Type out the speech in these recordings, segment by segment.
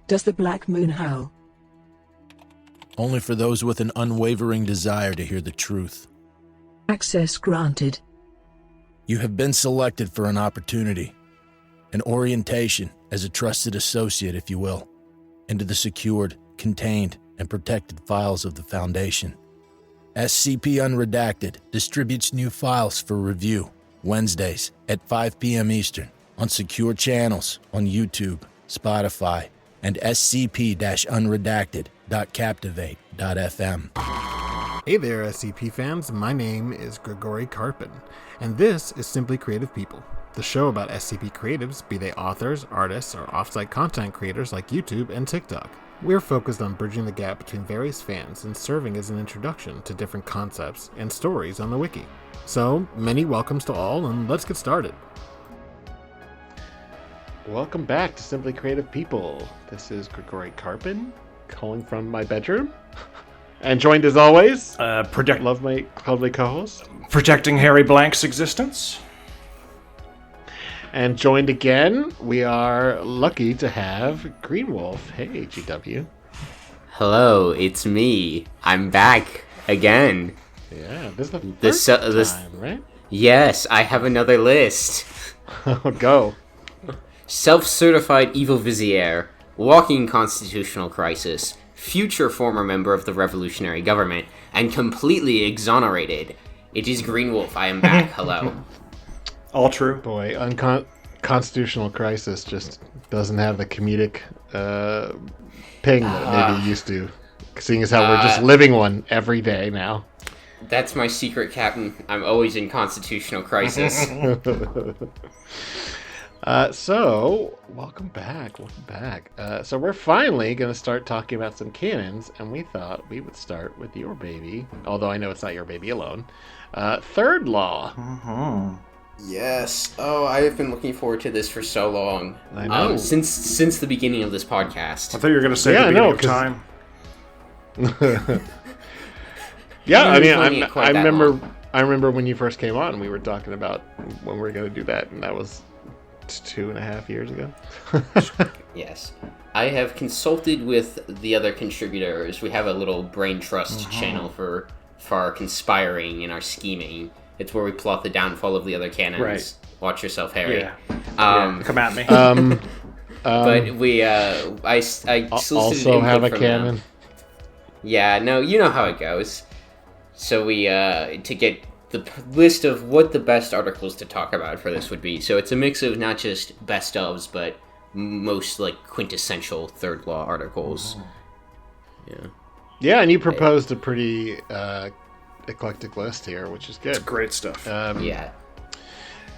Does the black moon howl? Only for those with an unwavering desire to hear the truth. Access granted. You have been selected for an opportunity, an orientation as a trusted associate, if you will, into the secured, contained, and protected files of the Foundation. SCP Unredacted distributes new files for review Wednesdays at 5 p.m. Eastern on secure channels on YouTube, Spotify, and scp-unredacted.captivate.fm. Hey there, SCP fans. My name is Grigory Karpin, and this is Simply Creative People, the show about SCP creatives, be they authors, artists, or off-site content creators like YouTube and TikTok. We're focused on bridging the gap between various fans and serving as an introduction to different concepts and stories on the wiki. So, many welcomes to all, and let's get started. Welcome back to Simply Creative People. This is Grigory Karpin, calling from my bedroom. And joined as always, love my lovely co-host. Protecting Harry Blank's existence. And joined again, we are lucky to have Green Wolf. Hey, GW. Hello, it's me. I'm back again. Yeah, this is the first time, right? Yes, I have another list. Go. Self-certified evil vizier, walking constitutional crisis, future former member of the revolutionary government, and completely exonerated. It is Green Wolf. I am back. Hello. All true. Boy, constitutional crisis just doesn't have the comedic ping that maybe it used to, seeing as how we're just living one every day now. That's my secret, Captain. I'm always in constitutional crisis. So, welcome back. So we're finally going to start talking about some canons, and we thought we would start with your baby, although I know it's not your baby alone. Third Law. Yes. Oh, I have been looking forward to this for so long. I know. Since the beginning of this podcast. I thought you were going to say the beginning of time. Yeah, I mean, I remember when you first came on, we were talking about when we were going to do that, and that was 2.5 years ago. Yes. I have consulted with the other contributors. We have a little brain trust channel for our conspiring and our scheming. It's where we plot the downfall of the other canons. Right. Watch yourself, Harry. Yeah. Come at me. But I solicited also have a canon. Yeah, no, you know how it goes. So we, to get the list of what the best articles to talk about for this would be. So it's a mix of not just best ofs, but most, like, quintessential Third Law articles. Yeah. Yeah, and you proposed a pretty eclectic list here, which is good. It's great stuff. Yeah.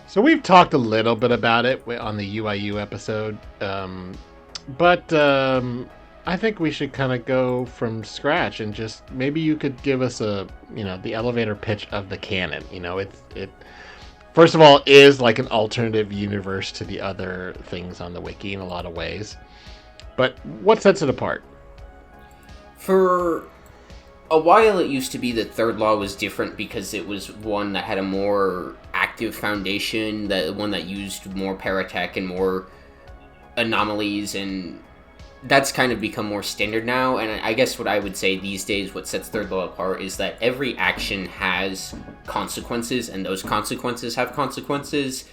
So we've talked a little bit about it on the UIU episode, but I think we should kind of go from scratch and just maybe you could give us the elevator pitch of the canon. It first of all is like an alternative universe to the other things on the wiki in a lot of ways, but what sets it apart? For a while, it used to be that Third Law was different because it was one that had a more active foundation, one that used more paratech and more anomalies, and that's kind of become more standard now. And I guess what I would say these days, what sets Third Law apart is that every action has consequences, and those consequences have consequences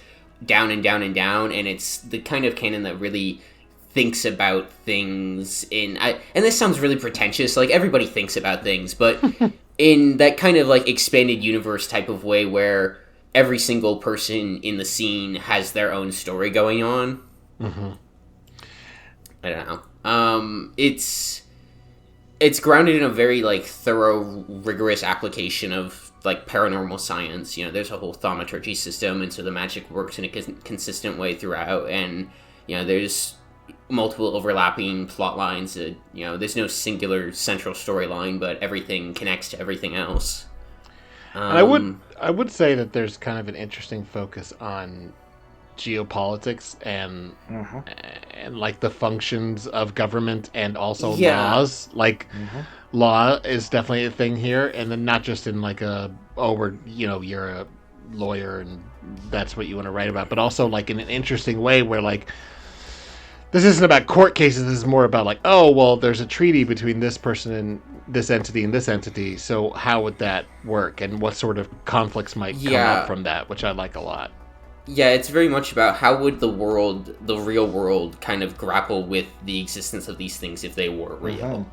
down and down and down, and it's the kind of canon that really thinks about things and this sounds really pretentious, like everybody thinks about things, but in that kind of like expanded universe type of way where every single person in the scene has their own story going on. I don't know. It's grounded in a very like thorough, rigorous application of like paranormal science. There's a whole thaumaturgy system, and so the magic works in a consistent way throughout, and there's multiple overlapping plot lines. There's no singular central storyline, but everything connects to everything else. And I would say that there's kind of an interesting focus on geopolitics and like the functions of government and also laws. Like law is definitely a thing here, and then not just in like you're a lawyer and that's what you want to write about, but also like in an interesting way where like this isn't about court cases. This is more about like, oh, well, there's a treaty between this person and this entity and this entity. So how would that work, and what sort of conflicts might come up from that, which I like a lot. Yeah, it's very much about how would the real world, kind of grapple with the existence of these things if they were real.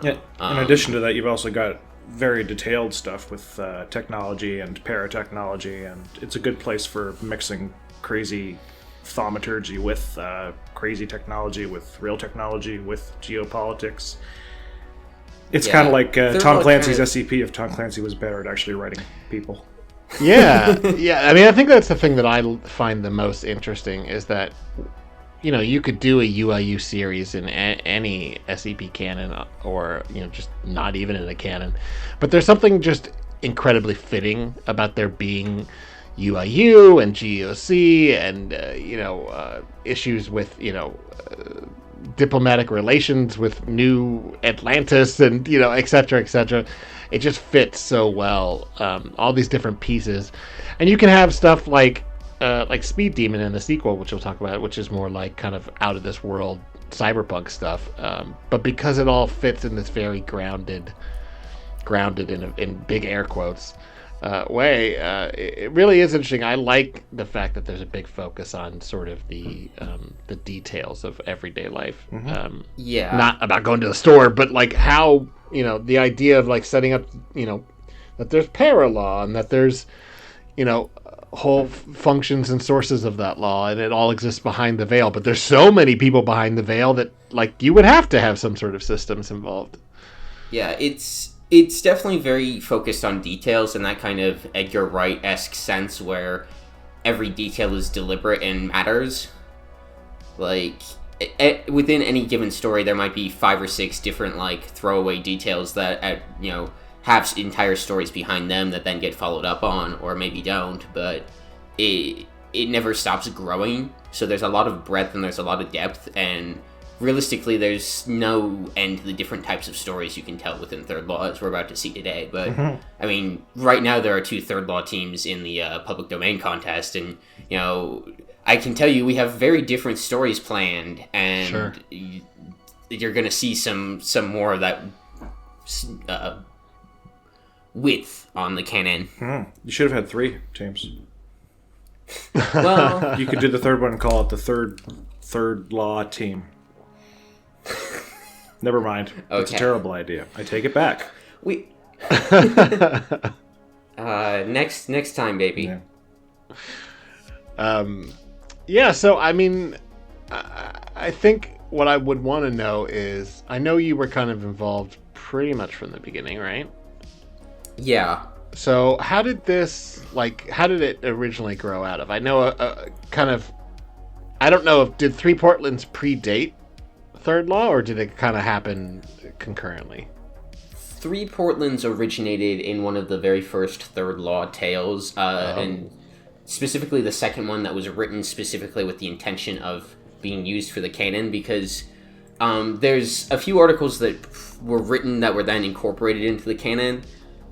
Yeah. In addition to that, you've also got very detailed stuff with technology and paratechnology, and it's a good place for mixing crazy thaumaturgy with crazy technology, with real technology, with geopolitics. It's kind of like Tom Clancy's SCP if Tom Clancy was better at actually writing people. Yeah. I mean, I think that's the thing that I find the most interesting is that, you know, you could do a UIU series in any SCP canon, or, you know, just not even in a canon. But there's something just incredibly fitting about there being UIU and GOC and, issues with, diplomatic relations with New Atlantis and, et cetera, et cetera. It just fits so well, all these different pieces. And you can have stuff like Speed Demon in the sequel, which we'll talk about, which is more like kind of out of this world cyberpunk stuff. But because it all fits in this very grounded in big air quotes way, it really is interesting. I like the fact that there's a big focus on sort of the details of everyday life. Not about going to the store, but like how, the idea of like setting up, that there's para-law and that there's, whole functions and sources of that law, and it all exists behind the veil. But there's so many people behind the veil that like you would have to have some sort of systems involved. Yeah, it's definitely very focused on details in that kind of Edgar Wright-esque sense where every detail is deliberate and matters. Like, within any given story, there might be 5 or 6 different, like, throwaway details that, have entire stories behind them that then get followed up on, or maybe don't, but it never stops growing. So there's a lot of breadth and there's a lot of depth, and realistically, there's no end to the different types of stories you can tell within Third Law, as we're about to see today. But, I mean, right now there are 2 Third Law teams in the public domain contest, and, I can tell you we have very different stories planned, and you're going to see some more of that width on the canon. You should have had 3 teams. Well, you could do the third one and call it the third Law team. Never mind. Okay. It's a terrible idea. I take it back. Next time, baby. Yeah. So I mean, I think what I would want to know is, I know you were kind of involved pretty much from the beginning, right? Yeah. So how did it originally grow out of? I know I don't know did 3 Portlands predate Third Law, or did it kind of happen concurrently? 3 Portlands originated in one of the very first Third Law tales, and specifically the second one that was written specifically with the intention of being used for the canon, because there's a few articles that were written that were then incorporated into the canon.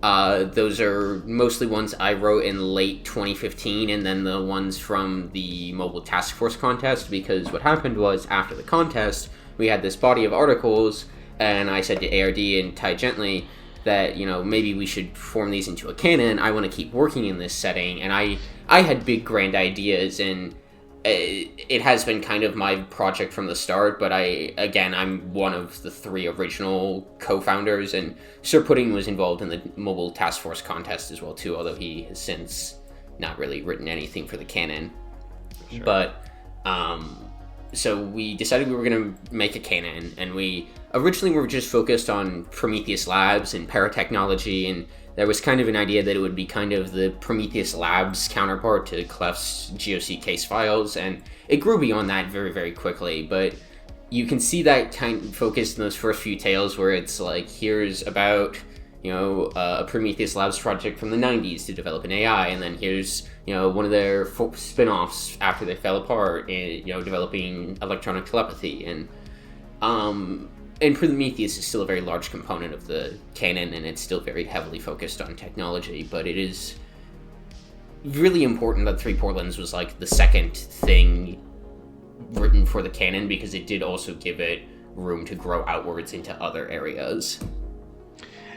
Those are mostly ones I wrote in late 2015, and then the ones from the Mobile Task Force contest, because what happened was, after the contest, we had this body of articles, and I said to ARD and Ty Gently that, maybe we should form these into a canon. I want to keep working in this setting, and I had big grand ideas, and it has been kind of my project from the start, but I'm one of the 3 original co-founders, and Sir Pudding was involved in the Mobile Task Force contest as well too, although he has since not really written anything for the canon. Sure. But so we decided we were going to make a canon, and we originally were just focused on Prometheus Labs and paratechnology, and there was kind of an idea that it would be kind of the Prometheus Labs counterpart to Clef's GOC case files, and it grew beyond that very, very quickly. But you can see that kind of focused in those first few tales where it's like, here's about, a Prometheus Labs project from the 90s to develop an AI, and then here's, one of their spin-offs after they fell apart, developing electronic telepathy. And Prometheus is still a very large component of the canon, and it's still very heavily focused on technology, but it is really important that 3 Portlands was like the second thing written for the canon because it did also give it room to grow outwards into other areas.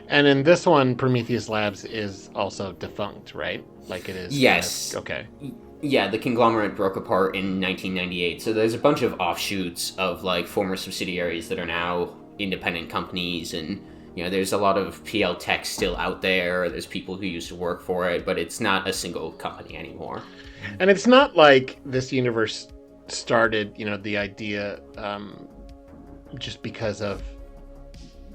And in this one, Prometheus Labs is also defunct, right? Like it is. Yes. Okay. Yeah, the conglomerate broke apart in 1998. So there's a bunch of offshoots of like former subsidiaries that are now independent companies, and there's a lot of PL Tech still out there. There's people who used to work for it, but it's not a single company anymore. And it's not like this universe started, the idea just because of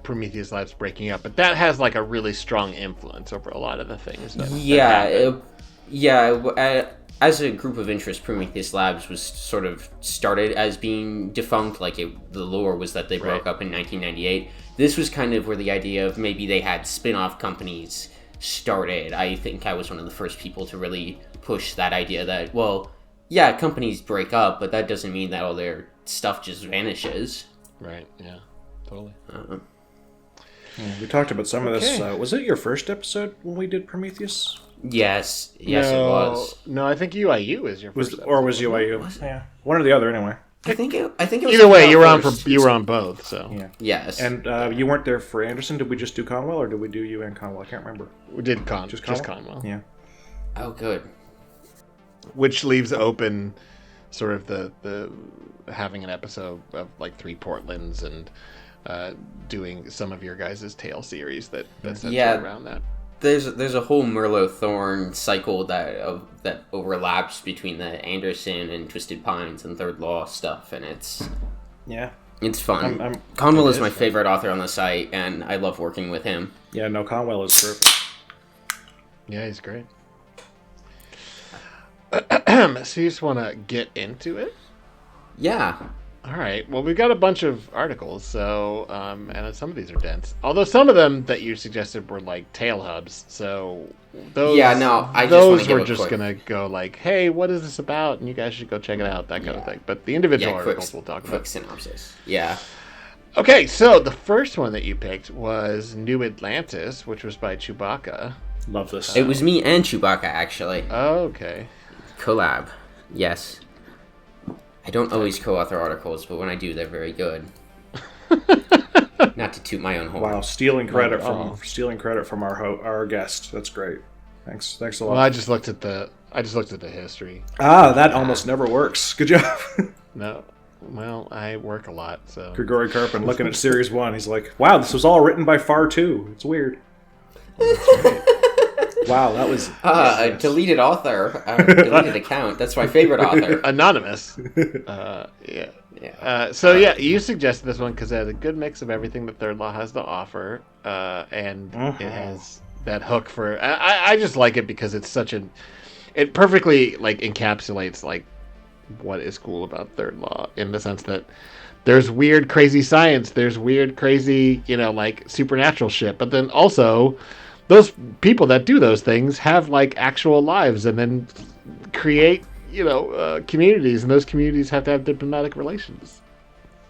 Prometheus Labs breaking up, but that has like a really strong influence over a lot of the things. As a group of interest, Prometheus Labs was sort of started as being defunct. Like the lore was that they broke up in 1998. This was kind of where the idea of maybe they had spin-off companies started. I think I was one of the first people to really push that idea that, well, yeah, companies break up, but that doesn't mean that all their stuff just vanishes. Right, yeah, totally. We talked about some of this. Was it your first episode when we did Prometheus? Yes, it was. No, I think UIU is your first episode. Or was UIU? Yeah, one or the other anyway. I think it was either way, you were on both. So yeah. Yes. And you weren't there for Anderson. Did we just do Conwell, or did we do you and Conwell? I can't remember. We did just Conwell. Yeah. Oh, good. Which leaves open sort of the having an episode of like 3 Portlands and doing some of your guys' Tale series that's around that. There's a whole Merlot Thorn cycle that overlaps between the Anderson and Twisted Pines and Third Law stuff, and it's fun. Conwell is my favorite author on the site, and I love working with him. Yeah, no, Conwell is perfect. Yeah, he's great. So you just want to get into it? Yeah. All right. Well, we've got a bunch of articles, so and some of these are dense. Although some of them that you suggested were like Tale Hubs, so those. Yeah, no, we're just gonna go like, hey, what is this about? And you guys should go check it out, that kind of thing. But the individual articles we'll talk about. Quick synopsis. Yeah. Okay, so the first one that you picked was New Atlantis, which was by Chewbacca. Love this. It was me and Chewbacca, actually. Oh, okay. Collab. Yes. I don't always co-author articles, but when I do, they're very good. Not to toot my own horn. Wow, stealing credit from our guest. That's great. Thanks a lot. Well, I just looked at the history. That almost never works. Good job. No. Well, I work a lot, so. Grigori Karpin looking at Series 1, he's like, wow, this was all written by Far 2. It's weird. Wow, that was... a deleted author. Deleted account. That's my favorite author. Anonymous. Yeah. You suggested this one because it has a good mix of everything that Third Law has to offer, and it has that hook for... I just like it because it's such an... It perfectly, like, encapsulates, like, what is cool about Third Law, in the sense that there's weird, crazy science, there's weird, crazy, like, supernatural shit, but then also... Those people that do those things have like actual lives and then create, communities, and those communities have to have diplomatic relations.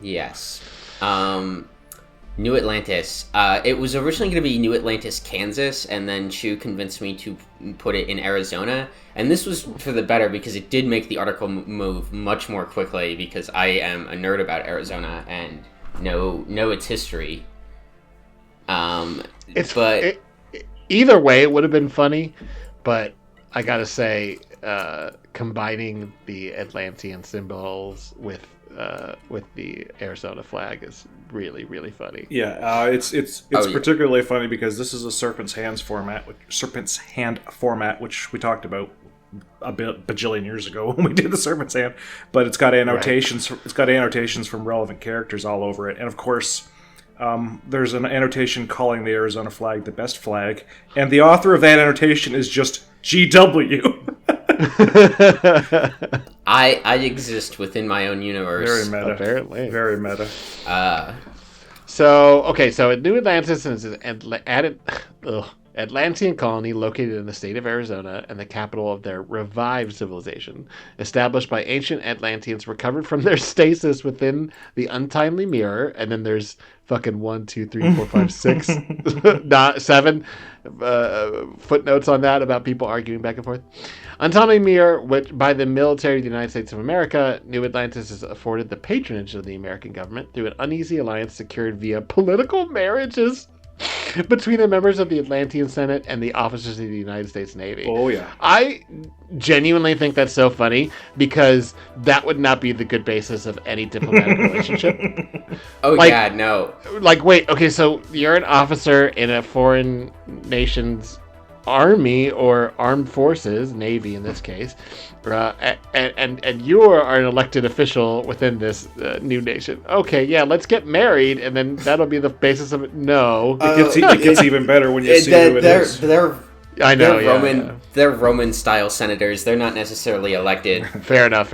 Yes. New Atlantis. It was originally going to be New Atlantis, Kansas, and then Chu convinced me to put it in Arizona. And this was for the better because it did make the article move much more quickly because I am a nerd about Arizona and know its history. Either way, it would have been funny, but I gotta say, combining the Atlantean symbols with the Arizona flag is really, really funny. Yeah, it's particularly funny because this is a Serpent's Hand format, which we talked about a bajillion years ago when we did the Serpent's Hand, but it's got annotations. Right. It's got annotations from relevant characters all over it, and of course. There's an annotation calling the Arizona flag the best flag, and the author of that annotation is just GW. I exist within my own universe. Very meta. Apparently. Very meta. So New Atlantis is added... Atlantean colony located in the state of Arizona and the capital of their revived civilization, established by ancient Atlanteans recovered from their stasis within the untimely mirror. And then there's fucking 1, 2, 3, 4, 5, 6, not 7 footnotes on that about people arguing back and forth. Untimely mirror, which by the military of the United States of America, New Atlantis is afforded the patronage of the American government through an uneasy alliance secured via political marriages between the members of the Atlantean Senate and the officers of the United States Navy. Oh, yeah. I genuinely think that's so funny because that would not be the good basis of any diplomatic relationship. Oh, Like- yeah, no. Like, wait, okay, so you're an officer in a foreign nation's army or armed forces, Navy in this case, and you are an elected official within this new nation. Okay, yeah, let's get married, and then that'll be the basis of it. No. It gets even better when you see who it is. I know, yeah, Roman. yeah. They're Roman-style senators. They're not necessarily elected. Fair enough.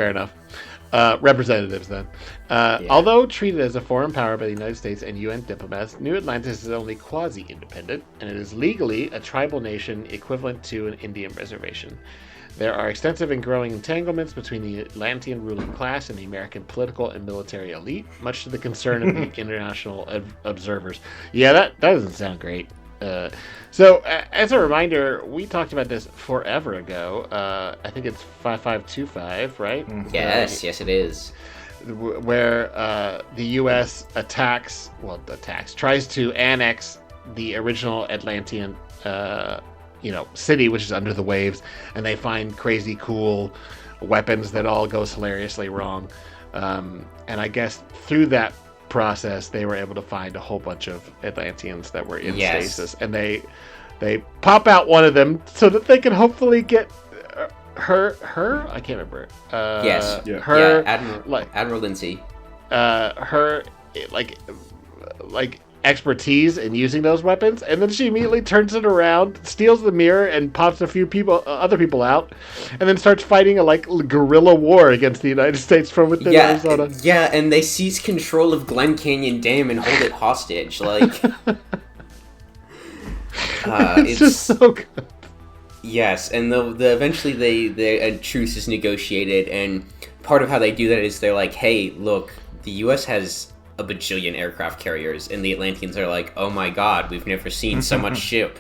Representatives, then. Although treated as a foreign power by the United States and UN diplomats, New Atlantis is only quasi-independent, and it is legally a tribal nation equivalent to an Indian reservation. There are extensive and growing entanglements between the Atlantean ruling class and the American political and military elite, much to the concern of the international observers. Yeah, that doesn't sound great. So, as a reminder, we talked about this forever ago. I think it's 5525, right? Yes, yes, it is. Where the U.S. tries to annex the original Atlantean, city, which is under the waves, and they find crazy cool weapons that all goes hilariously wrong. And I guess through that process, they were able to find a whole bunch of Atlanteans that were in stasis, and they pop out one of them so that they can hopefully get her I can't remember Admiral Lindsay, her like expertise in using those weapons, and then she immediately turns it around, steals the mirror, and pops a few other people out, and then starts fighting a guerrilla war against the United States from within Arizona. Yeah, and they seize control of Glen Canyon Dam and hold it hostage. Like, it's just so good. Yes, and eventually a truce is negotiated, and part of how they do that is they're like, hey, look, the U.S. has a bajillion aircraft carriers, and the Atlanteans are like, oh my god, we've never seen so much ship.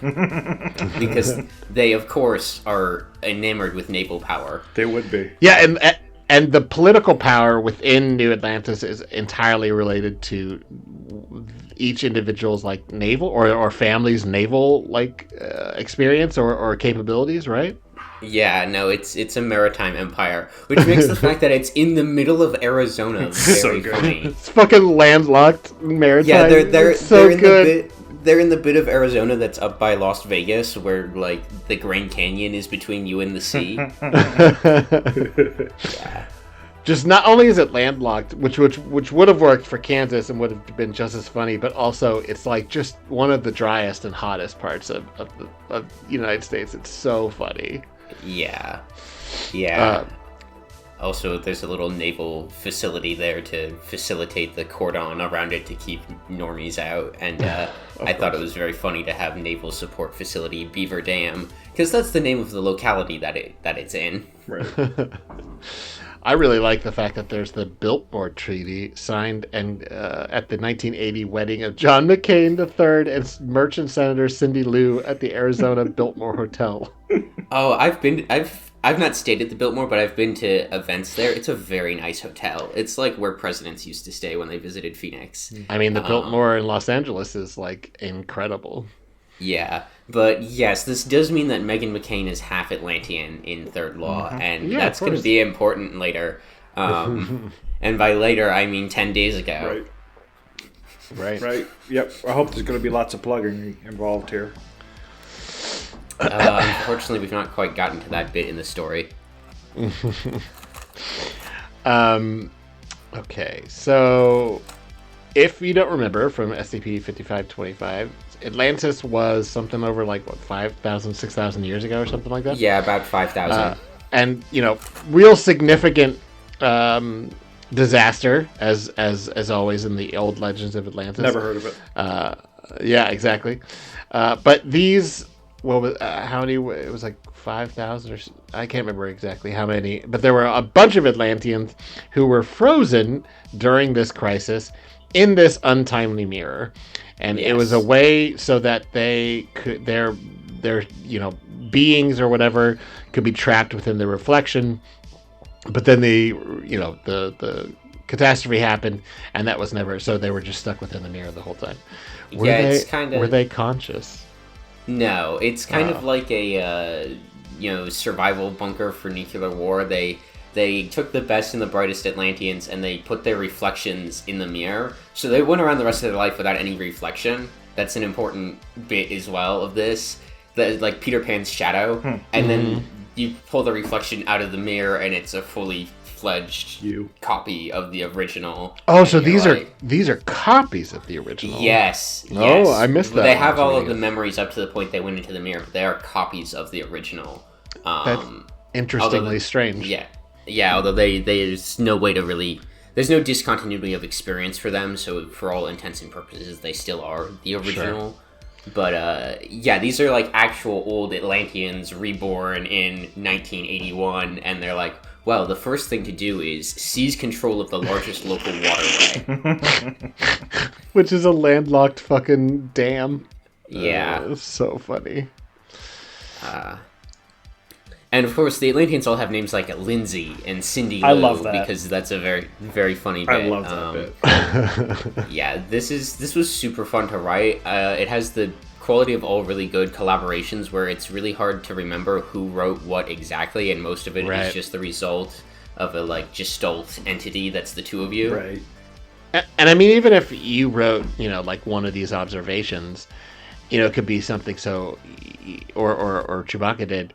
Because they, of course, are enamored with naval power. They would be. Yeah, and the political power within New Atlantis is entirely related to each individual's naval or family's naval experience or capabilities, right? Yeah, no, it's a maritime empire, which makes the fact that it's in the middle of Arizona very funny. It's fucking landlocked maritime. Yeah, they're so in good. They're in the bit of Arizona that's up by Las Vegas, where the Grand Canyon is between you and the sea. Yeah. Just not only is it landlocked, which would have worked for Kansas and would have been just as funny, but also it's just one of the driest and hottest parts of the United States. It's so funny. Yeah. Also, there's a little naval facility there to facilitate the cordon around it to keep normies out, and I thought it was very funny to have naval support facility Beaver Dam, because that's the name of the locality that it's in. Right. I really like the fact that there's the Biltmore Treaty signed and at the 1980 wedding of John McCain III and Merchant Senator Cindy Lou at the Arizona Biltmore Hotel. Oh, I've not stayed at the Biltmore, but I've been to events there. It's a very nice hotel. It's like where presidents used to stay when they visited Phoenix. I mean, the Biltmore in Los Angeles is incredible. Yeah, but yes, this does mean that Meghan McCain is half Atlantean in Third Law, and that's going to be important later. And by later, I mean 10 days ago. Right. Yep. I hope there's going to be lots of plugging involved here. Unfortunately, we've not quite gotten to that bit in the story. Okay, so if you don't remember from SCP-5525, Atlantis was something over 5,000, 6,000 years ago or something like that? Yeah, about 5,000. And, real significant disaster, as always in the old legends of Atlantis. Never heard of it. Yeah, exactly. But these what was how many? It was like 5,000 or I can't remember exactly how many, but there were a bunch of Atlanteans who were frozen during this crisis in this untimely mirror, and it was a way so that they could their beings or whatever could be trapped within the reflection. But then the catastrophe happened, and that was never. So they were just stuck within the mirror the whole time. Were they conscious? No, it's kind of like a survival bunker for nuclear war. They took the best and the brightest Atlanteans and they put their reflections in the mirror, so they went around the rest of their life without any reflection. That's an important bit as well of this. Like Peter Pan's shadow, and then you pull the reflection out of the mirror, and it's a fully fledged copy of the original. Oh, so these are copies of the original. Yes. Oh, I missed that. They have all of the memories up to the point they went into the mirror, but they are copies of the original. That's interestingly strange. Yeah. Although there's no way to really. There's no discontinuity of experience for them, so for all intents and purposes, they still are the original. Sure. But, these are, like, actual old Atlanteans reborn in 1981, and they're like, well, the first thing to do is seize control of the largest local waterway. Which is a landlocked fucking dam. Yeah. It's so funny. And, of course, the Atlanteans all have names like Lindsay and Cindy Lou. I love that. Because that's a very, very funny bit. I love that bit. Yeah, this was super fun to write. It has the quality of all really good collaborations where it's really hard to remember who wrote what exactly, and most of it is just the result of a, like, gestalt entity that's the two of you. Right. And I mean, even if you wrote, like one of these observations, it could be something so, or Chewbacca did,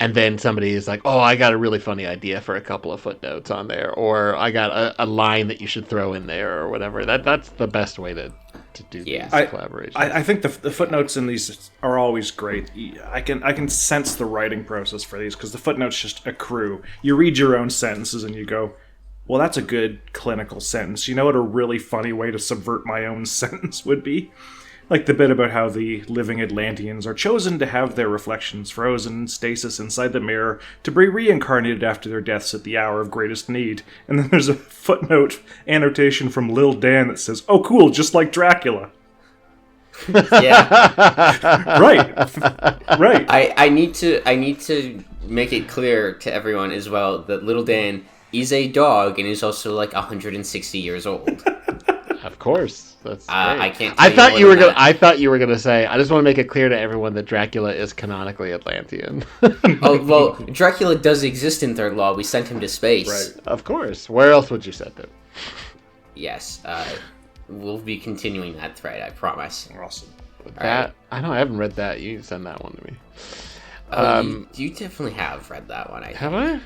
and then somebody is like, oh, I got a really funny idea for a couple of footnotes on there, or I got a line that you should throw in there, or whatever. That's the best way to do these collaborations. I think the footnotes in these are always great. I can sense the writing process for these, because the footnotes just accrue. You read your own sentences and you go, well, that's a good clinical sentence. You know what a really funny way to subvert my own sentence would be? Like the bit about how the living Atlanteans are chosen to have their reflections frozen in stasis inside the mirror to be reincarnated after their deaths at the hour of greatest need. And then there's a footnote annotation from Lil Dan that says, oh, cool, just like Dracula. Yeah. Right. I need to make it clear to everyone as well that Little Dan is a dog and is also like 160 years old. Of course. That's great. I can't. I thought you were gonna say. I just want to make it clear to everyone that Dracula is canonically Atlantean. Oh well, Dracula does exist in Third Law. We sent him to space. Right. Of course. Where else would you send him? Yes. We'll be continuing that thread. I promise. Awesome. I know I haven't read that. You send that one to me. You definitely have read that one. Have I?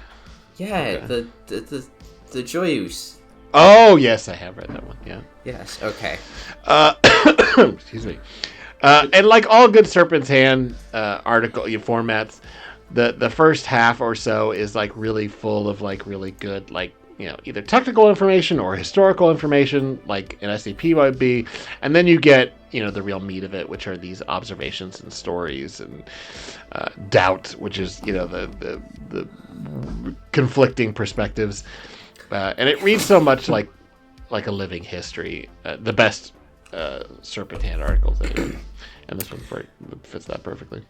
Yeah. Okay. The Joyous. Oh, yes, I have read that one, yeah. Yes, okay. Excuse me. And like all good Serpent's Hand article formats, the first half or so is like really full of like really good, like, either technical information or historical information, like an SCP might be. And then you get, the real meat of it, which are these observations and stories and doubt, which is, the conflicting perspectives. And it reads so much like a living history. The best Serpent Hand articles anyway. And this one fits that perfectly.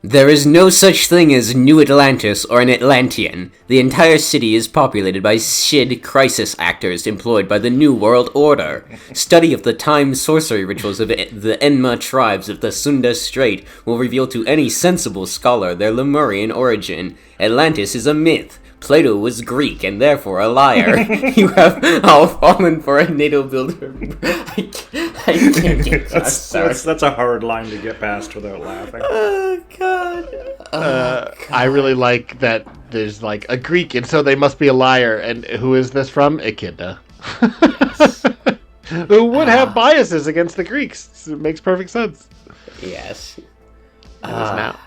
There is no such thing as New Atlantis or an Atlantean. The entire city is populated by SHID crisis actors employed by the New World Order. Study of the time sorcery rituals of the Enma tribes of the Sunda Strait will reveal to any sensible scholar their Lemurian origin. Atlantis is a myth. Plato was Greek and therefore a liar. You have all fallen for a NATO builder. I can't get past that's a hard line to get past without laughing. Oh, God. I really like that there's like a Greek, and so they must be a liar. And who is this from? Echidna. Who would have biases against the Greeks. It makes perfect sense. Yes. Now.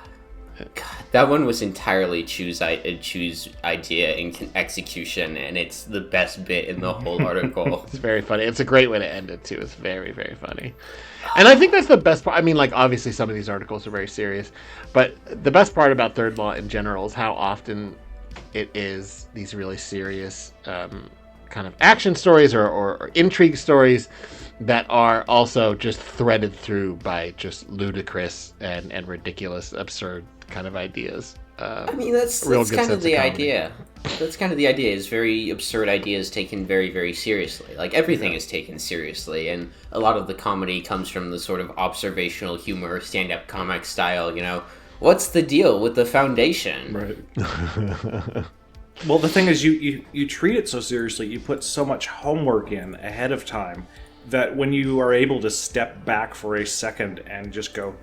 That one was entirely Chu's idea and execution, and it's the best bit in the whole article. It's very funny. It's a great way to end it, too. It's very, very funny. And I think that's the best part. I mean, like, obviously some of these articles are very serious, but the best part about Third Law in general is how often it is these really serious kind of action stories or intrigue stories that are also just threaded through by just ludicrous and ridiculous, absurd kind of ideas. I mean, that's kind of the idea. That's kind of the idea, is very absurd ideas taken very, very seriously. Like, everything is taken seriously, and a lot of the comedy comes from the sort of observational humor, stand-up comic style, you know, what's the deal with the Foundation? Right. Well, the thing is, you treat it so seriously, you put so much homework in ahead of time, that when you are able to step back for a second and just go,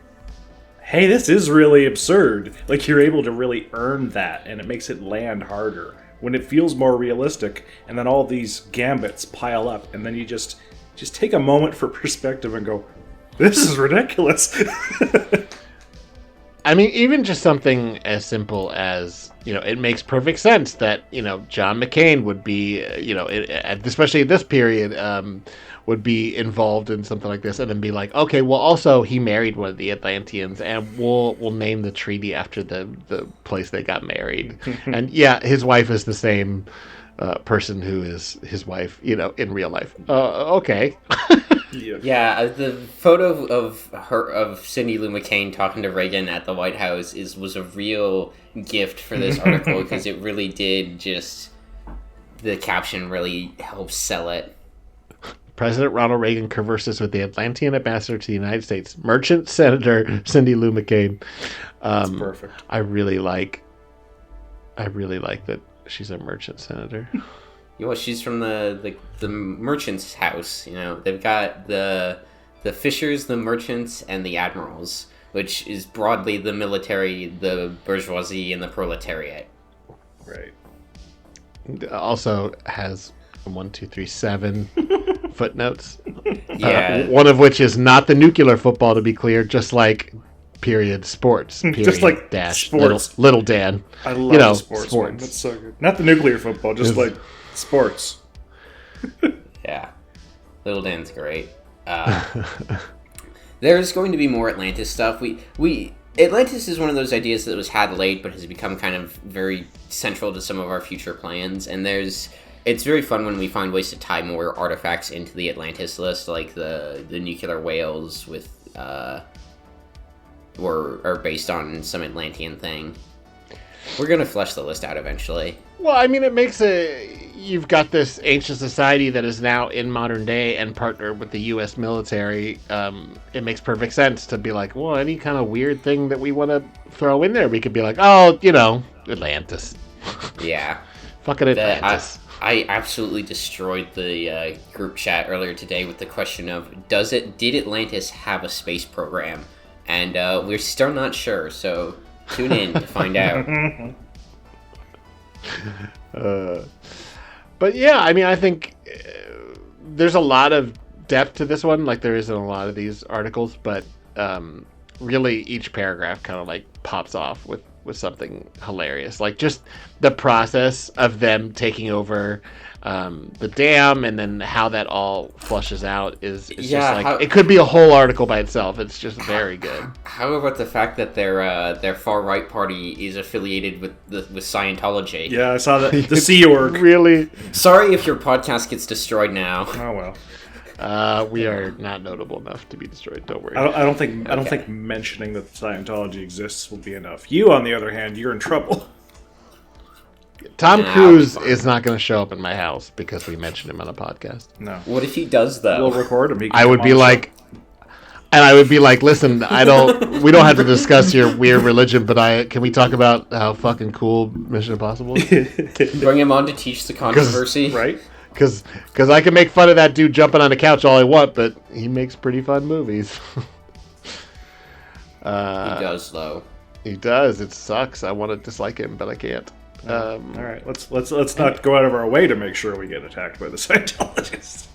hey, this is really absurd, like, you're able to really earn that, and it makes it land harder. When it feels more realistic, and then all these gambits pile up, and then you just take a moment for perspective and go, this is ridiculous. I mean, even just something as simple as, you know, it makes perfect sense that, you know, John McCain would be, you know, especially at this period, would be involved in something like this, and then be like, okay, well, also he married one of the Atlanteans, and we'll name the treaty after the place they got married. And yeah, his wife is the same person who is his wife, you know, in real life. Okay. Yeah, the photo of Cindy Lou McCain talking to Reagan at the White House was a real gift for this article, because it really did the caption really helps sell it. President Ronald Reagan converses with the Atlantean ambassador to the United States, Merchant Senator Cindy Lou McCain. That's perfect. I really like that she's a merchant senator. You know, she's from the merchant's house. You know, they've got the fishers, the merchants, and the admirals, which is broadly the military, the bourgeoisie, and the proletariat. Right. Also has 7 footnotes. Yeah. One of which is not the nuclear football, to be clear, just like period sports. Period, just like dash sports. Little Dan. I love the sports. One. That's so good. Not the nuclear football, just like sports. Yeah. Little Dan's great. There's going to be more Atlantis stuff. Atlantis is one of those ideas that was had late, but has become kind of very central to some of our future plans. And it's very fun when we find ways to tie more artifacts into the Atlantis list, like the nuclear whales with are based on some Atlantean thing. We're gonna flesh the list out eventually. Well, I mean, you've got this ancient society that is now in modern day and partnered with the U.S. military. It makes perfect sense to be like, well, any kind of weird thing that we want to throw in there, we could be like, oh, you know, Atlantis. Yeah. Fucking Atlantis. I absolutely destroyed the group chat earlier today with the question of, did Atlantis have a space program? And we're still not sure, so tune in to find out. But yeah, I mean, I think there's a lot of depth to this one, like there is in a lot of these articles, but really each paragraph kind of like pops off with something hilarious. Like just the process of them taking over the dam, and then how that all flushes out is just like, it could be a whole article by itself. It's just very good. How about the fact that their far right party is affiliated with Scientology? Yeah, I saw that. The Sea Org. Really? Sorry if your podcast gets destroyed now. Oh well. We are not notable enough to be destroyed. Don't worry. I don't think mentioning that Scientology exists will be enough. You, on the other hand, you're in trouble. Tom Cruise is not going to show up in my house because we mentioned him on a podcast. No. What if he does, though? We'll record him. I would be like, listen, we don't have to discuss your weird religion, but can we talk about how fucking cool Mission Impossible is? Bring him on to teach the controversy, right? Because I can make fun of that dude jumping on the couch all I want, but he makes pretty fun movies. He does, though. He does. It sucks. I want to dislike him, but I can't. All right, let's not go out of our way to make sure we get attacked by the Scientologists.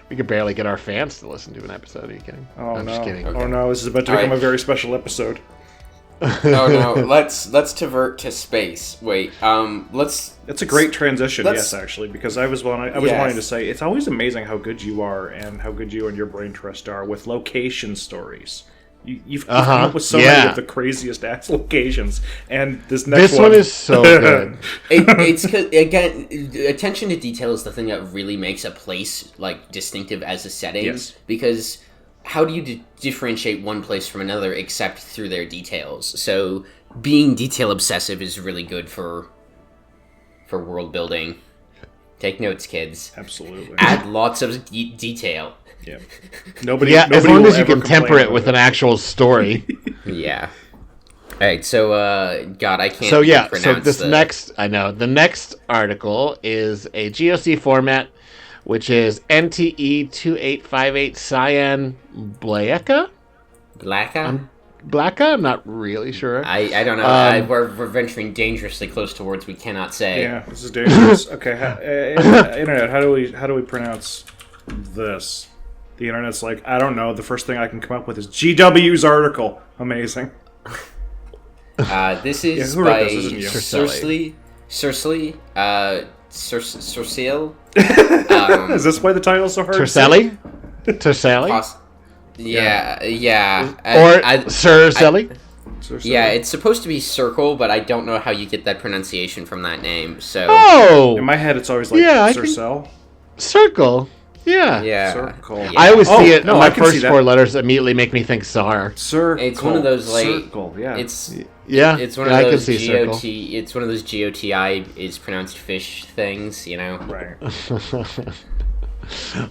We could barely get our fans to listen to an episode. Are you kidding? Oh, I'm no. just kidding. Oh no, this is about to become a very special episode. Oh no, let's divert to space. Wait, let's. It's a great transition, let's- yes, actually, because I was wanting to say it's always amazing how good you are and how good you and your brain trust are with location stories. You've come up with so many of the craziest ass locations, and this one is so good. It's again, attention to detail is the thing that really makes a place like distinctive as a setting. Yes. Because how do you differentiate one place from another except through their details? So being detail obsessive is really good for world building. Take notes, kids. Absolutely. Add lots of detail. Yeah. Nobody. Yeah, as long will as you ever can temper complain it with about an actual story. Yeah. All right. So, God, I can't. So even yeah, so pronounce this the... the next article is a GOC format, which is NTE 2858 Cyan Blaeka. Blacka? I'm not really sure. I don't know. We're venturing dangerously close to words we cannot say. Yeah, this is dangerous. Okay, internet. How do we pronounce this? The internet's like, I don't know. The first thing I can come up with is GW's article. Amazing. This is who wrote by this? This isn't you. Cercely. Cercel. Is this why the title's so hard? Terselli? Terselli? Yeah. Or Cercelli? Yeah, it's supposed to be circle, but I don't know how you get that pronunciation from that name. So in my head, it's always like Cercel. Circle. Yeah. Circle. Yeah. I always see it. No, my I can see first that. 4 letters immediately make me think SAR. Circle. It's one of those like circle. Yeah. It's It's one of those GOT. It's one of those GOTI is pronounced fish things. You know. Right.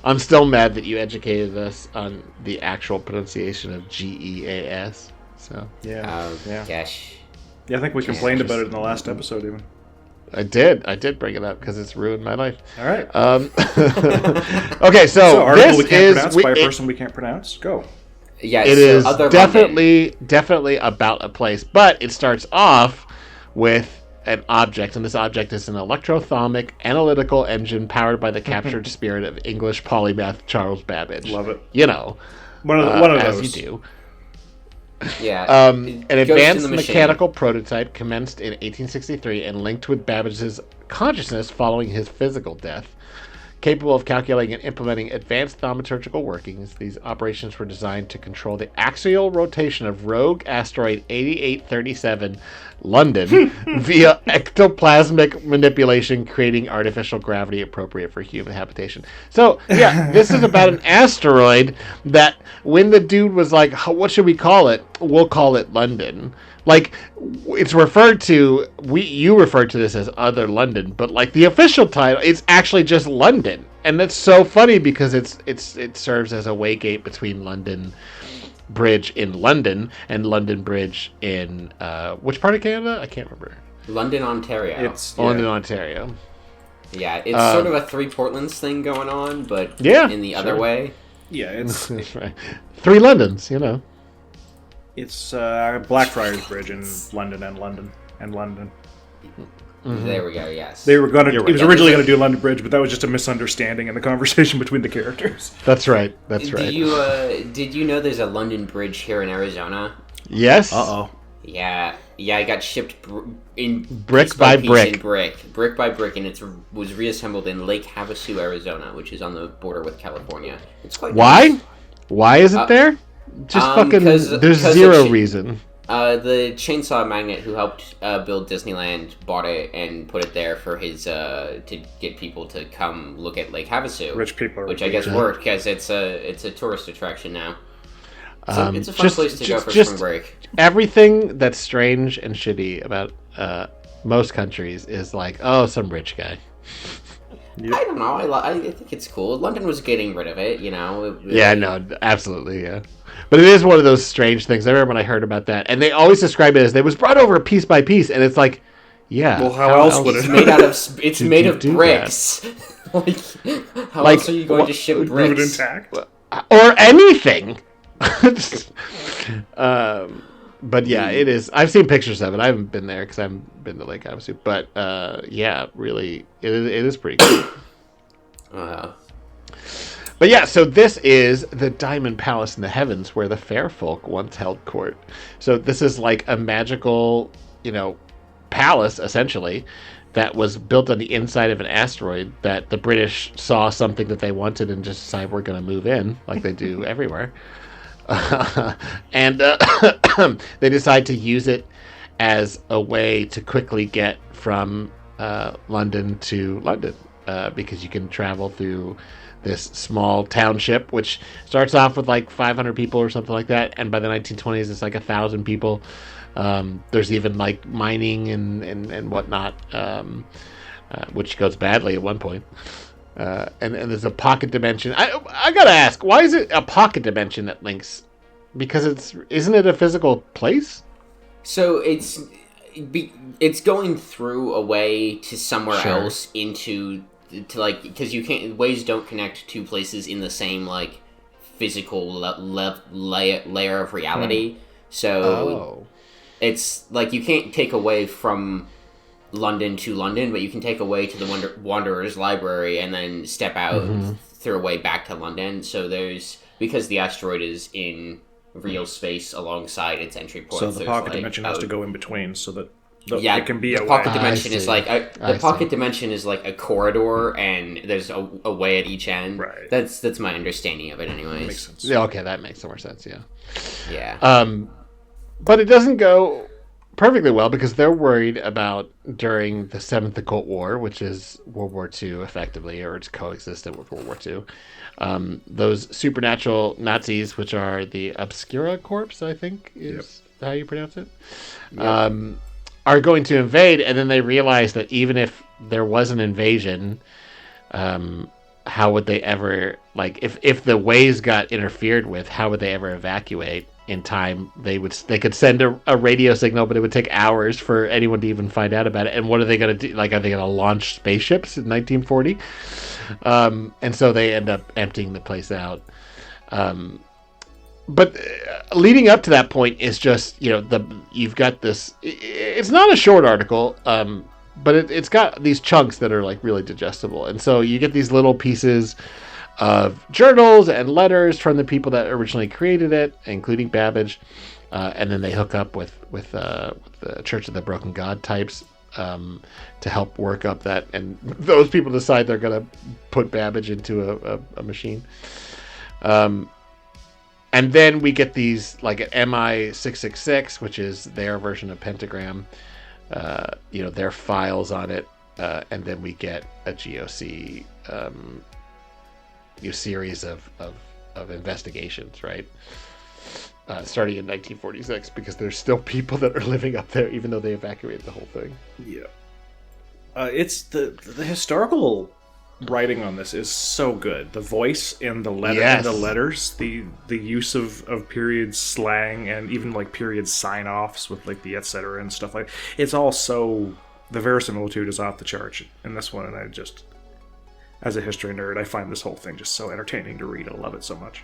I'm still mad that you educated us on the actual pronunciation of GEAS. So Yeah. Gosh. Yeah, I think we complained about it in the last episode, even. I did bring it up because it's ruined my life. All right. Okay, so article this we can't pronounce is by a person we can't pronounce. Go. Yeah, it so is other definitely about a place, but it starts off with an object, and this object is an electrothalamic analytical engine powered by the captured spirit of English polymath Charles Babbage. Love it. You know, one of as those. you do. Yeah. An advanced mechanical prototype commenced in 1863 and linked with Babbage's consciousness following his physical death. Capable of calculating and implementing advanced thaumaturgical workings, these operations were designed to control the axial rotation of rogue asteroid 8837 London via ectoplasmic manipulation, creating artificial gravity appropriate for human habitation. So, yeah, this is about an asteroid that when the dude was like, what should we call it? We'll call it London. Like, it's referred to, you referred to this as Other London, but like the official title, it's actually just London. And that's so funny because it serves as a waygate between London Bridge in London and London Bridge in, which part of Canada? I can't remember. London, Ontario. It's London, Ontario. Yeah, it's sort of a Three Portlands thing going on, but in the other way. Yeah, it's right. 3 Londons, you know. It's Blackfriars Bridge in London and London and London. Mm-hmm. There we go. Yes, they were gonna. Right. It was originally going to do London Bridge, but that was just a misunderstanding in the conversation between the characters. That's right. That's right. Did you know there's a London Bridge here in Arizona? Yes. Yeah. I got shipped in brick by brick, brick by brick, and it was reassembled in Lake Havasu, Arizona, which is on the border with California. It's quite Why? Nice. Why is it there? Just fucking. There's zero reason. The chainsaw magnate who helped build Disneyland bought it and put it there for his to get people to come look at Lake Havasu. Rich people, which I guess worked because it's a tourist attraction now. So it's a fun place to go for spring break. Everything that's strange and shitty about most countries is like, oh, some rich guy. Yep. I don't know. I think it's cool. London was getting rid of it, you know. Yeah, no, absolutely, yeah. But it is one of those strange things. I remember when I heard about that, and they always describe it as it was brought over piece by piece, and it's like, yeah. Well, how else would it? It's made out of. It's made of bricks. How else are you going to ship bricks? Move it intact, or anything. But yeah, it is. I've seen pictures of it. I haven't been there because I haven't been to Lake Havasu. But yeah, really, it is pretty cool. But yeah, so this is the Diamond Palace in the heavens where the fair folk once held court. So this is like a magical, palace, essentially, that was built on the inside of an asteroid that the British saw something that they wanted and just decided we're going to move in, like they do everywhere. And they decide to use it as a way to quickly get from London to London, because you can travel through this small township, which starts off with like 500 people or something like that, and by the 1920s it's like 1,000 people. There's even like mining and whatnot, which goes badly at one point. And there's a pocket dimension. I gotta ask, why is it a pocket dimension that links? Because isn't it a physical place? So it's going through a way to somewhere else because you can't, ways don't connect two places in the same like physical layer of reality. So it's like you can't take away from London to London, but you can take away to the Wanderer's Library and then step out through a way back to London. So because the asteroid is in real space alongside its entry port. So the pocket dimension has to go in between so that it can be the pocket dimension is like pocket dimension is like a corridor, and there's a way at each end. Right. That's my understanding of it, anyways. Makes sense. Yeah. Okay, that makes more sense. Yeah. Yeah. But it doesn't go perfectly well because they're worried about during the Seventh Occult War, which is World War II, effectively, or it's coexistent with World War II. Those supernatural Nazis, which are the Obscura Corps, I think is how you pronounce it, are going to invade, and then they realize that even if there was an invasion, how would they ever, like, if the ways got interfered with, how would they ever evacuate in time? They could send a radio signal, but it would take hours for anyone to even find out about it. And what are they going to do? Like, are they going to launch spaceships in 1940? And so they end up emptying the place out. But leading up to that point is just, you've got this. It's not a short article, but it's got these chunks that are like really digestible, and so you get these little pieces of journals and letters from the people that originally created it, including Babbage, and then they hook up with the Church of the Broken God types to help work up that, and those people decide they're going to put Babbage into a machine. And then we get these, like an MI666, which is their version of Pentagram, their files on it, and then we get a GOC series of investigations, right? Starting in 1946, because there's still people that are living up there, even though they evacuated the whole thing. Yeah. It's the historical writing on this is so good. The voice in the letters, the use of period slang, and even like period sign-offs with like the etc. and stuff like it's all so, the verisimilitude is off the charts in this one, and I just, as a history nerd, I find this whole thing just so entertaining to read. I love it so much.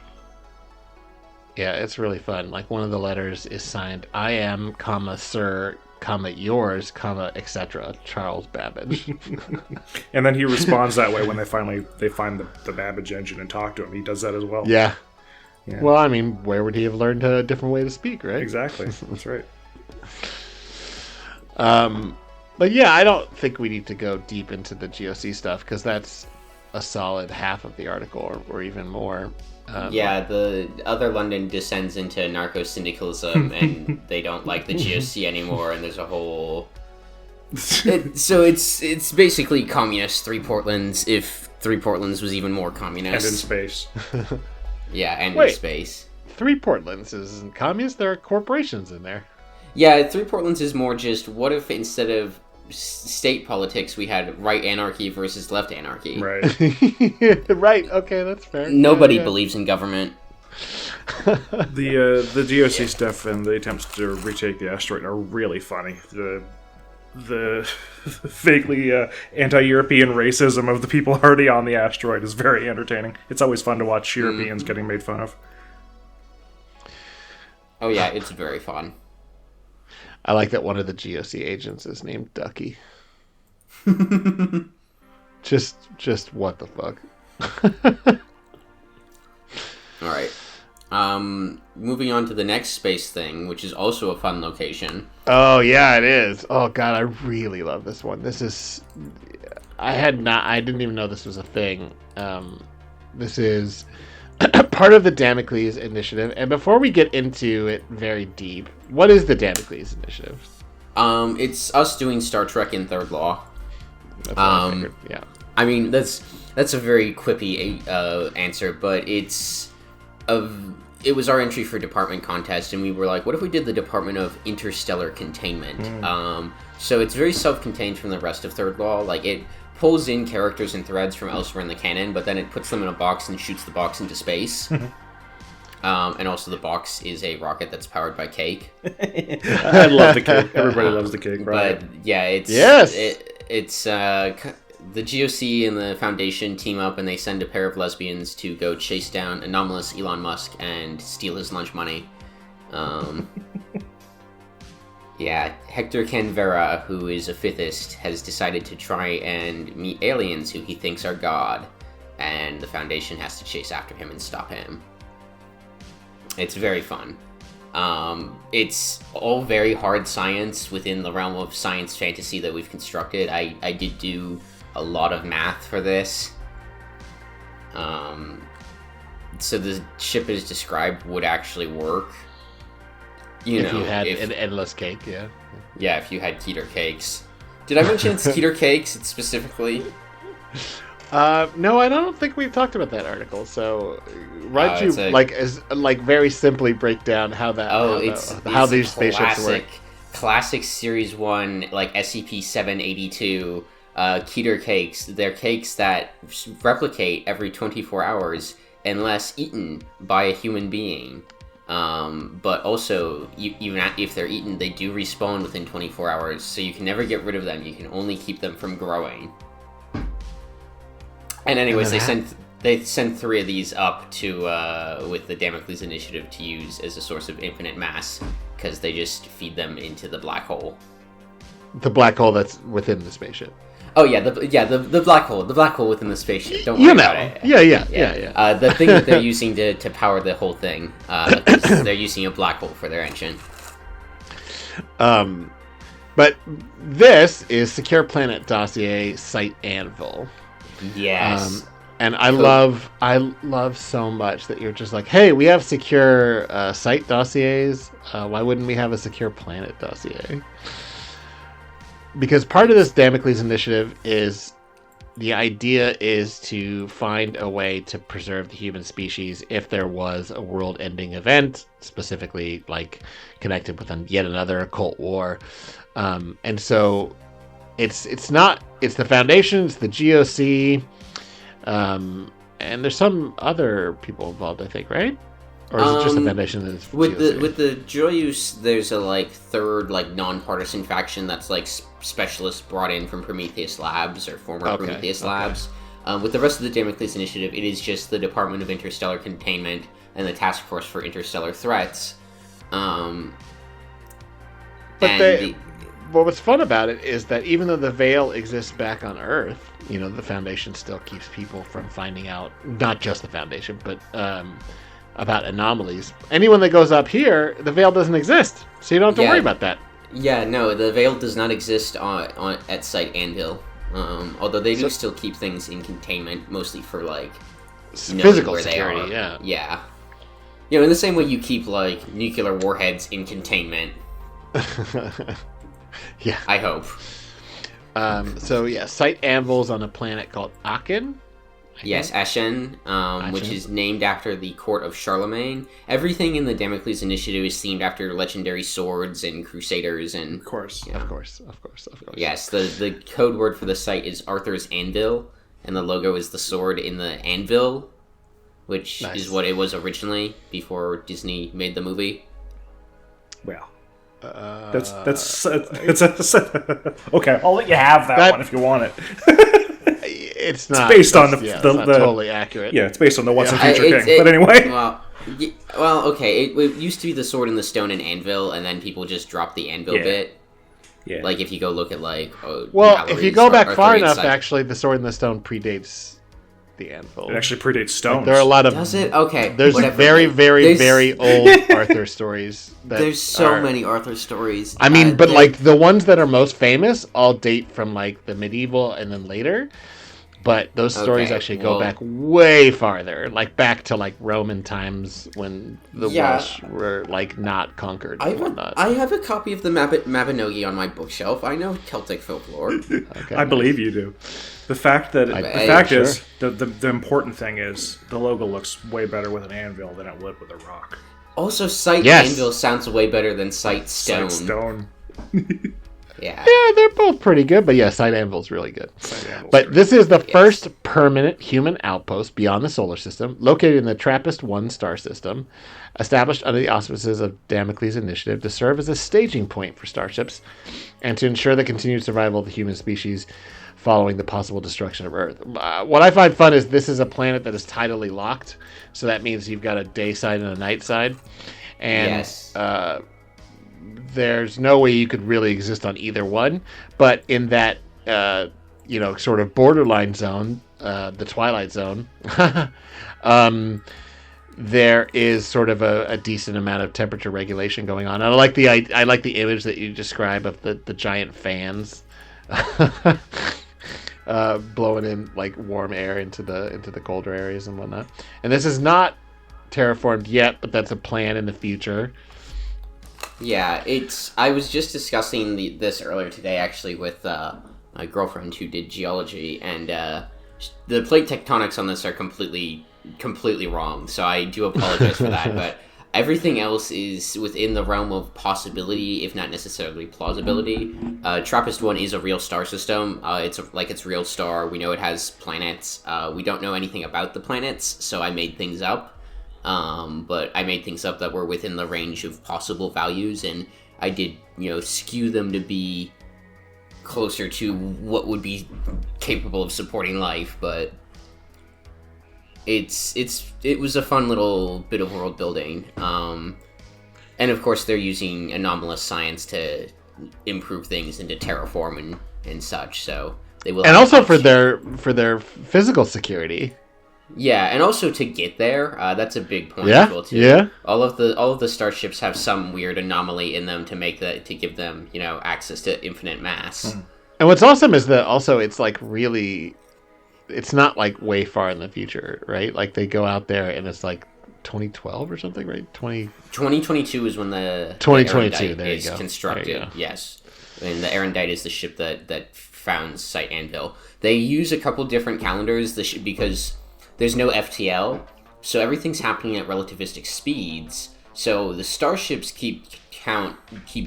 Yeah, it's really fun. Like, one of the letters is signed, I am, sir, yours, etc., Charles Babbage. And then he responds that way when they find the Babbage engine and talk to him. He does that as well. Yeah. Well, I mean, where would he have learned a different way to speak, right? Exactly. That's right. But yeah, I don't think we need to go deep into the GOC stuff, because that's a solid half of the article, or even more. The other London descends into narco-syndicalism, and they don't like the GOC anymore, and there's a whole... So it's basically communist Three Portlands, if Three Portlands was even more communist. And in space. Yeah, and in space. Three Portlands isn't communist, there are corporations in there. Yeah, Three Portlands is more just, what if instead of state politics we had right anarchy versus left anarchy? Right. Right, okay, that's fair. Nobody believes in government. The GOC stuff and the attempts to retake the asteroid are really funny. The vaguely anti-European racism of the people already on the asteroid is very entertaining. It's always fun to watch Europeans getting made fun of. Oh yeah, it's very fun. I like that one of the GOC agents is named Ducky. just what the fuck? moving on to the next space thing, which is also a fun location. Oh yeah, it is. Oh god, I really love this one. This is. I didn't even know this was a thing. This is part of the Damocles Initiative. And before we get into it very deep, what is the Damocles Initiative? It's us doing Star Trek in Third Law. That's what I figured. Yeah. I mean, that's a very quippy answer, but it was our entry for department contest, and we were like, what if we did the Department of Interstellar Containment? So it's very self-contained from the rest of Third Law. Like, it pulls in characters and threads from elsewhere in the canon, but then it puts them in a box and shoots the box into space. And also the box is a rocket that's powered by cake. I love the cake. Everybody loves the cake, right? But yeah, it's the GOC and the Foundation team up, and they send a pair of lesbians to go chase down anomalous Elon Musk and steal his lunch money. Yeah, Hector Canberra, who is a fifthist, has decided to try and meet aliens who he thinks are God, and the Foundation has to chase after him and stop him. It's very fun. It's all very hard science within the realm of science fantasy that we've constructed. I did do a lot of math for this. So the ship as described would actually work. If you had an endless cake, yeah. Yeah, if you had Keter cakes. Did I mention it's Keter cakes specifically? No, I don't think we've talked about that article. So, why don't you very simply break down how that how these spaceships work? Classic Series 1, like SCP-782 Keter cakes. They're cakes that replicate every 24 hours unless eaten by a human being. But also, even if they're eaten, they do respawn within 24 hours, so you can never get rid of them. You can only keep them from growing. And anyways, they send 3 of these up to with the Damocles Initiative to use as a source of infinite mass, because they just feed them into the black hole. The black hole that's within the spaceship. Oh yeah, the black hole within the spaceship. Don't worry about it. Yeah. The thing that they're using to power the whole thing, they're using a black hole for their engine. But this is Secure Planet Dossier Site Anvil. Yes. And I love so much that you're just like, hey, we have secure site dossiers. Why wouldn't we have a Secure Planet dossier? Because part of this Damocles Initiative is the idea is to find a way to preserve the human species if there was a world-ending event, specifically like connected with yet another occult war. And so it's the Foundation, it's the GOC, and there's some other people involved, I think, right? Or is it just the Foundation and the GOC? With the Joyous, there's a third nonpartisan faction that's specialists brought in from Prometheus Labs or former Prometheus Labs. With the rest of the Damocles Initiative, it is just the Department of Interstellar Containment and the Task Force for Interstellar Threats. But what's fun about it is that even though the Veil exists back on Earth, the Foundation still keeps people from finding out, not just the Foundation, but about anomalies. Anyone that goes up here, the Veil doesn't exist, so you don't have to worry about that. Yeah, no, the Veil does not exist at Site Anvil. Although they do still keep things in containment, mostly for physical security. Yeah. In the same way you keep nuclear warheads in containment. Yeah, I hope. Site Anvil's on a planet called Aachen. Yes, Ashen, which is named after the court of Charlemagne. Everything in the Damocles Initiative is themed after legendary swords and crusaders and... Of course. Of course. Yes, the code word for the site is Arthur's Anvil, and the logo is the sword in the anvil, which is what it was originally before Disney made the movie. Well... That's okay. I'll let you have that one if you want it. It's not. It's based on the totally accurate. Yeah, it's based on the Once and Future King. But anyway, okay. It used to be the sword and the stone and anvil, and then people just dropped the anvil bit. Yeah. If you go look at if you go back far enough, actually, the sword and the stone predates the anvil. It actually predates stones. There are a lot of... Does it? Okay. There's whatever. very, very, There's- very old Arthur stories. There's so many Arthur stories. I mean, but they're- like the ones that are most famous all date from like the medieval and then later. But those stories Okay, actually go well- back way farther, like back to like Roman times when the Yeah. Welsh were like not conquered and whatnot. I have a copy of the Mabinogi on my bookshelf. I know Celtic folklore. Okay. I believe you do. The fact that Hey, the fact sure. is the important thing is the logo looks way better with an anvil than it would with a rock. Also, Sight Yes. Anvil sounds way better than Sight Stone. Sight stone. Yeah. Yeah, they're both pretty good, but yeah, Sight Anvil's really good. Sight anvil's But great. this is the first permanent human outpost beyond the solar system, located in the TRAPPIST-1 star system, established under the auspices of Damocles Initiative to serve as a staging point for starships and to ensure the continued survival of the human species following the possible destruction of Earth. What I find fun is this is a planet that is tidally locked, so that means you've got a day side and a night side. And Yes. there's no way you could really exist on either one, but in that sort of borderline zone, the Twilight Zone, there is sort of a decent amount of temperature regulation going on. And I like the image that you describe of the giant fans blowing in like warm air into the colder areas and whatnot. And this is not terraformed yet, but that's a plan in the future. Yeah, I was just discussing this earlier today, actually, with my girlfriend who did geology, and the plate tectonics on this are completely wrong. So I do apologize for that, but everything else is within the realm of possibility, if not necessarily plausibility. TRAPPIST-1 is a real star system. It's its real star. We know it has planets. We don't know anything about the planets, so I made things up. But I made things up that were within the range of possible values, and I did, skew them to be closer to what would be capable of supporting life, but it was a fun little bit of world building. And of course they're using anomalous science to improve things and to terraform and such, so they will. And also for their physical security. Yeah, and also to get there, that's a big point Yeah, as well too. yeah. All of the starships have some weird anomaly in them to give them, access to infinite mass. And what's awesome is that also it's like really, it's not like way far in the future, right? Like they go out there and it's like 2012 or something, right? 2022 is when the 2022, Erendite there you is go. constructed. There you go. Yes, and the Erendite is the ship that founds Sight Anvil. They use a couple different calendars because there's no FTL, so everything's happening at relativistic speeds. So the starships keep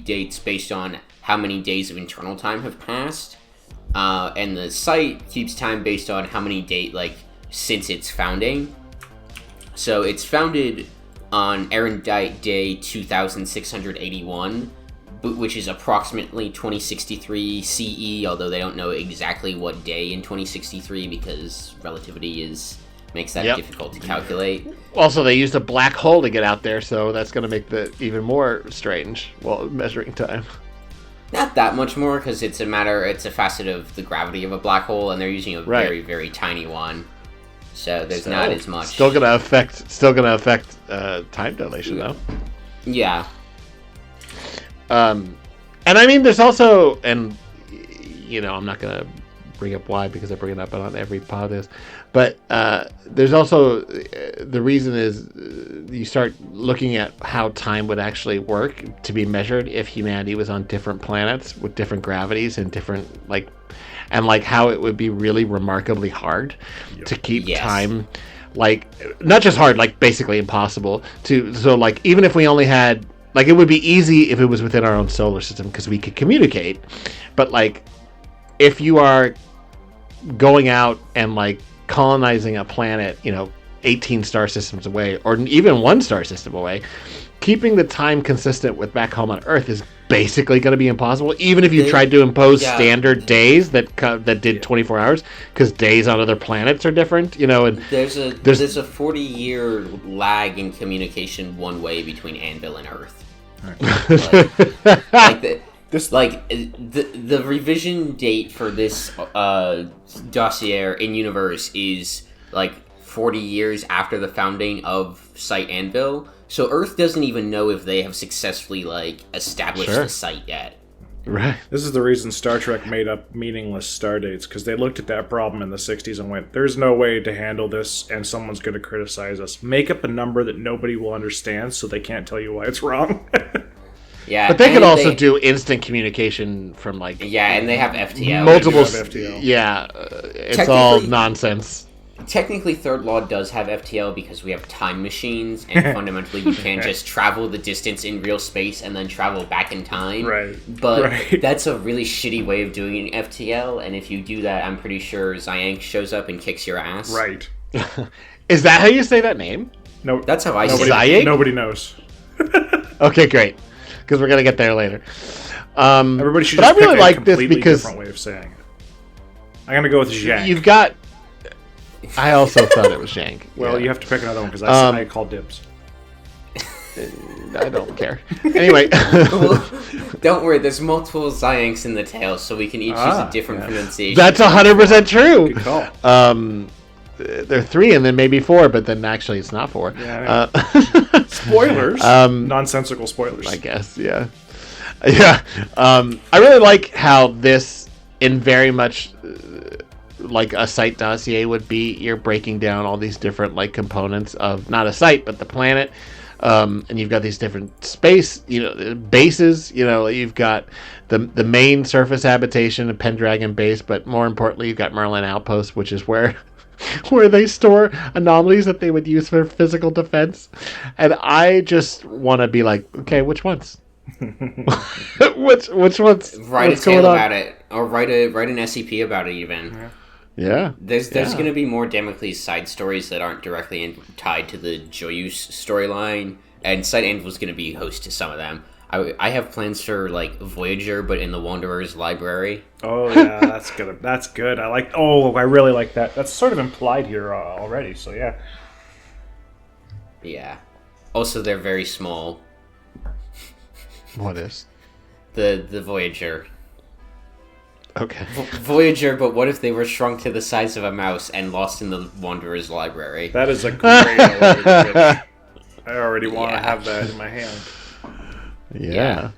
dates based on how many days of internal time have passed, and the site keeps time based on how many since its founding. So it's founded on Erendite Day 2681, which is approximately 2063 CE, although they don't know exactly what day in 2063 because relativity makes that difficult to calculate. Also, they used a black hole to get out there, so that's going to make it even more strange while measuring time. Not that much more, because it's a facet of the gravity of a black hole, and they're using a very, very tiny one. So there's not as much. Still gonna affect time dilation though. Yeah. And I mean, there's also, and I'm not gonna bring up why because I bring it up on every podcast, but there's also the reason is you start looking at how time would actually work to be measured if humanity was on different planets with different gravities and different how it would be really remarkably hard to keep time, not just hard, basically impossible to. So even if we only had, it would be easy if it was within our own solar system because we could communicate, but if you are going out and colonizing a planet 18 star systems away or even one star system away, keeping the time consistent with back home on Earth is basically going to be impossible, even if you tried to impose standard days that did 24 hours, because days on other planets are different, and there's a 40-year lag in communication one way between Anvil and Earth. The revision date for this dossier in universe is like 40 years after the founding of Site Anvil. So Earth doesn't even know if they have successfully like established the site yet. Right. This is the reason Star Trek made up meaningless star dates, because they looked at that problem in the 60s and went, there's no way to handle this, and someone's going to criticize us. Make up a number that nobody will understand so they can't tell you why it's wrong. Yeah, but they could also do instant communication from like and they have FTL. Multiple, FTL. Yeah, it's all nonsense. Technically, Third Law does have FTL because we have time machines, and fundamentally you can't just travel the distance in real space and then travel back in time. Right. But that's a really shitty way of doing an FTL, and if you do that, I'm pretty sure Zyank shows up and kicks your ass. Right. Is that how you say that name? No, that's how I say it. Zyank? Nobody knows. Okay, great. Because we're going to get there later. Everybody should just pick a completely different way of saying it. I'm going to go with Zhank. You've got... I also thought it was Zhank. Well, you have to pick another one because I call dibs. I don't care. Anyway. Don't worry, there's multiple Zyanks in the tale, so we can each use a different pronunciation. That's 100% true. Good call. There are 3 and then maybe 4, but then actually it's not 4. Yeah, spoilers. Nonsensical spoilers. I guess, yeah. Yeah. I really like how this, in very much... like a site dossier would be, you're breaking down all these different like components of not a site but the planet, and you've got these different space bases. You've got the main surface habitation of Pendragon base, but more importantly you've got Merlin Outpost, which is where they store anomalies that they would use for physical defense. And I just want to be like, okay, which ones? which ones? Write a tale about it, or write an SCP about it even. Yeah. There's going to be more Damocles side stories that aren't directly tied to the Joyous storyline, and Site Anvil's going to be host to some of them. I have plans for like Voyager, but in the Wanderer's library. Oh yeah, that's good. That's good. I really like that. That's sort of implied here already. So yeah. Yeah. Also, they're very small. What is? The Voyager. Okay. Voyager, but what if they were shrunk to the size of a mouse and lost in the Wanderer's library? That is a great elevator pitch. I already want to have that in my hand. Yeah.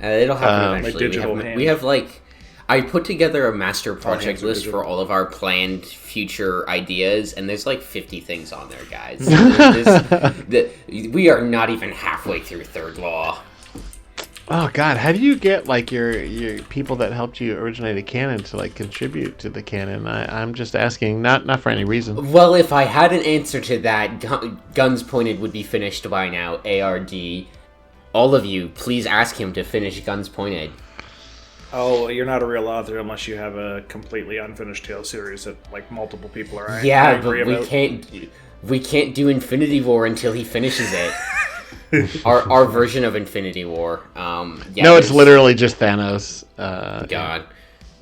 It'll happen eventually. My digital hand. We have like... I put together a master project list for all of our planned future ideas, and there's like 50 things on there, guys. We are not even halfway through Third Law. Oh God! How do you get like your people that helped you originate a canon to like contribute to the canon? I'm just asking, not for any reason. Well, if I had an answer to that, Guns Pointed would be finished by now. ARD, all of you, please ask him to finish Guns Pointed. Oh, you're not a real author unless you have a completely unfinished tale series that like multiple people are. Yeah, but we can't do Infinity War until he finishes it. Our version of Infinity War. No, it's literally just Thanos. God,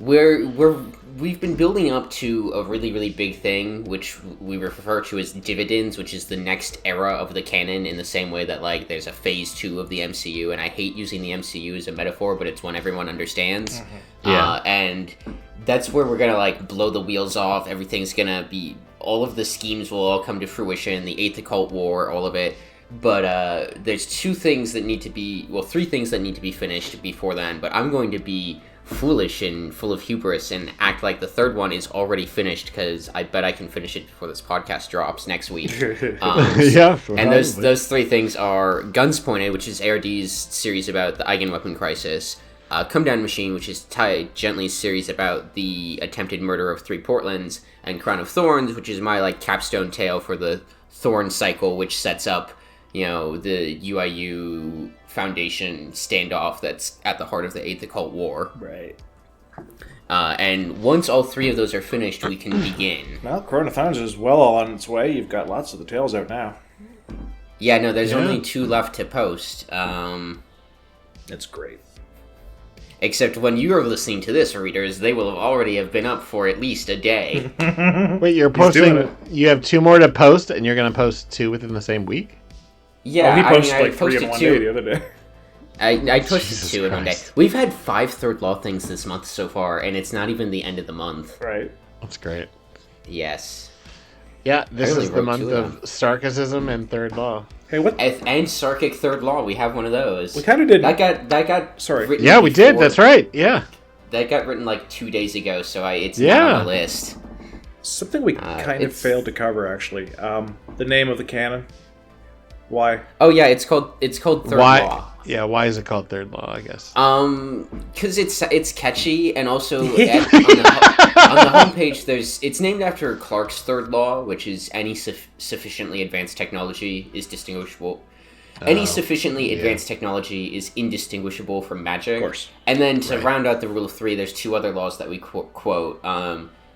we've been building up to a really, really big thing, which we refer to as dividends, which is the next era of the canon. In the same way that like there's a phase 2 of the MCU, and I hate using the MCU as a metaphor, but it's one everyone understands. Mm-hmm. Yeah, and that's where we're gonna like blow the wheels off. Everything's gonna be, all of the schemes will all come to fruition. The 8th Occult War, all of it. But there's 3 things that need to be finished before then. But I'm going to be foolish and full of hubris and act like the 3rd one is already finished, because I bet I can finish it before this podcast drops next week. Yeah, and those 3 things are Guns Pointed, which is ARD's series about the Eigenweapon crisis. Come Down Machine, which is Ty Gently's series about the attempted murder of 3 Portlands, and Crown of Thorns, which is my like capstone tale for the Thorn cycle, which sets up the UIU Foundation standoff that's at the heart of the 8th Occult War. Right. And once all 3 of those are finished, we can begin. Well, Crown of Thorns is well on its way. You've got lots of the tales out now. Yeah, no, there's only 2 left to post. That's great. Except when you are listening to this, readers, they will already have been up for at least a day. Wait, you're posting... You have 2 more to post, and you're going to post 2 within the same week? Yeah, he posted 3 in one day the other day. I posted 2 in one day. We've had 5 Third Law things this month so far, and it's not even the end of the month. Right. That's great. Yes. Yeah, this only is the wrote month two of of them. Sarcasm and Third Law. Hey, what? And Sarkic Third Law, we have one of those. We kind of did. That got Sorry. written Yeah, we did. before- That's right. Yeah. That got written like 2 days ago, so it's Yeah. not on the list. Something we kind of it's- failed to cover, actually. The name of the canon. Why? Oh yeah, it's called Third Why? Law. Yeah. Why is it called Third Law? I guess. Because it's catchy, and also on the homepage it's named after Clarke's Third Law, which is any sufficiently advanced technology is distinguishable. Any sufficiently advanced technology is indistinguishable from magic. Of course. And then to round out the rule of three, there's two other laws that we quote.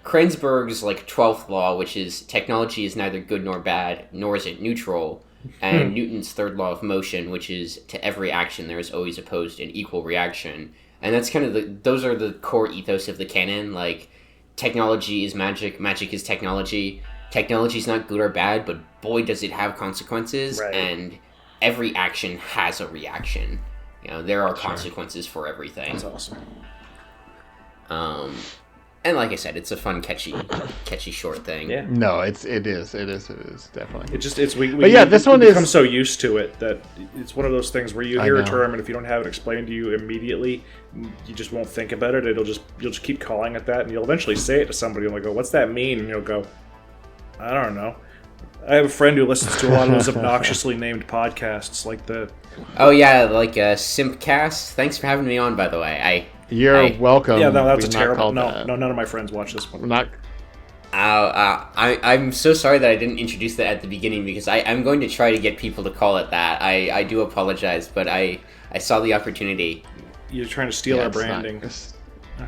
Kranzberg's 12th law, which is technology is neither good nor bad, nor is it neutral. And Newton's third law of motion, which is to every action there is always opposed an equal reaction. And that's kind of those are the core ethos of the canon. Like, technology is magic, magic is technology. Technology is not good or bad, but boy does it have consequences. Right. And every action has a reaction. There are consequences for everything. That's awesome. And like I said, it's a fun, catchy short thing. Yeah. No, it is definitely. This one we become is so used to it that it's one of those things where you I hear a know. term and if you don't have it explained to you immediately, you just won't think about it. You'll just keep calling it that, and you'll eventually say it to somebody and they'll go, "What's that mean?" And you'll go, "I don't know." I have a friend who listens to a lot of those obnoxiously named podcasts, like the. Oh yeah, Simpcast. Thanks for having me on, by the way. You're welcome. Yeah, no, that's We've a not terrible. called No, that. no, none of my friends watch this one. We're not. I'm so sorry that I didn't introduce that at the beginning because I'm going to try to get people to call it that. I do apologize, but I saw the opportunity. You're trying to steal our it's not- branding. it's-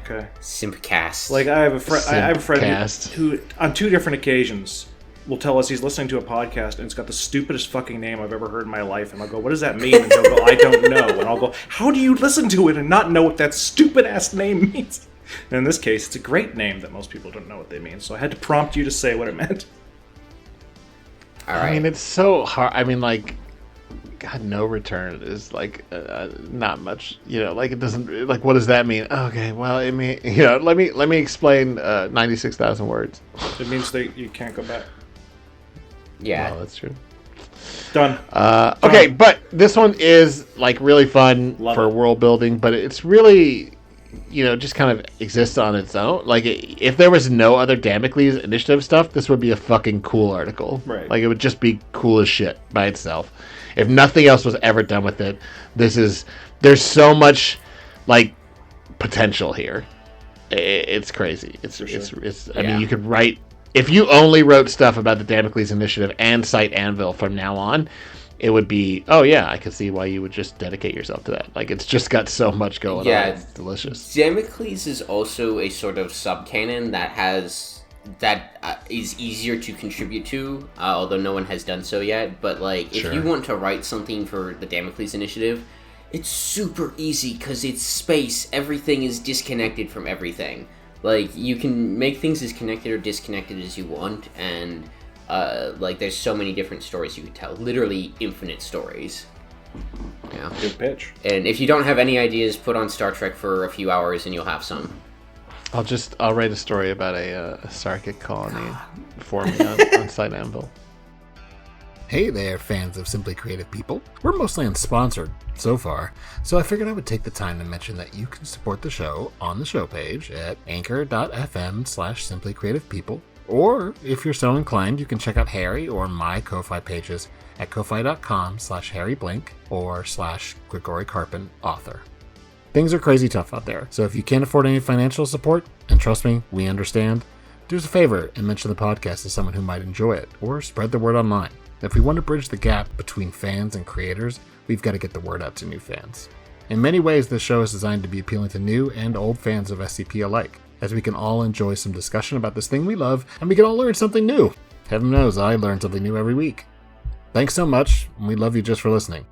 Okay. Simpcast. Like I have a friend Simpcast. who, on 2 different occasions, will tell us he's listening to a podcast and it's got the stupidest fucking name I've ever heard in my life. And I'll go, "What does that mean?" And he'll go, "I don't know." And I'll go, "How do you listen to it and not know what that stupid ass name means?" And in this case, it's a great name that most people don't know what they mean. So I had to prompt you to say what it meant. All right. I mean, it's so hard. I mean, God, no return is not much. It doesn't. What does that mean? Okay, well, it mean, let me explain. 96,000 words. It means that you can't go back. yeah. Well, that's true. Done. Okay, but this one is really fun Love for it. world building, but it's really, just kind of exists on its own. If there was no other Damocles initiative stuff, this would be a fucking cool article. Right. It would just be cool as shit by itself. If nothing else was ever done with it, there's so much potential here. It's crazy. It's I mean, you could write, if you only wrote stuff about the Damocles Initiative and cite Anvil from now on, it would be, oh yeah, I could see why you would just dedicate yourself to that. It's just got so much going on. Yeah. It's delicious. Damocles is also a sort of subcanon that is easier to contribute to, although no one has done so yet. But if Sure. you want to write something for the Damocles Initiative, it's super easy because it's space. Everything is disconnected from everything. You can make things as connected or disconnected as you want, and there's so many different stories you could tell. Literally infinite stories. Yeah. Good pitch. And if you don't have any ideas, put on Star Trek for a few hours and you'll have some. I'll write a story about a Sarkic colony forming on Site Anvil. Hey there, fans of Simply Creative People. We're mostly unsponsored so far, so I figured I would take the time to mention that you can support the show on the show page at anchor.fm/simplycreativepeople, or if you're so inclined, you can check out Harry or my Ko-Fi pages at ko-fi.com/harryblink or /Grigory Karpin author. Things are crazy tough out there, so if you can't afford any financial support, and trust me, we understand, do us a favor and mention the podcast to someone who might enjoy it, or spread the word online. If we want to bridge the gap between fans and creators, we've got to get the word out to new fans. In many ways, this show is designed to be appealing to new and old fans of SCP alike, as we can all enjoy some discussion about this thing we love, and we can all learn something new. Heaven knows I learn something new every week. Thanks so much, and we love you just for listening.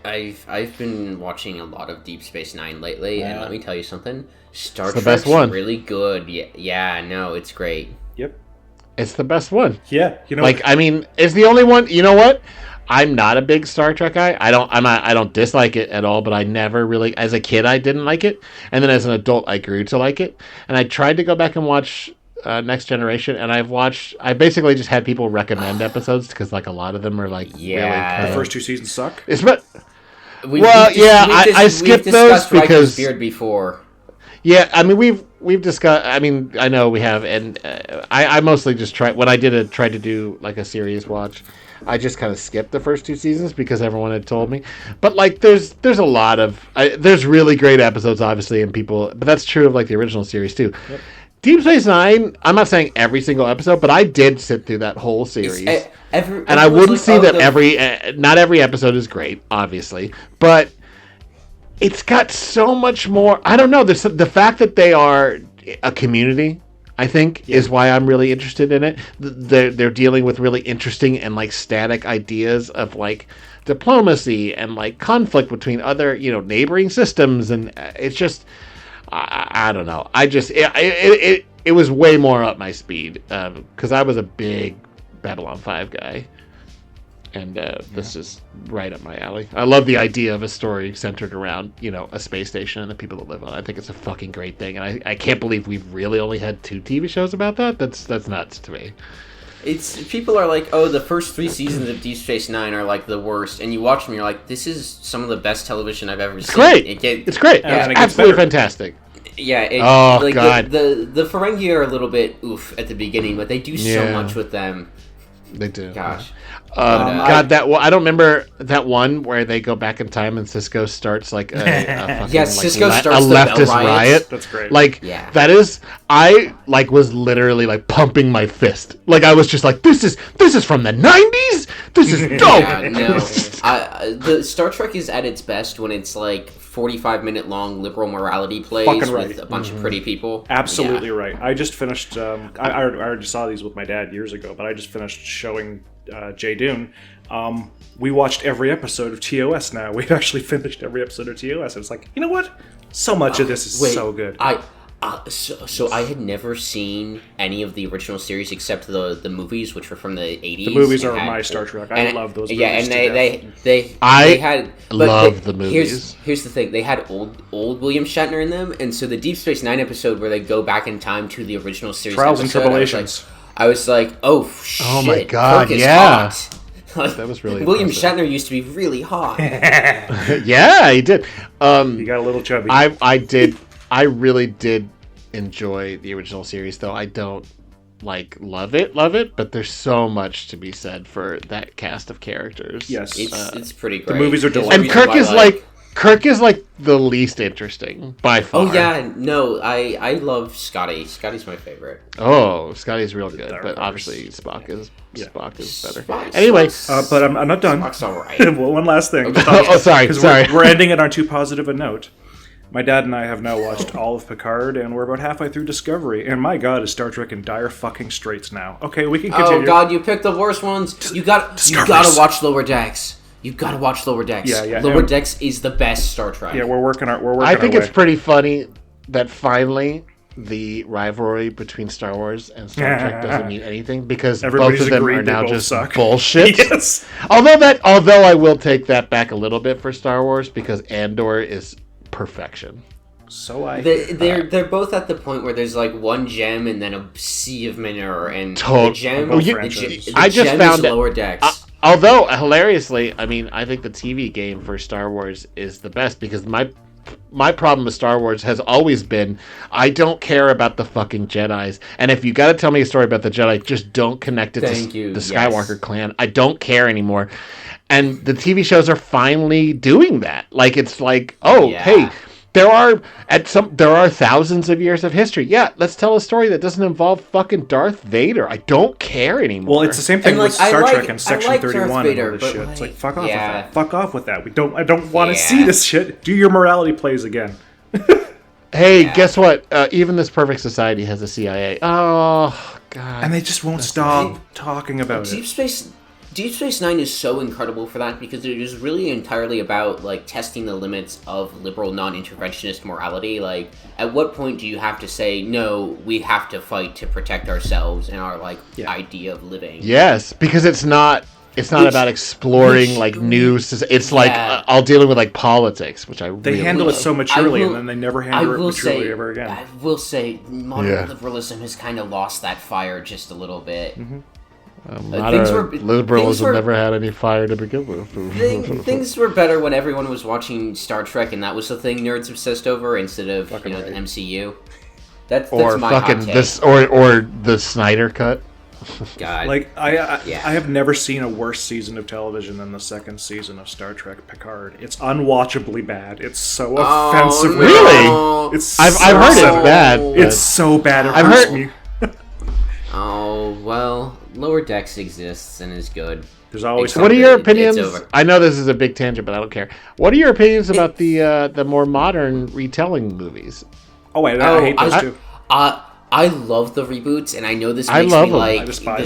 I've been watching a lot of Deep Space Nine lately, and let me tell you something. Star the Trek's best one. really good. Yeah, no, it's great. Yep. It's the best one. Yeah. It's the only one. You know what? I'm not a big Star Trek guy. I don't dislike it at all, but I never really, as a kid, I didn't like it. And then as an adult, I grew to like it. And I tried to go back and watch Next Generation, and I basically just had people recommend episodes because like a lot of them are like really The first 2 seasons suck. I skipped those because Beard before. Yeah, I mean we've discussed. I mean, I know we have, and I mostly just tried to do like a series watch. I just kind of skipped the first 2 seasons because everyone had told me. But like, there's a lot of there's really great episodes, obviously, and people. But that's true of like the original series too. Yep. Deep Space Nine. I'm not saying every single episode, but I did sit through that whole series, and I wouldn't say that not every episode is great, obviously, but it's got so much more. I don't know. The fact that they are a community, I think, is why I'm really interested in it. They're dealing with really interesting and like static ideas of like diplomacy and like conflict between other neighboring systems, and it's just I don't know. It was way more up my speed because I was a big Babylon 5 guy. And this is right up my alley. I love the idea of a story centered around, a space station and the people that live on it. I think it's a fucking great thing. And I can't believe we've really only had 2 TV shows about that. That's nuts to me. People are like, oh, the first 3 seasons of Deep Space Nine are like the worst. And you watch them, you're like, this is some of the best television I've ever seen. Great. It's great. Yeah, it's absolutely fantastic. Yeah. God. The Ferengi are a little bit oof at the beginning, but they do so much with them. They do. Gosh. I don't remember that one where they go back in time and Cisco starts like a fucking, Cisco starts a leftist riot. That's great. That is, I was literally like pumping my fist. Like I was just like, this is from the 90s. This is dope. Yeah, no. The Star Trek is at its best when it's like 45-minute long liberal morality plays with a bunch of pretty people. Absolutely right. I just finished. I already saw these with my dad years ago, but I just finished showing Jay Dune. We watched every episode of TOS now. We've actually finished every episode of TOS. And it's like, you know what? So much of this is so good. So I had never seen any of the original series except the movies, which were from the 80s. The movies are my Star Trek. I love those movies. Yeah, and I love the movies. Here's the thing: they had old William Shatner in them, and so the Deep Space Nine episode where they go back in time to the original series, Trials and Tribulations. I was like, oh shit! Oh my god! Kirk is yeah. hot. That was really William impressive. Shatner used to be really hot. Yeah, he did. He got a little chubby. I really did enjoy the original series, though I don't love it, but there's so much to be said for that cast of characters. Yes, it's pretty great. The movies are delightful. And Kirk is the least interesting by far. Oh yeah, no, I love Scotty. Scotty's my favorite. Oh, Scotty's real good, but obviously Spock is better. Anyway, but I'm not done. Spock's all right. Well, one last thing. Sorry. We're ending it on too positive a note. My dad and I have now watched all of Picard, and we're about halfway through Discovery. And my God, is Star Trek in dire fucking straits now? Okay, we can continue. Oh God, you picked the worst ones. You gotta watch Lower Decks. You've got to watch Lower Decks. Yeah. Lower Decks is the best Star Trek. Yeah, we're working. I think it's pretty funny that finally the rivalry between Star Wars and Star Trek doesn't mean anything because both of them are now just bullshit. Yes. Although I will take that back a little bit for Star Wars because Andor is perfection. So they're both at the point where there's like one gem and then a sea of minor, and the gem. I just found it. Lower Decks. Although hilariously, I mean, I think the TV game for Star Wars is the best because my problem with Star Wars has always been I don't care about the fucking Jedis, and if you got to tell me a story about the Jedi, just don't connect it to the Skywalker clan. I don't care anymore. And the TV shows are finally doing that. Like it's like, hey, there are thousands of years of history. Yeah, let's tell a story that doesn't involve fucking Darth Vader. I don't care anymore. Well, it's the same thing with Star Trek and Section 31 Vader, and all this shit. It's like fuck off with that. Fuck off with that. I don't want to see this shit. Do your morality plays again. Hey, guess what? Even This Perfect Society has a CIA. Oh God. And they just won't stop talking about it. Deep Space Nine is so incredible for that because it is really entirely about like testing the limits of liberal non-interventionist morality. Like, at what point do you have to say no? We have to fight to protect ourselves and our idea of living. Yes, because it's not It's not about exploring like new. It's like all dealing with like politics, which I They really handle love. it so maturely, and then they never handle it maturely ever again. I will say, modern liberalism has kind of lost that fire just a little bit. Liberalism never had any fire to begin with. Things were better when everyone was watching Star Trek, and that was the thing nerds obsessed over instead of the MCU. That's or my fucking hot take. this or the Snyder cut. God. Like I have never seen a worse season of television than the second season of Star Trek Picard. It's unwatchably bad. It's so offensive. No. Really? It's I've heard it's bad. It's so bad. I've heard me. Oh well, Lower Decks exists and is good. There's always. What are your opinions? I know this is a big tangent, but I don't care. What are your opinions about the more modern retelling movies? I hate those too. I love the reboots, and I know this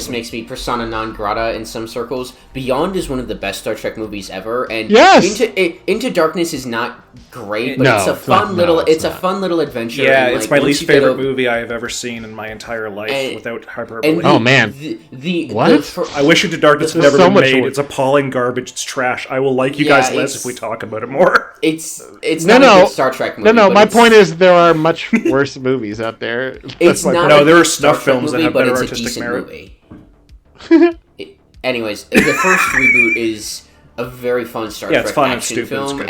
makes me persona non grata in some circles. Beyond is one of the best Star Trek movies ever, and Into Darkness is not great, but it's a fun little adventure. Yeah, and, it's my least favorite movie I have ever seen in my entire life, without hyperbole. Oh man, I wish Into Darkness had never been made. It's appalling garbage. It's trash. I will like you guys less if we talk about it more. It's not a good Star Trek movie. No. My point is there are much worse movies out there. There are snuff films that have better artistic merit. Anyways, the first reboot is a very fun Star Trek action film,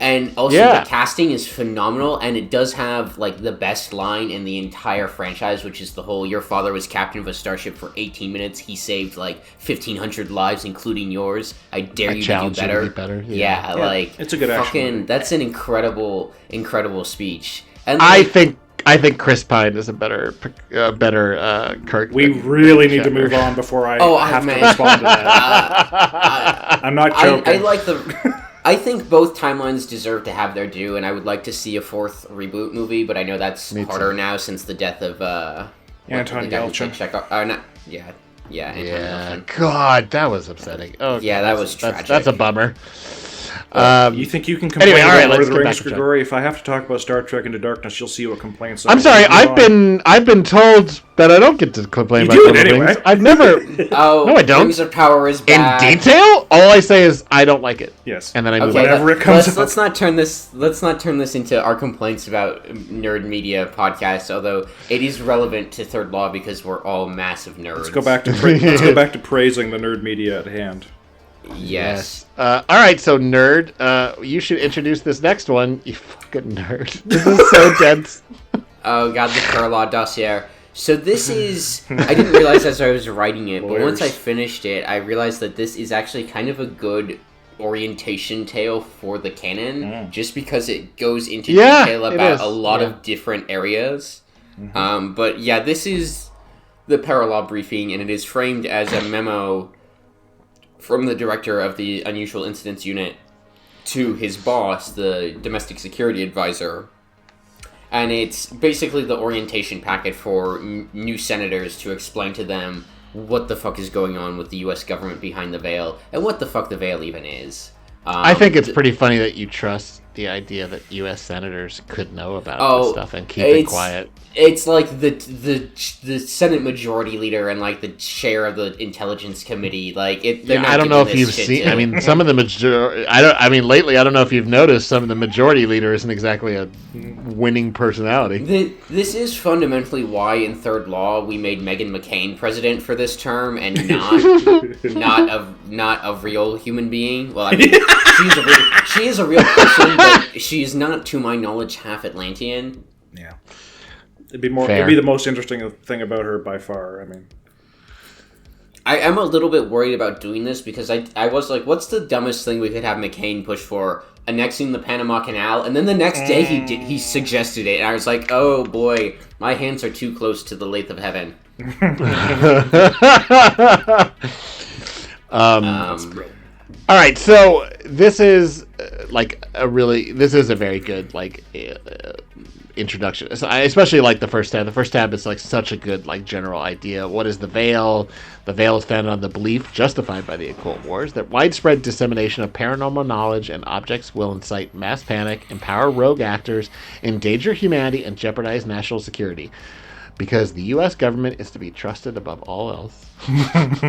and also the casting is phenomenal, and it does have like the best line in the entire franchise, which is the whole "Your father was captain of a starship for 18 minutes. He saved like 1,500 lives, including yours. I dare you to do better." Yeah, like it's a good action. That's an incredible speech. And I think Chris Pine is a better Kirk. We really need to move on before I have to respond to that. I'm not joking. I think both timelines deserve to have their due, and I would like to see a fourth reboot movie, but I know that's harder now since the death of Anton Yelchin. Anton Yelchin. God, that was upsetting. Oh, yeah, that was tragic. That's a bummer. You think you can complain about Lord of the Rings, Grigori? If I have to talk about Star Trek Into Darkness, you'll see what complaints are. I'm sorry, I've been told that I don't get to complain about Lord of the Rings. I've never. No, I don't. Rings of Power is bad. In detail, all I say is I don't like it. Yes, and then I move on. Whenever it comes up. Let's not turn this into our complaints about nerd media podcasts. Although it is relevant to Third Law because we're all massive nerds. Let's go back to praising the nerd media at hand. Yes. All right, so nerd, you should introduce this next one. You fucking nerd. This is so dense. Oh god, the Karl dossier. So this is... I didn't realize as I was writing it, but once I finished it, I realized that this is actually kind of a good orientation tale for the canon, just because it goes into detail about a lot of different areas. Mm-hmm. But yeah, this is the Karl briefing, and it is framed as a memo from the director of the Unusual Incidents Unit to his boss, the Domestic Security Advisor. And it's basically the orientation packet for new senators to explain to them what the fuck is going on with the U.S. government behind the veil, and what the fuck the veil even is. I think it's pretty funny that you trust the idea that U.S. senators could know about this stuff and keep it quiet. It's like the Senate Majority Leader and like the chair of the Intelligence Committee. Like I don't know if you've seen. I mean, some of the lately, I don't know if you've noticed some of the Majority Leader isn't exactly a winning personality. This is fundamentally why in Third Law we made Meghan McCain president for this term and not a real human being. Well, I mean, she is a real person, but she is not, to my knowledge, half Atlantean. Yeah. It'd be the most interesting thing about her by far. I mean, I am a little bit worried about doing this because I was like, what's the dumbest thing we could have McCain push for? Annexing the Panama Canal, and then the next day he suggested it, and I was like, oh boy, my hands are too close to the lathe of heaven. All right, so this is this is a very good introduction. I especially like the first tab. The first tab is like such a good general idea. What is the veil? The veil is founded on the belief, justified by the occult wars, that widespread dissemination of paranormal knowledge and objects will incite mass panic, empower rogue actors, endanger humanity, and jeopardize national security. because the U.S. government is to be trusted above all else.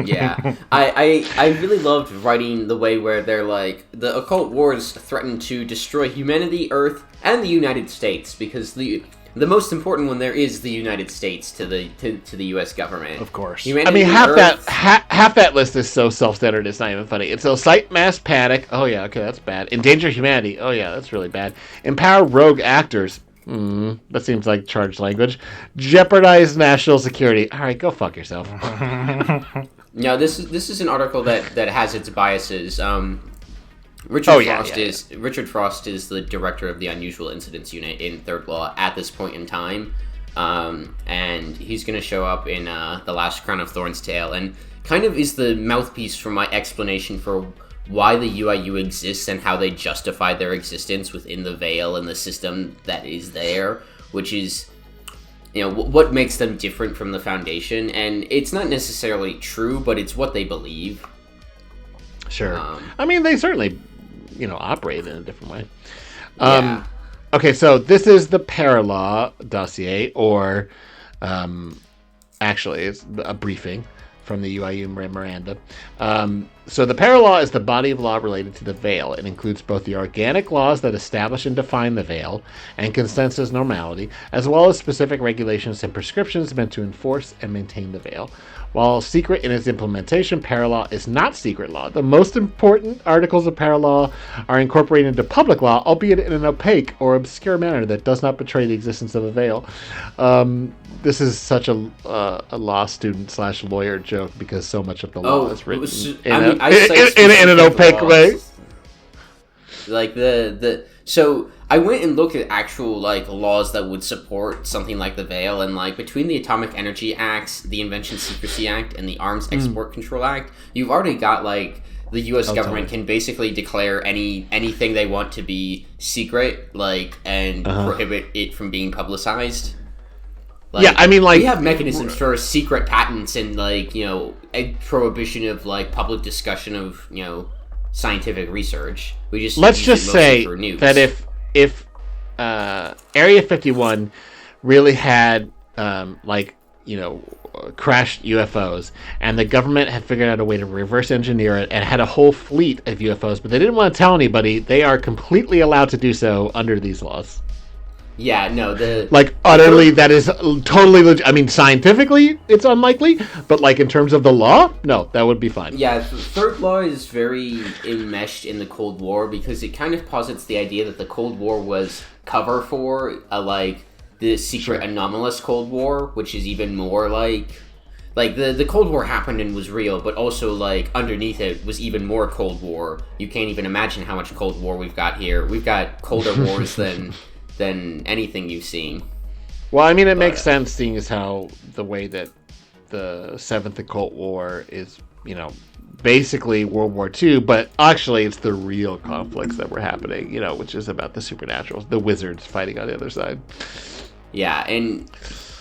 Yeah, I really loved writing the way where they're like, the occult wars threaten to destroy humanity, Earth, and the United States, because the most important one there is the United States to the U.S. government. Of course. I mean, half that list is so self-centered, it's not even funny. It's incite mass panic. Oh, yeah, okay, that's bad. Endanger humanity. Oh, yeah, that's really bad. Empower rogue actors. That seems like charged language. Jeopardize national security. All right, go fuck yourself. No, this is an article that has its biases. Richard Frost is the director of the Unusual Incidents Unit in Third Law at this point in time, and he's going to show up in The Last Crown of Thorn's Tale, and kind of is the mouthpiece for my explanation for why the UIU exists and how they justify their existence within the Veil and the system that is there, which is, what makes them different from the Foundation. And it's not necessarily true, but it's what they believe. Sure. I mean, they certainly, operate in a different way. Yeah. Okay, so this is the Paralaw dossier, or actually, it's a briefing from the UIU memoranda. So the Paralaw is the body of law related to the Veil. It includes both the organic laws that establish and define the Veil and consensus normality, as well as specific regulations and prescriptions meant to enforce and maintain the Veil. While secret in its implementation, Paralaw is not secret law. The most important articles of Paralaw are incorporated into public law, albeit in an opaque or obscure manner that does not betray the existence of a Veil. This is such a law student / lawyer joke, because so much of the law is written in an opaque way. Like so I went and looked at actual laws that would support something like the Veil, and between the Atomic Energy Acts, the Invention Secrecy Act, and the Arms Export Control Act, you've already got the U.S. government can basically declare anything they want to be secret, and prohibit it from being publicized. Yeah, I mean, we have mechanisms for secret patents and a prohibition of public discussion of scientific research. We just let's just say that if Area 51 really had crashed UFOs, and the government had figured out a way to reverse engineer it and had a whole fleet of UFOs, but they didn't want to tell anybody, they are completely allowed to do so under these laws. Yeah, no, utterly, that is totally legit. I mean, scientifically, it's unlikely, but in terms of the law, no, that would be fine. Yeah, Third Law is very enmeshed in the Cold War, because it kind of posits the idea that the Cold War was cover for the secret anomalous Cold War, which is even more the Cold War happened and was real, but also underneath it was even more Cold War. You can't even imagine how much Cold War we've got here. We've got colder wars than anything you've seen. Well, I mean, it makes sense, seeing as how the way that the Seventh Occult War is, basically World War II, but actually it's the real conflicts that were happening, which is about the supernatural, the wizards fighting on the other side. Yeah, and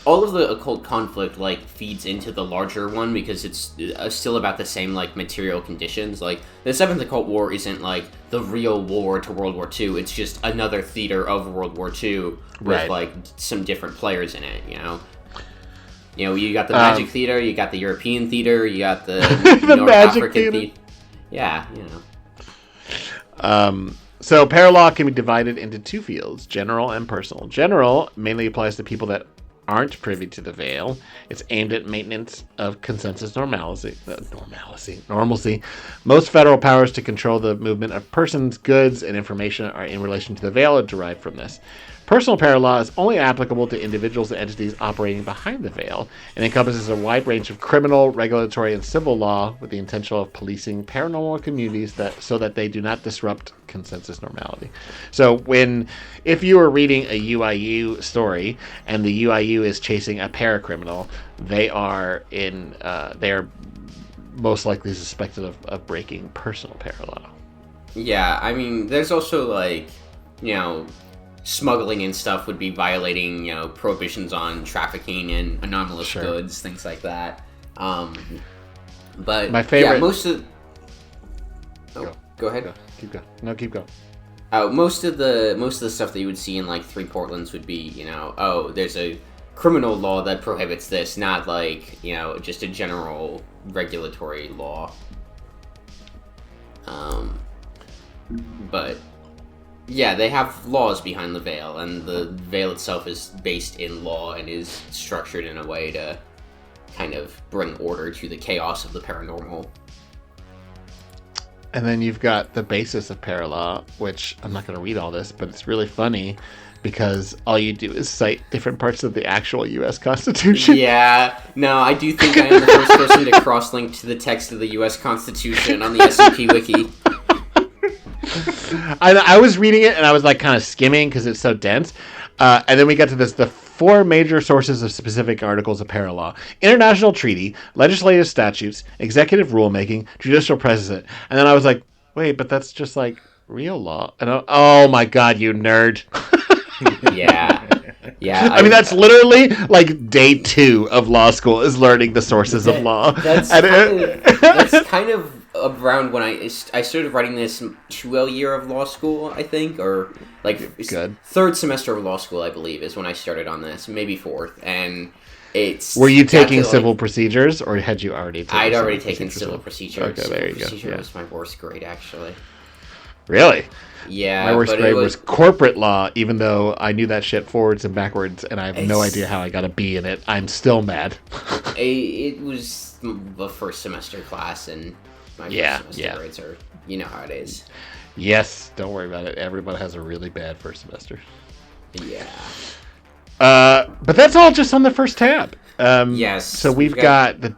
all of the occult conflict feeds into the larger one, because it's still about the same material conditions. The Seventh Occult War isn't the real war to World War II. It's just another theater of World War II with some different players in it. You got the Magic Theater, you got the European Theater, you got the North African Theater. Yeah, So Paralaw can be divided into two fields: general and personal. General mainly applies to people that aren't privy to the Veil. It's aimed at maintenance of consensus normalcy. Most federal powers to control the movement of persons, goods, and information are in relation to the Veil or derived from this. Personal Paralaw is only applicable to individuals and entities operating behind the Veil, and encompasses a wide range of criminal, regulatory, and civil law with the intention of policing paranormal communities so that they do not disrupt consensus normality. So if you are reading a UIU story and the UIU is chasing a paracriminal, they are most likely suspected of breaking personal Paralaw. Yeah, I mean, there's also smuggling and stuff would be violating, prohibitions on trafficking and anomalous goods, things like that. But my favorite. Yeah, most of. Go ahead. Keep going. No, keep going. Most of the stuff that you would see in 3 Portlands would be, there's a criminal law that prohibits this, not like, just a general regulatory law. But yeah, they have laws behind the veil, and the veil itself is based in law and is structured in a way to kind of bring order to the chaos of the paranormal. And then you've got the basis of paralaw, which I'm not going to read all this, but it's really funny because all you do is cite different parts of the actual U.S. Constitution. Yeah, no, I do think I am the first person to cross-link to the text of the U.S. Constitution on the SCP Wiki. I was reading it and I was like kind of skimming because it's so dense. And then we got to the 4 major sources of specific articles of paralaw: international treaty, legislative statutes, executive rulemaking, judicial precedent. And then I was like, wait, but that's just like real law. And oh my God, you nerd. Yeah. I mean, that's literally like day 2 of law school is learning the sources of law. That's kind of around when I started writing this 2L year of law school, I think, or like Good. 3rd semester of law school, I believe, is when I started on this, maybe 4th, and it's... Were you taking civil procedures, or had you already taken I'd already taken civil procedures. Okay, there you go. Procedure was my worst grade, actually. Really? Yeah, my worst grade was corporate law, even though I knew that shit forwards and backwards, and I have no idea how I got a B in it. I'm still mad. It was the first semester class, and my first semester grades are, you know how it is. Yes, don't worry about it. Everyone has a really bad first semester. Yeah. But that's all just on the first tab. Yes. So we've got the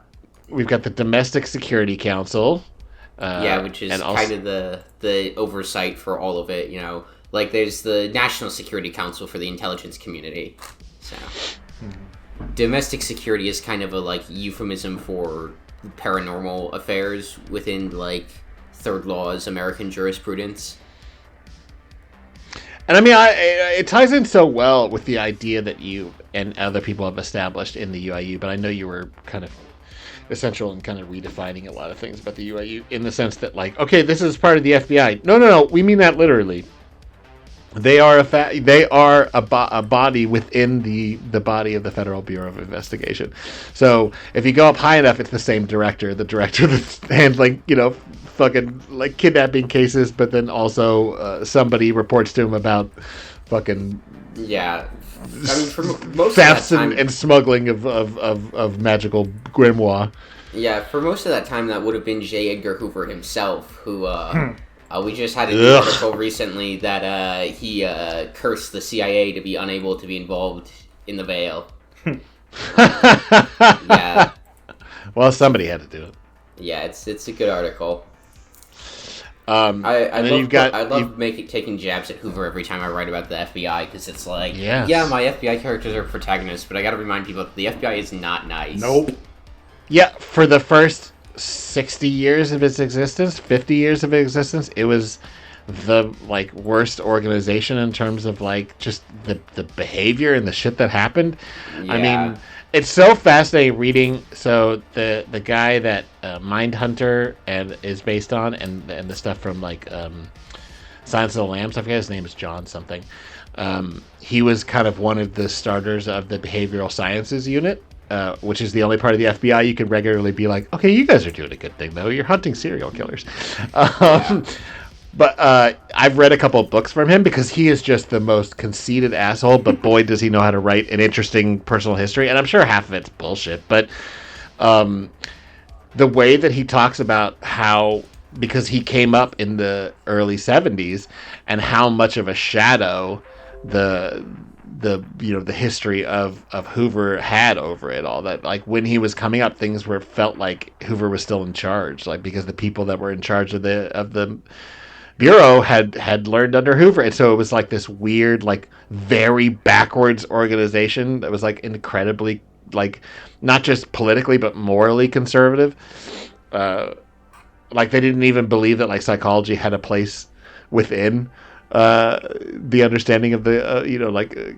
Domestic Security Council. Which is kind of the oversight for all of it, Like, there's the National Security Council for the intelligence community. So, domestic security is kind of a, euphemism for paranormal affairs within, third law's American jurisprudence. And I mean, it ties in so well with the idea that you and other people have established in the UIU, but I know you were kind of essential in kind of redefining a lot of things about the UIU in the sense that, okay, this is part of the FBI. No, we mean that literally. They are a body within the body of the Federal Bureau of Investigation. So if you go up high enough, it's the same director, the director that's handling, fucking kidnapping cases, but then also somebody reports to him about fucking I mean, for most thefts of that time, and smuggling of magical grimoire. Yeah, for most of that time, that would have been J. Edgar Hoover himself, who we just had an article recently that he cursed the CIA to be unable to be involved in the veil. Yeah. Well, somebody had to do it. Yeah, it's a good article. I love taking jabs at Hoover every time I write about the FBI, because it's my FBI characters are protagonists, but I gotta remind people that the FBI is not nice. Nope. Yeah, for the first 60 years of its existence, 50 years of its existence, it was the worst organization in terms of just the behavior and the shit that happened. Yeah. I mean, it's so fascinating reading. So the guy that Mindhunter is based on, and the stuff from Silence of the Lambs, I forget his name is John something. He was kind of one of the starters of the behavioral sciences unit, which is the only part of the FBI you can regularly be like, okay, you guys are doing a good thing though. You're hunting serial killers. But I've read a couple of books from him because he is just the most conceited asshole, but boy, does he know how to write an interesting personal history. And I'm sure half of it's bullshit, but the way that he talks about how, because he came up in the early 70s, and how much of a shadow the history of Hoover had over it all, that when he was coming up, things felt like Hoover was still in charge, because the people that were in charge of the Bureau had learned under Hoover, and so it was this weird, very backwards organization that was incredibly, not just politically but morally conservative. They didn't even believe that psychology had a place within the understanding of the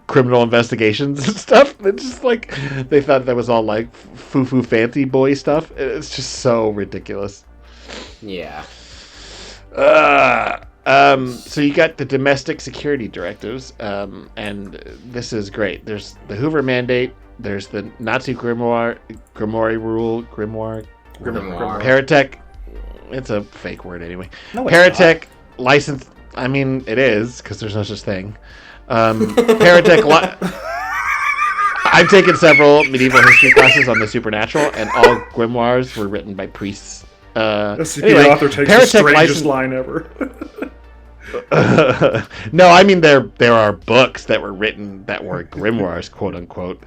criminal investigations and stuff. It's just they thought that was all foo-foo fancy boy stuff. It's just so ridiculous. Yeah. So you got the domestic security directives, and this is great. There's the Hoover Mandate. There's the Nazi Grimoire rule. Grimoire. Paratech. It's a fake word anyway. No, it's Paratech license. I mean, it is because there's no such thing. Paratech. I've taken several medieval history classes on the supernatural, and all grimoires were written by priests. The author takes the strangest line ever. No, I mean there are books that were written that were grimoires, quote unquote,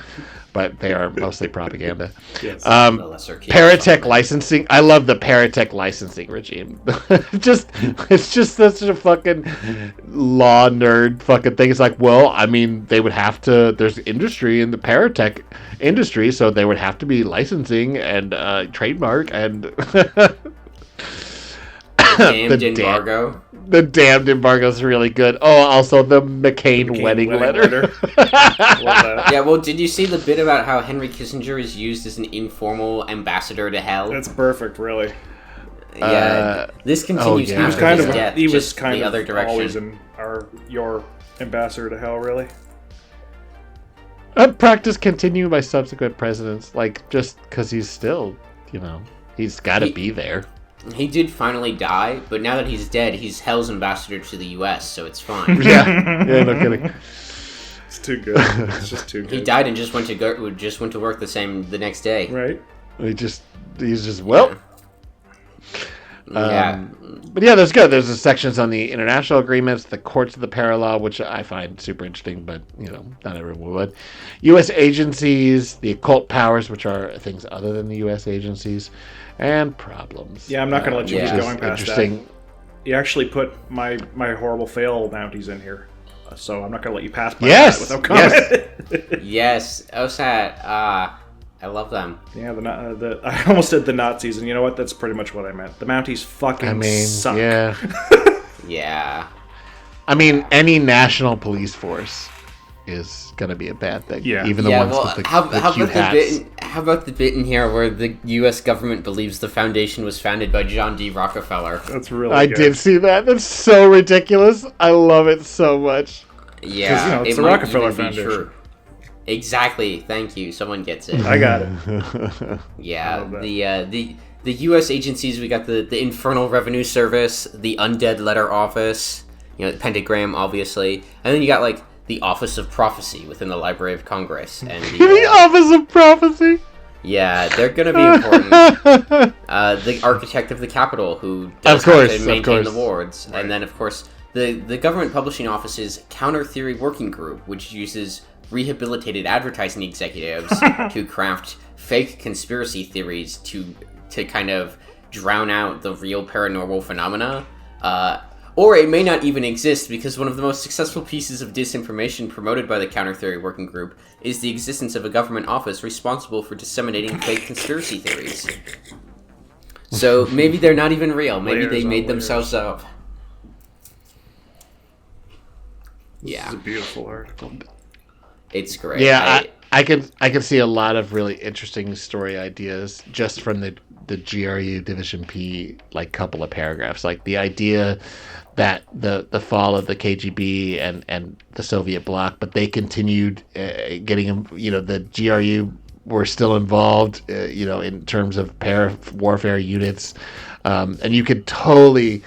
but they are mostly propaganda. Yes. Paratech licensing. I love the Paratech licensing regime. It's just such a fucking law nerd fucking thing. It's like, well, I mean, they would have to. There's industry in the Paratech industry, so they would have to be licensing and trademark and. Damned embargo. The damned embargo is really good. Oh, also the McCain wedding letter. Love that. Yeah, well, did you see the bit about how Henry Kissinger is used as an informal ambassador to hell? That's perfect, really. Yeah, this continues yeah. He was after kind his of death, he was just kind the of other direction. always your ambassador to hell, really. Practice continued by subsequent presidents, like just because he's still, he's got to be there. He did finally die, but now that he's dead, he's hell's ambassador to the U.S., so it's fine. Yeah, no kidding. It's too good. It's just too good. He died and just went to work the next day. Right. He's just well. Yeah. But yeah, there's the sections on the international agreements, the courts of the parallel, which I find super interesting, but not everyone would. U.S. agencies, the occult powers, which are things other than the U.S. agencies, and problems. Yeah, I'm not going to let you keep going past interesting. that. You actually put my horrible fail Mounties in here, so I'm not going to let you pass by Yes! that without comment. Yes, OSAT. I love them. Yeah, I almost said the Nazis, and you know what? That's pretty much what I meant. The Mounties fucking suck. Yeah. Yeah. I mean, any national police force is going to be a bad thing. Yeah. Even the ones with the cute hats. How about the bit in here where the U.S. government believes the foundation was founded by John D. Rockefeller? That's really I good. did see that. That's so ridiculous. I love it so much. Yeah, it's it the might Rockefeller even be Foundation. true. Exactly. Thank you. Someone gets it. I got it. Yeah. The U.S. agencies, we got the Infernal Revenue Service, the Undead Letter Office, the Pentagram, obviously, and then you got like the Office of Prophecy within the Library of Congress and The Office of Prophecy. Yeah, they're gonna be important. The Architect of the Capitol, who does have to maintain the wards, and then of course the Government Publishing Office's Counter Theory Working Group, which uses rehabilitated advertising executives to craft fake conspiracy theories to kind of drown out the real paranormal phenomena. Or it may not even exist, because one of the most successful pieces of disinformation promoted by the Counter Theory Working Group is the existence of a government office responsible for disseminating fake conspiracy theories. So maybe they're not even real. Maybe they made themselves up. This is a beautiful article. It's great. Yeah, I can see a lot of really interesting story ideas just from the GRU Division P couple of paragraphs. Like the idea that the fall of the KGB and the Soviet bloc, but they continued getting the GRU were still involved in terms of para-warfare units, and you could totally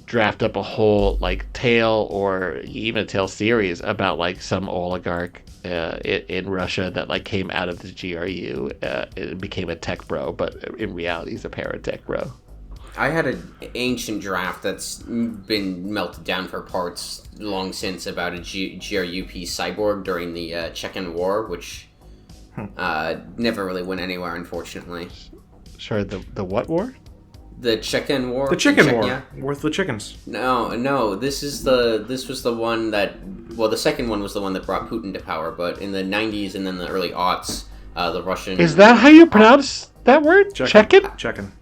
draft up a whole tale or even a tale series about some oligarch in Russia that came out of the GRU. It became a tech bro, but in reality he's a paratech bro. I had an ancient draft that's been melted down for parts long since about a GRUP cyborg during the Chechen War, which never really went anywhere, unfortunately. Sorry, the what war? The Chechen War. The Chicken War. Worth the chickens. No. This was the one that. Well, the second one was the one that brought Putin to power. But in the 90s and then the early aughts, the Russian. Is that how you pronounce that word? Chechen? Chechen.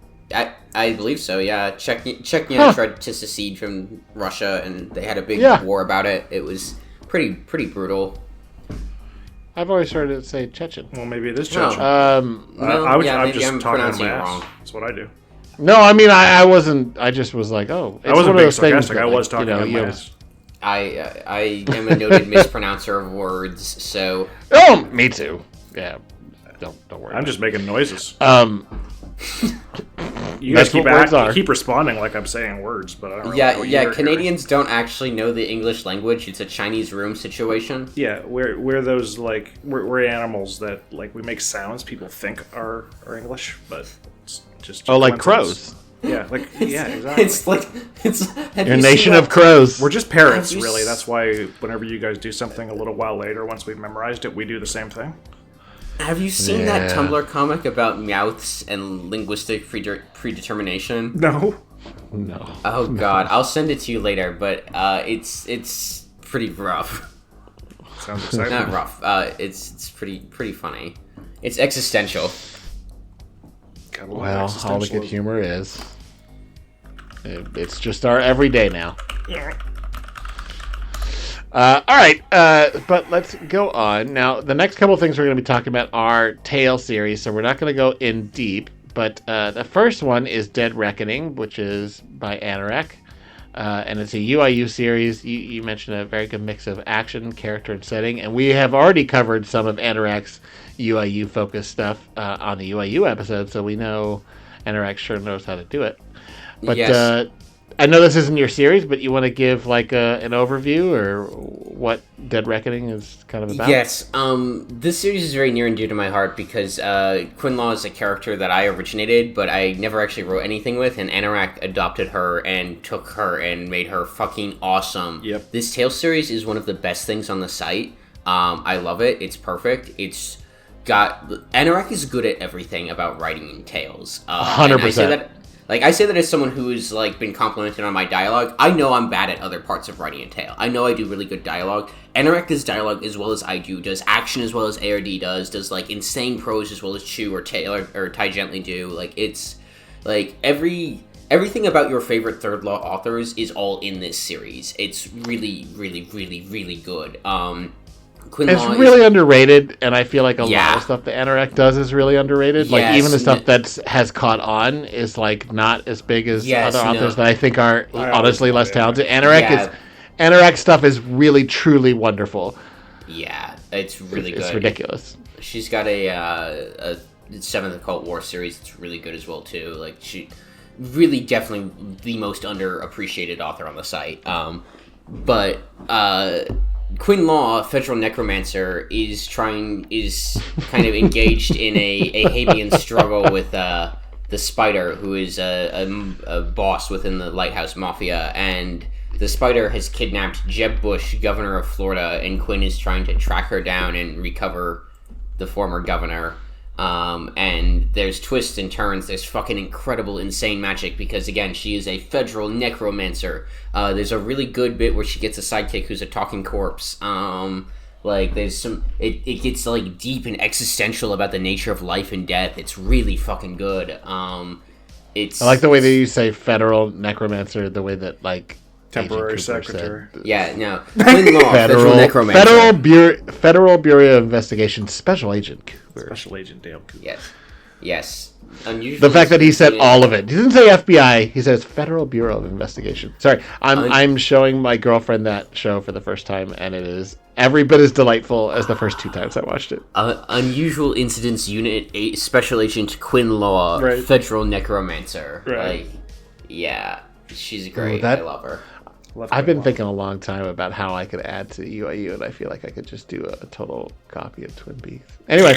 I believe so. Yeah. Chechnya tried to secede from Russia, and they had a big war about it. It was pretty brutal. I've always heard it say Chechen. Well, maybe it is Chechen. No. I was maybe just I'm talking pronouncing my it ass. wrong. That's what I do. No, I mean, I wasn't. I just was like, oh, I wasn't one of being those things sarcastic. that, I was like, talking out my ass. I am a noted mispronouncer of words, so. Oh, me too. Yeah, don't worry. I'm just making noises. You That's guys what words are. keep responding like I'm saying words, but I don't really know Yeah, what yeah. you're Canadians don't actually know the English language. It's a Chinese room situation. hearing. Yeah, we're those like we're animals that like we make sounds people think are English, but it's just like coincidence. crows. Yeah, exactly. It's like it's. Your nation of crows. We're just parrots, Have you really. s- That's why whenever you guys do something a little while later, once we've memorized it, we do the same thing. Have you seen that Yeah. Tumblr comic about mouths and linguistic predetermination? No. No. Oh God, I'll send it to you later. But it's pretty rough. Sounds exciting. Not rough. It's pretty funny. It's existential. Got a little Well, all the good existentialism. humor is. It's just our everyday now. All right, but let's go on. Now, the next couple of things we're going to be talking about are Tale series, so we're not going to go in deep. But the first one is Dead Reckoning, which is by Anorak. And it's a UIU series. You mentioned a very good mix of action, character, and setting. And we have already covered some of Anorak's UIU-focused stuff on the UIU episode, so we know Anorak sure knows how to do it. But Yes. I know this isn't your series, but you want to give like an overview or what Dead Reckoning is kind of about? Yes, this series is very near and dear to my heart because Quinlaw is a character that I originated, but I never actually wrote anything with, and Anorak adopted her and took her and made her fucking awesome. Yep. This Tales series is one of the best things on the site. I love it. It's perfect. It's got... Anorak is good at everything about writing in Tales. 100%. I say that as someone who has like been complimented on my dialogue. I know I'm bad at other parts of writing a tale. I know I do really good dialogue. Anorak does dialogue as well as I do, does action as well as ARD does like insane prose as well as Chu or Taylor or Ty Gently do. Like it's like everything about your favorite third law authors is all in this series. It's really, really, really, really good. It's really underrated, and I feel like a lot Yeah. of stuff that Anorak does is really underrated. Like Yes, even the stuff that has caught on is like not as big as Yes, other authors no. that I think are I honestly always less thought talented. Anorak stuff is really truly wonderful. Yeah, it's really good. It's ridiculous. She's got a Seventh Occult War series that's really good as well too. Like she really definitely the most underappreciated author on the site. But Quinn Law, Federal Necromancer, is kind of engaged in a Habian struggle with the Spider, who is a boss within the Lighthouse Mafia, and the Spider has kidnapped Jeb Bush, governor of Florida, and Quinn is trying to track her down and recover the former governor. And there's twists and turns. There's fucking incredible, insane magic because, again, she is a federal necromancer. There's a really good bit where she gets a sidekick who's a talking corpse. Like, there's some... It gets, like, deep and existential about the nature of life and death. It's really fucking good. It's... I like the way that you say federal necromancer, the way that, like... Temporary Agent Cooper secretary. said. Yeah, no. Quinn Law, Federal Necromancer. Federal Bureau of Investigation Special Agent Cooper. Special Agent Dale Cooper. Yes. Unusual. The fact that he said all of it. He didn't say FBI. He says Federal Bureau of Investigation. Sorry, I'm showing my girlfriend that show for the first time, and it is every bit as delightful as the first two times I watched it. Unusual Incidents Unit 8 Special Agent Quinn Law, Right. Federal Necromancer. Right. Like, yeah, she's great. that- I love her. Love I've been Quinn Law. thinking a long time about how I could add to UIU, and I feel like I could just do a total copy of Twin Peaks. Anyway.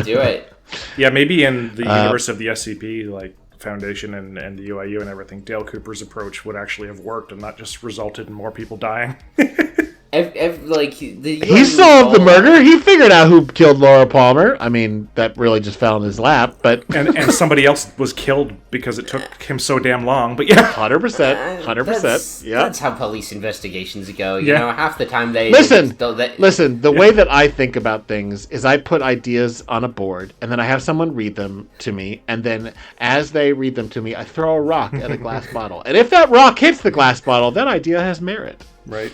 Do it. Yeah, maybe in the universe of the SCP, like Foundation and the UIU and everything, Dale Cooper's approach would actually have worked and not just resulted in more people dying. He solved the murder. He figured out who killed Laura Palmer. I mean, that really just fell in his lap, but and somebody else was killed because it took him so damn long. But yeah, 100%, 100%. Yeah. That's how police investigations go. You Yeah. know, half the time they Listen, they- listen. The way that I think about things is I put ideas on a board, and then I have someone read them to me, and then as they read them to me, I throw a rock at a glass bottle, and if that rock hits the glass bottle, that idea has merit. right.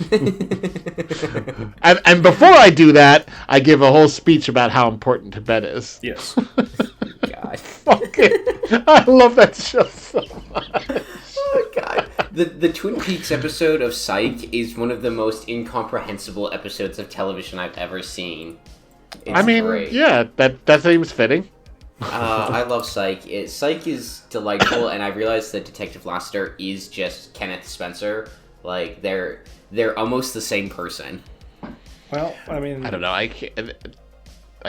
And before I do that, I give a whole speech about how important Tibet is. Yes. God. I love that show so much. Oh god. The Twin Peaks episode of Psych is one of the most incomprehensible episodes of television I've ever seen. It's great. Yeah, that seems fitting. I love Psych. Psych is delightful, and I realized that Detective Lassiter is just Kenneth Spencer. Like, they're almost the same person. Well, I mean, I don't know. I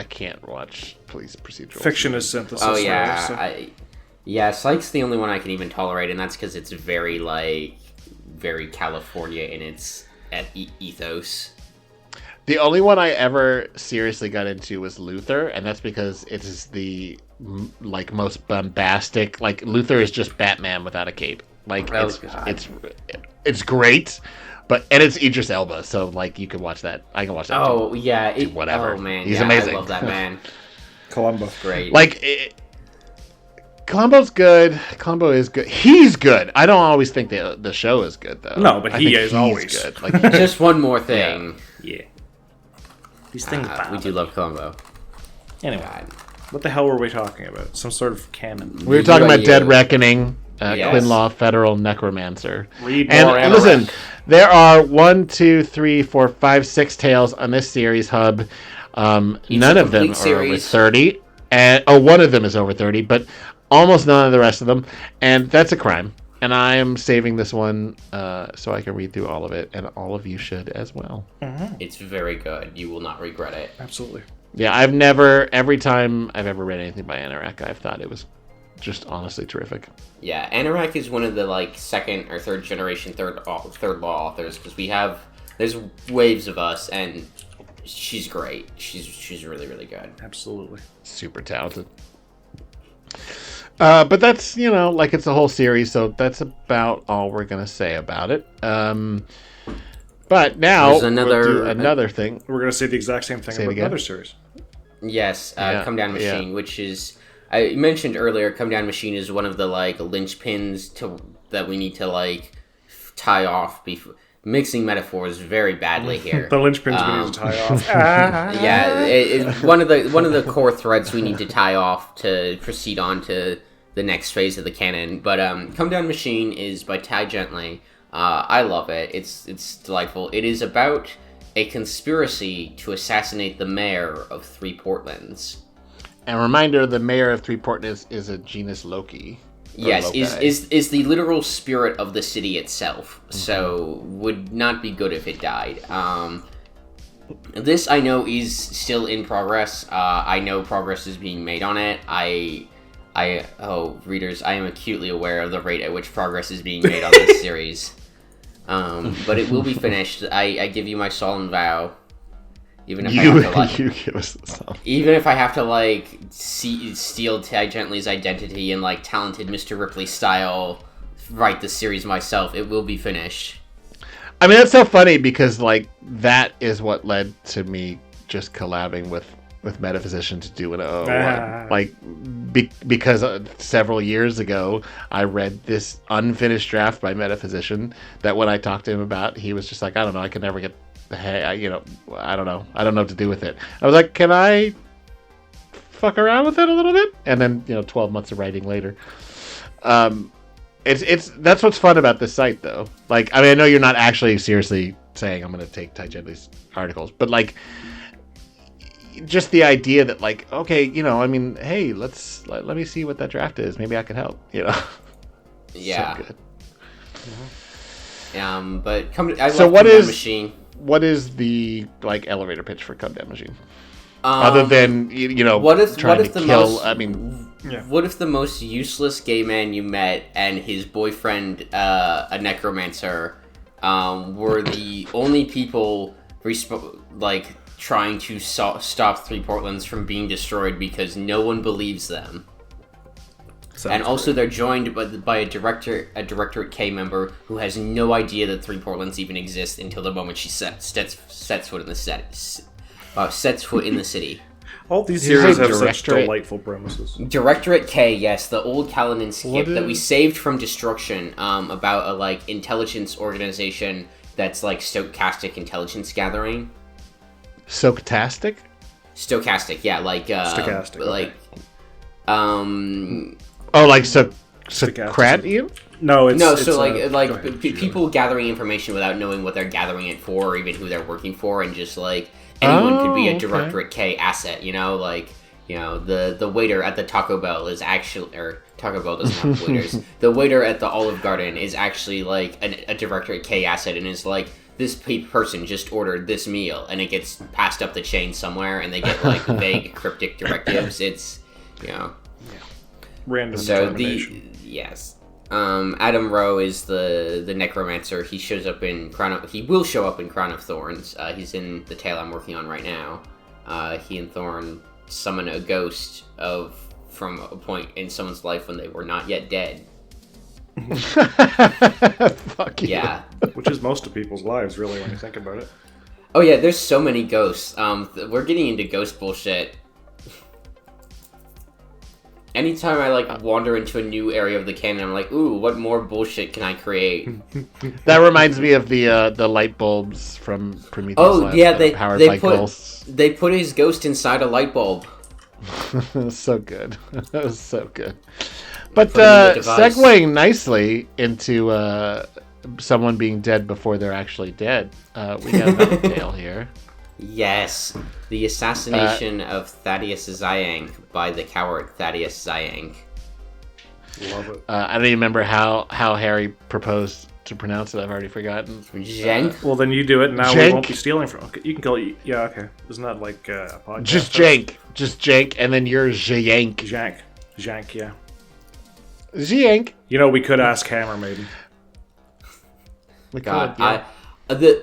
can't watch police procedural. Fiction is synthesis. Oh yeah, so. Psych's the only one I can even tolerate, and that's because it's very California in its ethos. The only one I ever seriously got into was Luther, and that's because it is the most bombastic. Like, Luther is just Batman without a cape. Like, it's great, and it's Idris Elba, so like you can watch that. I can watch that. Oh yeah, whatever. Oh man, he's amazing. I love that man. Columbo, great. Columbo's good. Columbo is good. He's good. I don't always think the show is good though. No, but he is always good. Like, just one more thing. Yeah. These things. We do love Columbo. Anyway, what the hell were we talking about? Some sort of canon. We were talking about Dead Reckoning, Quinlaw, Federal Necromancer. And listen, there are 1, 2, 3, 4, 5, 6 tales on this series hub. None of them are over 30. And one of them is over 30, but almost none of the rest of them. And that's a crime. And I am saving this one so I can read through all of it, and all of you should as well. Mm-hmm. It's very good. You will not regret it. Absolutely. Yeah, every time I've ever read anything by Anorak, I've thought it was just honestly terrific. Yeah, Anorak is one of the second or third generation third law authors, because there's waves of us, and she's great. She's really, really good. Absolutely. Super talented. But that's, it's a whole series, so that's about all we're going to say about it. But now, we'll do another thing. We're going to say the exact same thing about another series. Yes, Come Down Machine, which is... I mentioned earlier, Come Down Machine is one of the, linchpins that we need to, tie off before... Mixing metaphors very badly here. The linchpins we need to tie off. Yeah, it's one of the core threads we need to tie off to proceed on to the next phase of the canon. But Come Down Machine is by Ty Gently. I love it. It's delightful. It is about a conspiracy to assassinate the mayor of Three Portlands. And a reminder, the mayor of Three Portlands is a genus Loki. Yes, is the literal spirit of the city itself. Mm-hmm. So would not be good if it died. This I know is still in progress. I know progress is being made on it. Readers, I am acutely aware of the rate at which progress is being made on this series. But it will be finished. I give you my solemn vow. Even if you give us the song. Even if I have to steal Ty Gently's identity and talented Mr. Ripley style, write the series myself, it will be finished. I mean, that's so funny because that is what led to me just collabing with Metaphysician to do an because several years ago I read this unfinished draft by Metaphysician that when I talked to him about, he was just like, I don't know, I could never get. Hey, I don't know what to do with it. I was like, can I fuck around with it a little bit? And then 12 months of writing later, it's that's what's fun about this site though. I know you're not actually seriously saying I'm going to take Ty Gently's articles, but just the idea that okay, hey, let me see what that draft is. Maybe I can help. Yeah. So good. Mm-hmm. But what is the elevator pitch for Come Down Machine? Other than what if the most useless gay man you met and his boyfriend, a necromancer, were the only people trying to stop Three Portlands from being destroyed because no one believes them. And also they're joined by a Directorate K member who has no idea that Three Portlands even exist until the moment she sets foot in the city. All these series have such delightful premises. Directorate K, yes, the old Caladan skip that we saved from destruction, about a intelligence organization that's stochastic intelligence gathering. Stochastic? Stochastic, yeah, stochastic, okay. Oh, like Socrates? No, it's no. it's, So go ahead, people gathering information without knowing what they're gathering it for, or even who they're working for, and just like anyone could be a Directorate K asset. The waiter at the Taco Bell is actually, or Taco Bell doesn't have waiters. The waiter at the Olive Garden is actually like a Directorate K asset, and is like, this person just ordered this meal, and it gets passed up the chain somewhere, and they get like vague, cryptic directives. It's random so determination. yes. Adam Rowe is the necromancer. He shows up in He will show up in Crown of Thorns. He's in the tale I'm working on right now. He and Thorn summon a ghost from a point in someone's life when they were not yet dead. Fuck you. Yeah. Which is most of people's lives, really, when you think about it. Oh yeah, there's so many ghosts. We're getting into ghost bullshit. Anytime I wander into a new area of the canon, I'm like, ooh, what more bullshit can I create? That reminds me of the light bulbs from Prometheus. Oh yeah, they put ghosts. They put his ghost inside a light bulb. So good. That was so good. But device. segueing nicely into someone being dead before they're actually dead, we got another tale here. Yes, the assassination of Thaddeus Zyank by the coward Thaddeus Zyank. Love it. I don't even remember how Harry proposed to pronounce it. I've already forgotten. Jank? Well, then you do it. Now Jank. we won't be stealing from. Okay, you can call it. Yeah, okay. Isn't that like a podcast? Just Jank, and then you're Zyank. Jank, yeah. Zyank. We could ask Hammer Maiden. God, yeah.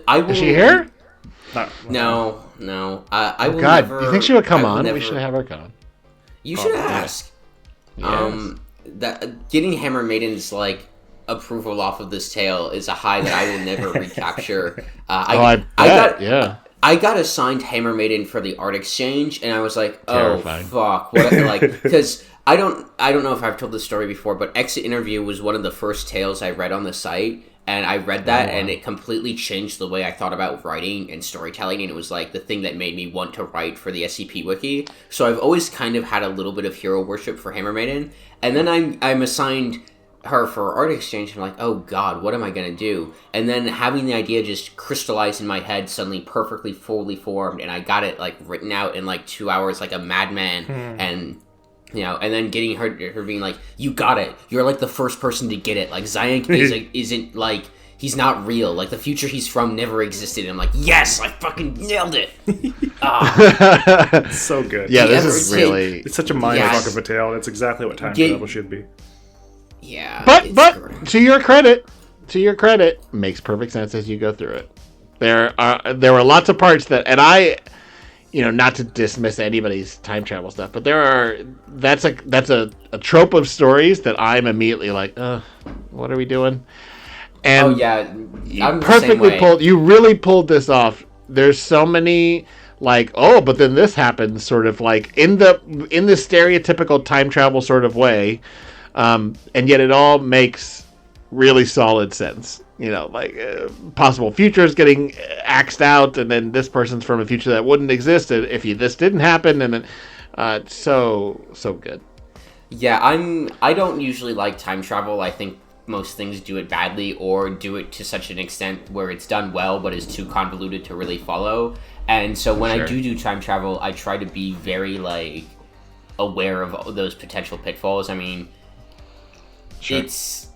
I will. Is she here? No. I will God, never. do you think she would come on? Never, We should have her come. You should ask. Yes. That getting Hammer Maiden's approval off of this tale is a high that I will never recapture. I got assigned Hammer Maiden for the art exchange, and I was like, Terrifying. fuck, what? Because I don't know if I've told this story before, but Exit Interview was one of the first tales I read on the site. And I read that, and it completely changed the way I thought about writing and storytelling, and it was the thing that made me want to write for the SCP Wiki. So I've always kind of had a little bit of hero worship for Hammer Maiden, and then I'm assigned her for art exchange, and I'm like, oh god, what am I going to do? And then having the idea just crystallize in my head, suddenly perfectly fully formed, and I got it written out in 2 hours like a madman, and... and then getting her being like, you got it. You're the first person to get it. Zyank isn't he's not real. The future he's from never existed. And I'm like, yes, I fucking nailed it. It's so good. Yeah, this is really... It's such a mindfuck of a tale. That's exactly what time travel should be. Yeah. But to your credit, makes perfect sense as you go through it. There were lots of parts that, and I... not to dismiss anybody's time travel stuff, but that's a trope of stories that I'm immediately like, what are we doing? And I'm perfectly pulled. You really pulled this off. There's so many but then this happens, sort of in the stereotypical time travel sort of way, and yet it all makes really solid sense. Possible futures getting axed out, and then this person's from a future that wouldn't exist if this didn't happen, and then so good. Yeah, I don't usually like time travel. I think most things do it badly, or do it to such an extent where it's done well but is too convoluted to really follow. And so when I do time travel, I try to be very aware of those potential pitfalls. I mean, it's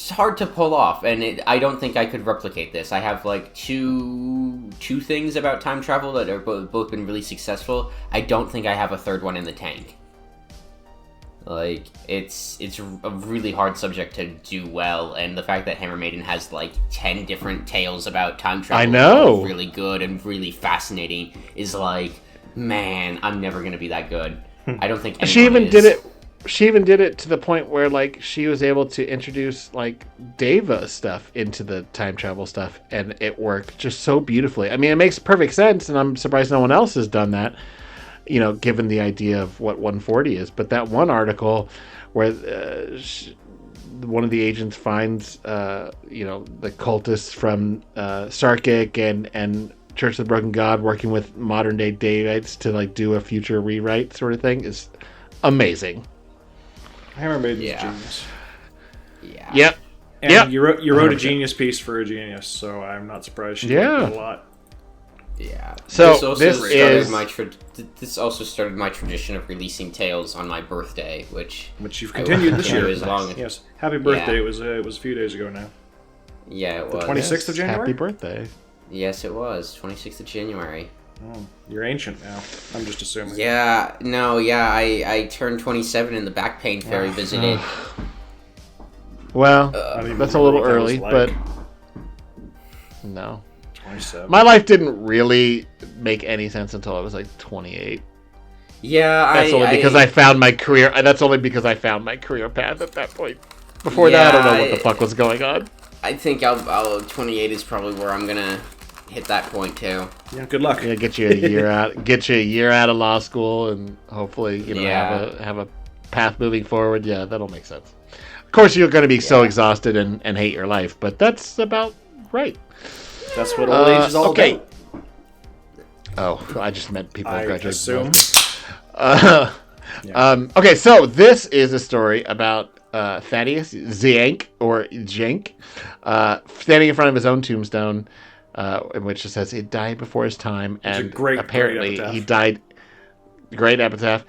hard to pull off, and I don't think I could replicate this. I have two things about time travel that are both been really successful. I don't think I have a third one in the tank. It's a really hard subject to do well, and the fact that Hammer Maiden has 10 different tales about time travel, I know, really good and really fascinating, is man, I'm never gonna be that good. I don't think She even is. did it. She even did it to the point where she was able to introduce Deva stuff into the time travel stuff, and it worked just so beautifully. I mean, it makes perfect sense, and I'm surprised no one else has done that, given the idea of what 140 is. But that one article where one of the agents finds the cultists from Sarkic and Church of the Broken God working with modern day Davites to like do a future rewrite sort of thing is amazing. Hammer Maiden's Yeah. genius. Yeah. Yep. And Yep. you wrote a 100%. genius piece for a genius, so I'm not surprised she Yeah. liked it a lot. Yeah. So, this also this started is- this also started my tradition of releasing tales on my birthday, which Which you've I will continued this continue year. as long. Yes. Happy birthday. Yeah. It was a few days ago now. Yeah, it was. 26th of January? Happy birthday. Yes, it was 26th of January. Oh, you're ancient now. I'm just assuming. Yeah, no, yeah, I turned 27 and the back pain fairy visited. Well, I don't even that's a remember little what that was early, like. but no. 27. My life didn't really make any sense until I was like 28. Yeah, That's only because I found my career. That's only because I found my career path at that point. Before that, I don't know what the fuck was going on. I think I'll 28 is probably where I'm gonna hit that point too. Yeah, good luck. Yeah, get you a year out. Get you a year out of law school, and hopefully, Yeah. have a path moving forward. Yeah, that'll make sense. Of course, you're going to be so exhausted and hate your life, but that's about right. That's what old age is all okay. about. Oh, I just meant people I graduating. assume. Okay, so this is a story about Thaddeus Ziank, or Jenk, standing in front of his own tombstone, in which it says he died before his time, It's a and great apparently epitaph. he died. Great epitaph,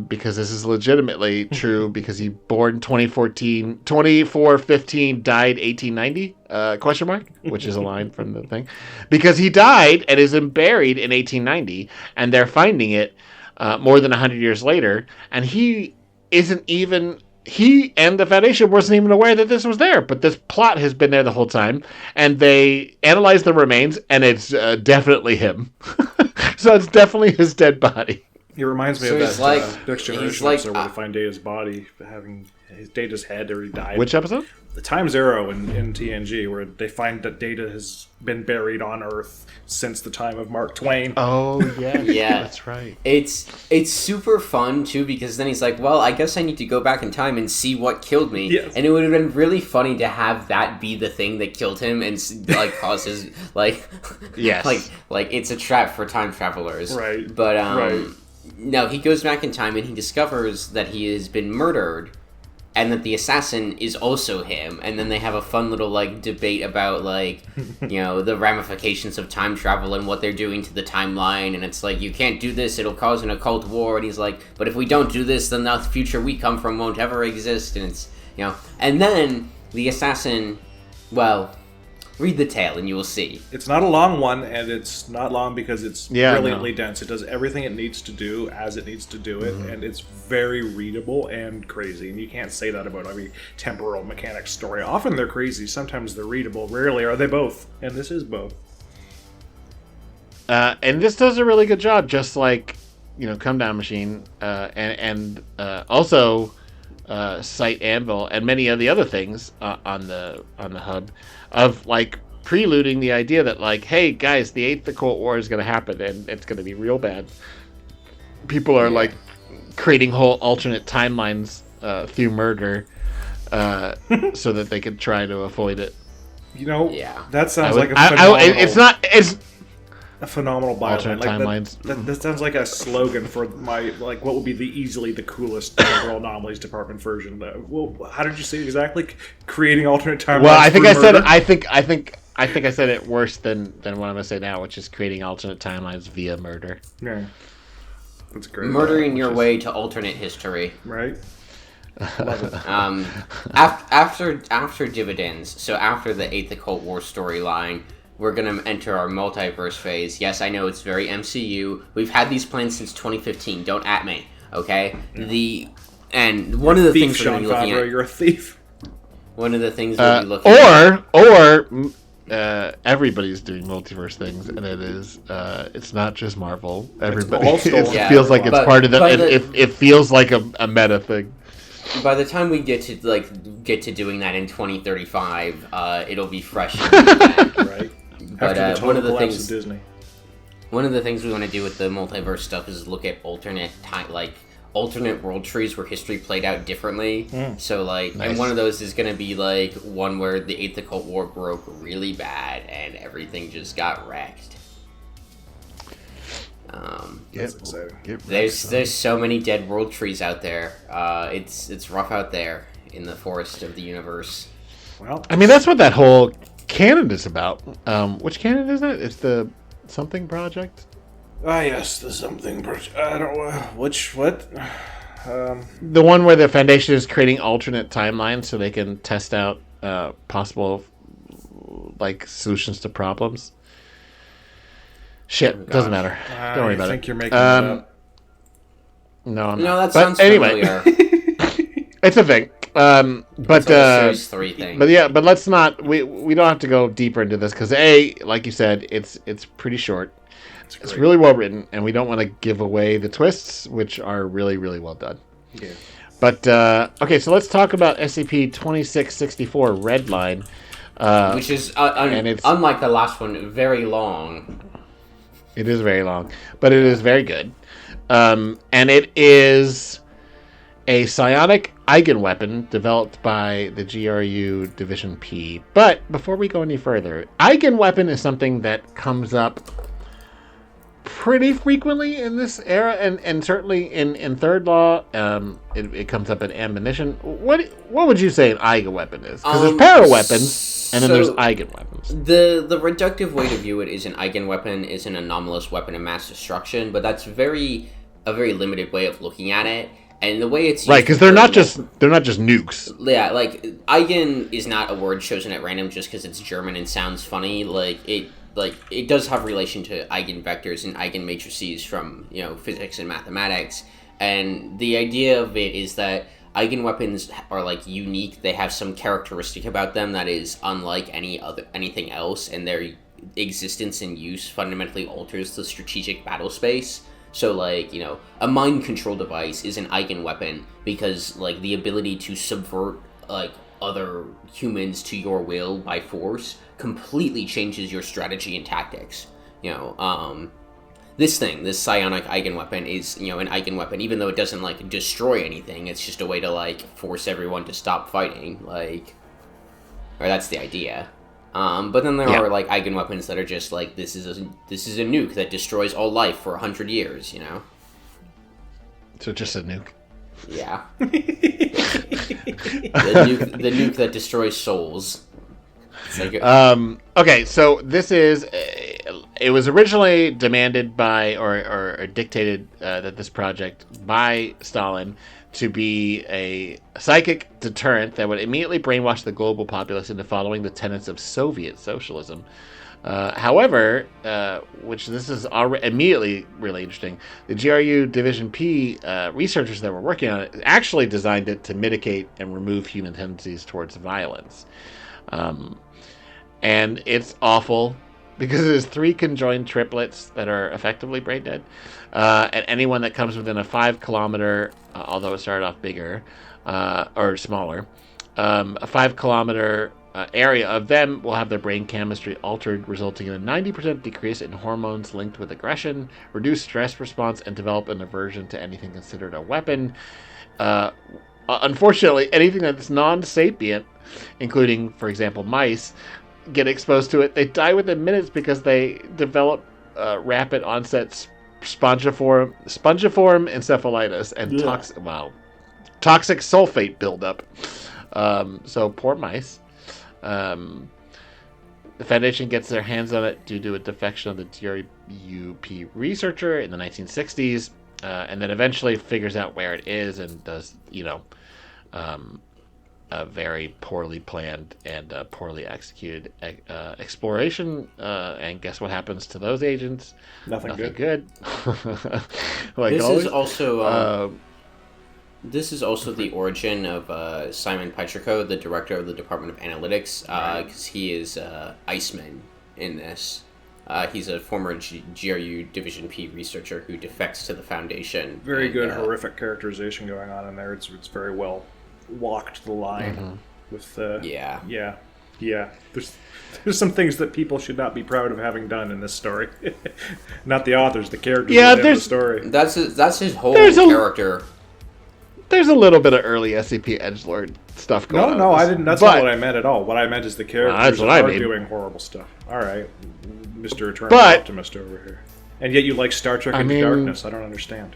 because this is legitimately true, because he born 2415, died 1890, question mark, which is a line from the thing, because he died and is buried in 1890, and they're finding it more than 100 years later, and he and the Foundation wasn't even aware that this was there, but this plot has been there the whole time, and they analyzed the remains, and it's definitely him. So it's definitely his dead body. He reminds me So of he's that like- Next he's Generation like, episode where they find Data's body, having his Data's head, or he died. Which episode? The Time Zero in TNG, where they find that Data has been buried on Earth since the time of Mark Twain. Oh, yeah. Yeah. That's right. It's super fun too, because then he's like, well, I guess I need to go back in time and see what killed me. Yes. And it would have been really funny to have that be the thing that killed him and like cause his like Yes. like it's a trap for time travelers. Right. But Right. no, he goes back in time and he discovers that he has been murdered and that the assassin is also him, and then they have a fun little like debate about like the ramifications of time travel and what they're doing to the timeline, and it's like, you can't do this, it'll cause an occult war, and he's like, but if we don't do this, then the future we come from won't ever exist, and it's and then the assassin, well, read the tale and you will see. It's not a long one, and it's not long because it's Yeah, brilliantly dense. It does everything it needs to do as it needs to do it, and it's very readable and crazy. And you can't say that about every temporal mechanics story. Often they're crazy, sometimes they're readable. Rarely are they both, and this is both. And this does a really good job, just like Come Down Machine, and also Sight Anvil, and many of the other things on the hub, of like preluding the idea that like, hey guys, the 8th Occult War is going to happen, and it's going to be real bad. People are like creating whole alternate timelines through murder, so that they could try to avoid it. That sounds like a phenomenal... It's a phenomenal byline. Alternate timelines. That sounds like a slogan for what would be easily the coolest temporal anomalies department version. Well, how did you say it exactly? Creating alternate timelines. Well, I think I said murder? I think I said it worse than what I'm going to say now, which is creating alternate timelines via murder. Yeah, that's great. Murdering your way to alternate history. Right. After dividends, so after the 8th Occult War storyline, we're going to enter our multiverse phase. Yes, I know it's very MCU. We've had these plans since 2015. Don't at me, okay? One of the things we're going to be looking at... You're a thief. One of the things we'll be looking at... Or everybody's doing multiverse things, and it's not just Marvel. Everybody, it feels like it's part of it feels like a meta thing. By the time we get to doing that in 2035, it'll be fresh. Right. But one of the things Disney. One of the things we want to do with the multiverse stuff is look at alternate world trees where history played out differently. So nice. And one of those is going to be one where the 8th Occult War broke really bad and everything just got wrecked. That's exciting. There's so many dead world trees out there. It's rough out there in the forest of the universe. Well, I mean, that's what that whole canon is about. Which canon is that? It's the something project. Yes, the something project. I don't what? The one where the Foundation is creating alternate timelines so they can test out possible like solutions to problems. Shit, doesn't matter. Don't worry about it. I think you're making it up. No, I'm No, not. that sounds familiar. It's a thing. But Series 3 thing. but let's not. We don't have to go deeper into this because like you said, it's pretty short. It's really well written, and we don't want to give away the twists, which are really, really well done. Yeah. But okay, so let's talk about SCP-2664 Redline, which is, and it's unlike the last one, very long. It is very long, but it is very good, and it is a psionic eigenweapon developed by the GRU Division P. But before we go any further, eigenweapon is something that comes up pretty frequently in this era, and certainly in Third Law, it comes up in Ammunition. What would you say an eigenweapon is? Because there's paraweapons, and then there's eigenweapons. The reductive way to view it is an eigenweapon is an anomalous weapon of mass destruction, but that's a very limited way of looking at it. And the way it's used right, because they're not just nukes. Yeah, like eigen is not a word chosen at random just because it's German and sounds funny. It does have relation to eigenvectors and eigenmatrices from physics and mathematics. And the idea of it is that eigenweapons are like unique. They have some characteristic about them that is unlike anything else, and their existence and use fundamentally alters the strategic battle space. So, a mind control device is an eigenweapon because, the ability to subvert, other humans to your will by force completely changes your strategy and tactics. This psionic eigenweapon is, an eigenweapon, even though it doesn't, destroy anything. It's just a way to, force everyone to stop fighting, or that's the idea. But then there are eigenweapons that are just this is a nuke that destroys all life for 100 years, So just a nuke. Yeah. the nuke that destroys souls. Okay, so this is. It was originally demanded by or dictated that this project by Stalin to be a psychic deterrent that would immediately brainwash the global populace into following the tenets of Soviet socialism. However, which this is already immediately really interesting, the GRU Division P researchers that were working on it actually designed it to mitigate and remove human tendencies towards violence. And it's awful because there's 3 conjoined triplets that are effectively brain dead. And anyone that comes within a 5-kilometer, although it started off bigger or smaller, a 5-kilometer area of them will have their brain chemistry altered, resulting in a 90% decrease in hormones linked with aggression, reduced stress response, and develop an aversion to anything considered a weapon. Unfortunately, anything that's non-sapient, including, for example, mice, get exposed to it. They die within minutes because they develop rapid onset spongiform encephalitis and toxic sulfate buildup. So poor mice. The Foundation gets their hands on it due to a defection of the TRUP researcher in the 1960s, and then eventually figures out where it is and does, a very poorly planned and poorly executed exploration. And guess what happens to those agents? Nothing good. This is also the origin of Simon Petrico, the director of the Department of Analytics, because he is Iceman in this. He's a former GRU Division P researcher who defects to the Foundation. Very good horrific characterization going on in there. It's very well walked the line with yeah. There's some things that people should not be proud of having done in this story. Not the authors, the characters in the story. That's his whole character. There's a little bit of early SCP edgelord stuff going on. No, I didn't. That's not what I meant at all. What I meant is the characters are doing horrible stuff. All right, Mr. Eternal Optimist over here. And yet you like Star Trek Into Darkness. I don't understand.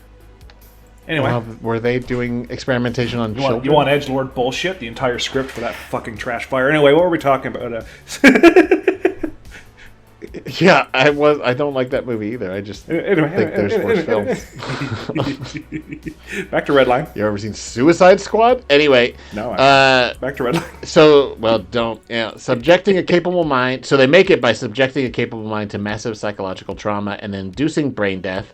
Anyway. Were they doing experimentation on children? You want edgelord bullshit? The entire script for that fucking trash fire. Anyway, what were we talking about? Yeah, I don't like that movie either. I just think there's worse films. Back to Redline. You ever seen Suicide Squad? Anyway. No. Back to Redline. So, don't. Subjecting a capable mind. So they make it by subjecting a capable mind to massive psychological trauma and inducing brain death.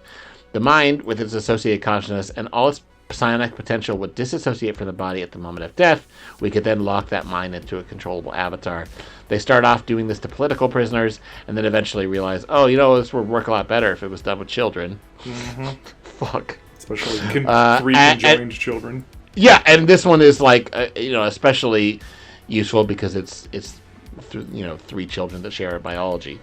The mind, with its associated consciousness and all its psionic potential, would disassociate from the body at the moment of death. We could then lock that mind into a controllable avatar. They start off doing this to political prisoners, and then eventually realize, this would work a lot better if it was done with children. Mm-hmm. Fuck. Especially three conjoined children. Yeah, and this one is especially useful because it's three children that share a biology.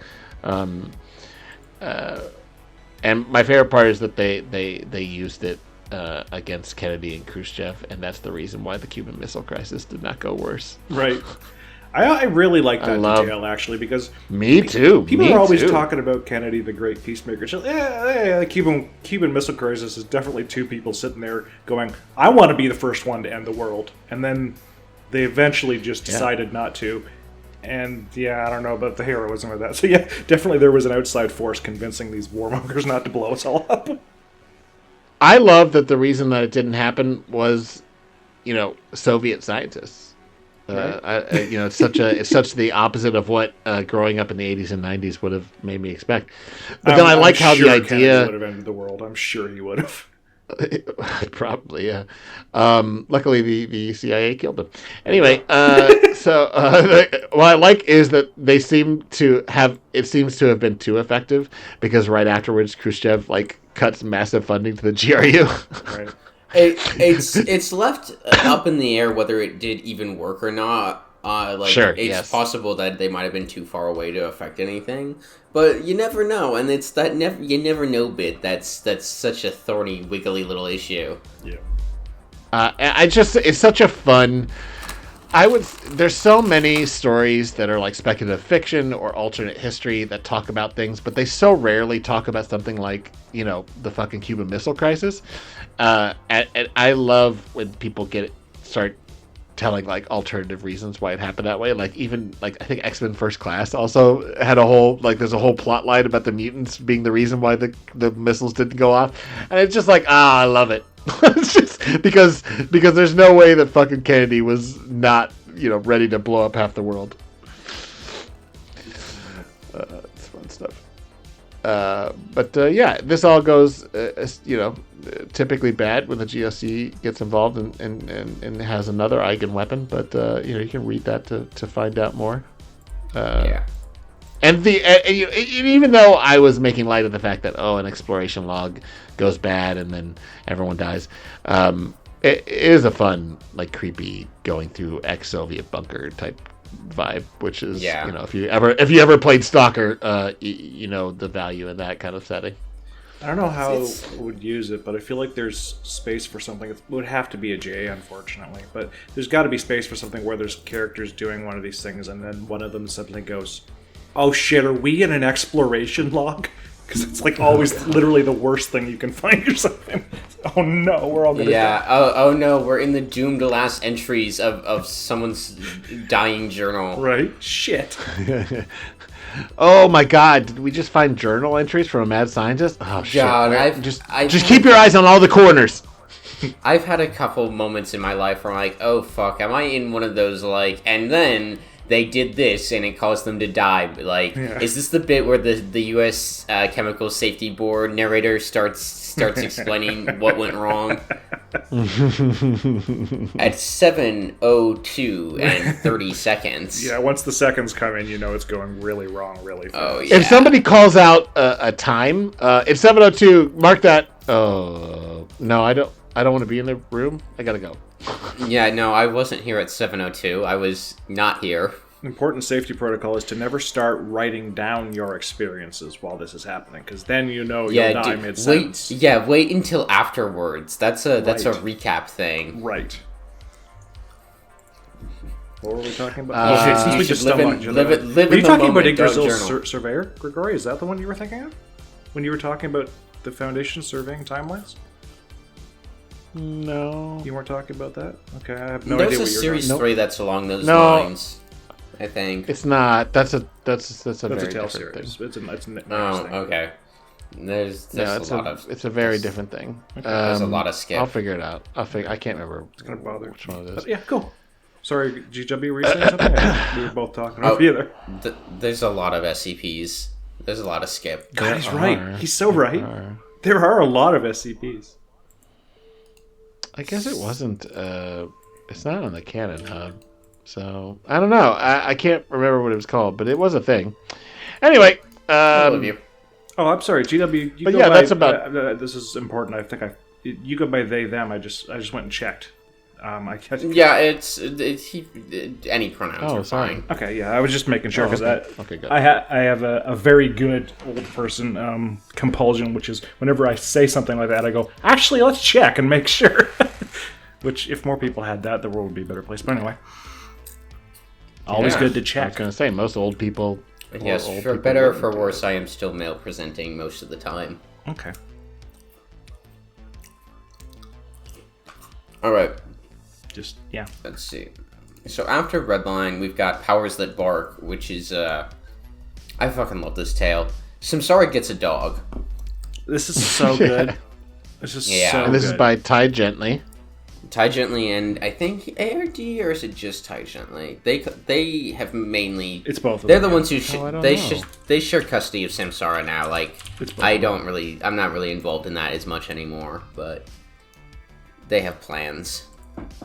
And my favorite part is that they used it against Kennedy and Khrushchev, and that's the reason why the Cuban Missile Crisis did not go worse. Right. I really like that detail, actually, because... Me too. People are always talking about Kennedy, the great peacemaker. So, the Cuban Missile Crisis is definitely two people sitting there going, I want to be the first one to end the world. And then they eventually just decided not to. And, I don't know about the heroism of that. So, definitely there was an outside force convincing these warmongers not to blow us all up. I love that the reason that it didn't happen was, Soviet scientists. Right. It's such the opposite of what growing up in the 80s and 90s would have made me expect. But then I like how the idea Kennedy would have ended the world. I'm sure he would have. Probably, yeah. Luckily, the CIA killed him. Anyway, what I like is that it seems to have been too effective, because right afterwards, Khrushchev cuts massive funding to the GRU. Right. It's left up in the air whether it did even work or not. It's possible that they might have been too far away to affect anything, but you never know, and it's that you never know bit that's such a thorny, wiggly little issue. Yeah. It's such a fun. There's so many stories that are like speculative fiction or alternate history that talk about things, but they so rarely talk about something like, the fucking Cuban Missile Crisis. And I love when people start telling alternative reasons why it happened that way. I think X-Men First Class also had there's a whole plot line about the mutants being the reason why the missiles didn't go off. And it's just I love it. It's just because there's no way that fucking Kennedy was not, ready to blow up half the world. It's fun stuff. But this all goes, typically bad when the GOC gets involved and has another Eigen weapon. But you can read that to find out more. And even though I was making light of the fact that an exploration log goes bad and then everyone dies, it is a fun, creepy going through ex-Soviet bunker type vibe, which is if you ever played Stalker, you know the value in that kind of setting. I don't know how it would use it, but I feel like there's space for something. It would have to be a J, unfortunately, but there's got to be space for something where there's characters doing one of these things and then one of them suddenly goes, oh shit, are we in an exploration log? Because it's always literally the worst thing you can find yourself in. Oh no, we're all gonna die. Oh no, we're in the doomed last entries of someone's dying journal. Right? Shit. Oh my god, did we just find journal entries from a mad scientist? Oh shit. God, just keep your eyes on all the corners. I've had a couple moments in my life where I'm like, oh fuck, am I in one of those and then they did this and it caused them to die. Is this the bit where the U.S. Chemical Safety Board narrator starts explaining what went wrong? At 7:02 and 30 seconds. Yeah, once the seconds come in, it's going really wrong really fast. Oh, yeah. If somebody calls out a time, it's 7:02, mark that. Oh, no, I don't want to be in the room. I gotta go. Yeah, no, I wasn't here at 7:02. I was not here. Important safety protocol is to never start writing down your experiences while this is happening, because then you'll die mid-sentence. Wait until afterwards. That's a recap thing. Right. What were we talking about? Since we just live in Are you talking about Yggdrasil's Surveyor, Grigori? Is that the one you were thinking of? when you were talking about the Foundation surveying timelines? No. You weren't talking about that? Okay, I have no There's idea a what you're series talking 3 that's along those No. lines, I think. It's not. That's a That's very a tale different series. thing. It's a nice Oh, thing. okay. There's No, a lot of... it's a very different thing. There's a lot of skip. I'll figure it out. I can't remember. It's gonna bother. Which one it is. But yeah, cool. Sorry, GW, were you saying something? We were both talking over either. There's a lot of SCPs. There's a lot of skip. God, he's There right. are. He's so right. are. There are a lot of SCPs. I guess it wasn't. It's not on the Canon Hub, so I don't know. I can't remember what it was called, but it was a thing. Anyway, I love you. Oh, I'm sorry, GW. You But go yeah, by, that's about- this is important. I think you go by they them. I just went and checked. Yeah, it's any pronouns Oh, are sorry. fine. Okay, yeah, I was just making sure Oh, because okay. Okay, good. I have a very good old person compulsion, which is whenever I say something like that, I go, actually, let's check and make sure. Which, if more people had that, the world would be a better place. But anyway, always Yeah. good to I was check. going to say most old people. Yes, old for people better or wouldn't for do worse, it. I am still male presenting most of the time. Okay. Alright, Just, yeah. let's see. So after Redline, we've got Powers That Bark, which is, I fucking love this tale. Samsara gets a dog. This is so good. This is Yeah. so And this good. is by Ty Gently. Ty Gently and I think ARD, or is it just Ty Gently? They have mainly... It's both of They're them. the ones who I don't they know. they share custody of Samsara now. Like, It's both I'm of them. not really involved in that as much anymore, but they have plans.